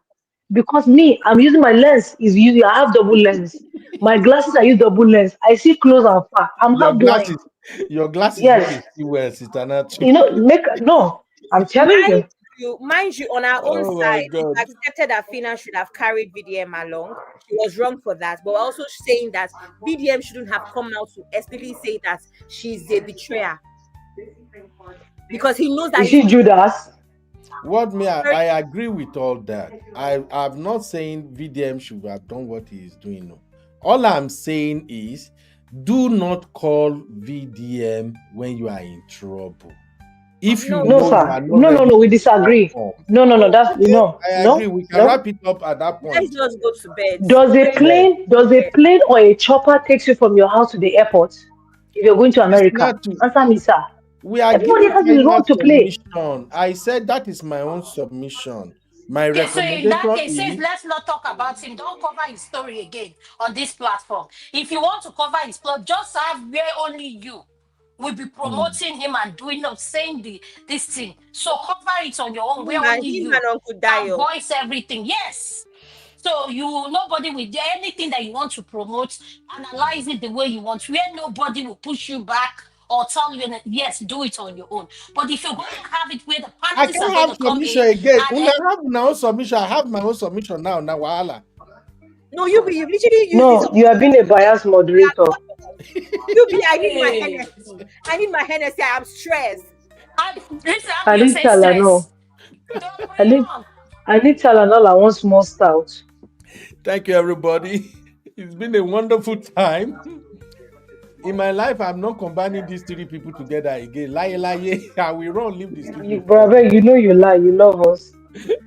Because me, I'm using my lens, I have double lens. My glasses, I use double lens. I see close and far. I'm Your half blind. glasses know Yes. they see well, Sister Natu. I'm telling you. Mind you, on our own Oh my side, we God. accepted that Phyna should have carried VDM along. She was wrong for that, but we're also saying that VDM shouldn't have come out to explicitly say that she's a betrayer because he knows that Is she Judas? What me, I agree with all that. I'm not saying VDM should have done what he is doing. No. All I'm saying is, do not call VDM when you are in trouble. If you No, know you are sir. not ready No, we to disagree. perform. No, that's Okay, I agree. We can no. wrap it up at that Let's point. just go to bed. Yes. Does a plane or a chopper takes you from your house to the airport if you're going to It's America? not to. Answer me, sir. We are Everybody giving has his final role to play. submission. I said that is my own submission. My Okay, so in that recommendation case, since is let's not talk about him, don't cover his story again on this platform. If you want to cover his plot, just have where only you will be promoting him and doing up saying this thing. So cover it on your own where only Him you and Uncle can Dio. voice everything. Yes. So nobody will do anything that you want to promote, analyze it the way you want, where nobody will push you back or tell you yes, do it on your own. But if you're going to have it where the I panelists are can't going have to come submission in again. and Una have my own submission. I have my own submission now. Now, wahala. No, you literally use this. No, you have been a biased moderator. I need my Hennessy. I need my Hennessy. I'm stressed. I need Tylenol. I need Tylenol. I want small stout. Thank you, everybody. It's been a wonderful time. In my life, I'm not combining these three people together again. Lie, I will run, leave the studio. Brother, you know you lie. You love us.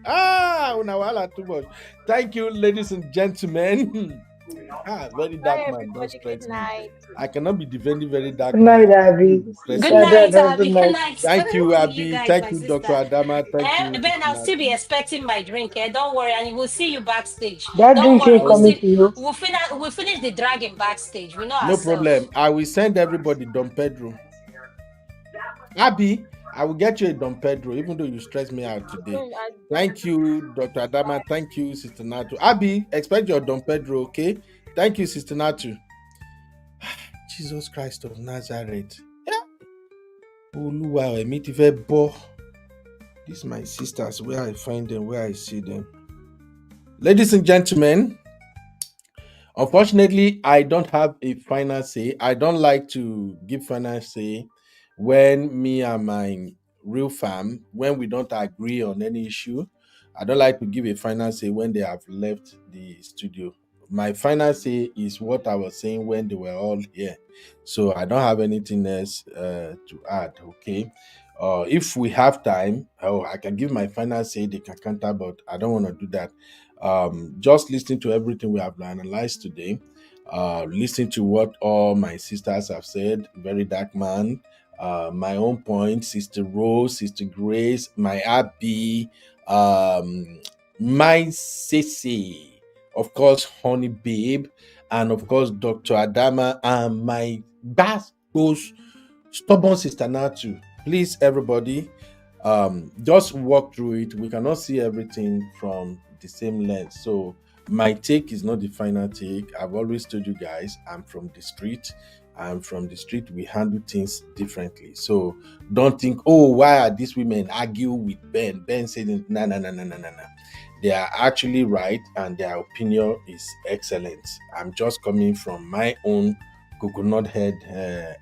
Unawala too much. Thank you, ladies and gentlemen. Very dark man. Don't stress me. I cannot be defending very dark Good man. night, Abby. Good night, Abby. Good night. Thank you, See you Abby. guys, Thank my you, sister. Dr. Adama. Thank you. Ben, I'll still be expecting my drink. Don't worry, and we'll see you backstage. That Don't drink worry, ain't coming to you. we'll finish the dragging backstage. We know No ourselves. problem. I will send everybody Don Pedro. Abby, I will get you a Don Pedro, even though you stress me out today. Thank you, Dr. Adama. Thank you, Sister Natu. Abby, expect your Don Pedro, okay? Thank you, Sister Natu. Jesus Christ of Nazareth. These are my sisters, where I find them, where I see them. Ladies and gentlemen, unfortunately, I don't have a final say. I don't like to give final say when me and my real fam, when we don't agree on any issue. I don't like to give a final say when they have left the studio. My final say is what I was saying when they were all here. So I don't have anything else to add, okay? If we have time, I can give my final say, they can counter, but I don't want to do that. Just listening to everything we have analyzed today, listening to what all my sisters have said, Verydarkman, my own point, Sister Rose, Sister Grace, my Abby, my Sissy, of course, Honey Babe, and of course, Dr. Adama, and my those stubborn sister Natu. Please, everybody, just walk through it. We cannot see everything from the same lens. So my take is not the final take. I've always told you guys, I'm from the street. We handle things differently. So don't think, oh, why are these women argue with Ben? Ben said, no. They are actually right, and their opinion is excellent. I'm just coming from my own coconut head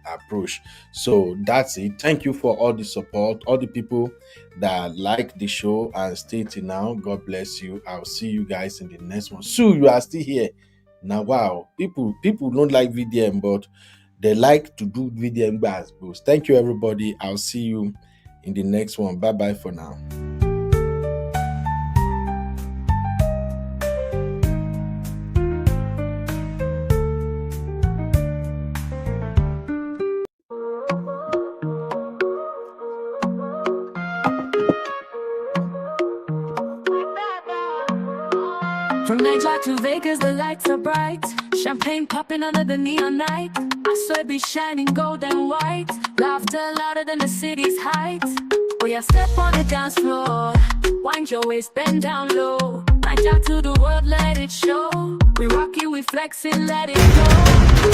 approach. So that's it. Thank you for all the support, all the people that like the show and stay till now. God bless you. I'll see you guys in the next one. Sue, you are still here. Now, wow, people don't like VDM, but they like to do VDM bars. Thank you, everybody. I'll see you in the next one. Bye bye for now. From Nigeria to Vegas, the lights are bright. Champagne popping under the neon night. I saw it be shining gold and white. Laughter louder than the city's heights. Oh yeah, step on the dance floor. Wind your waist, bend down low. Nigeria to the world, let it show. We rockin', we flexin', let it go.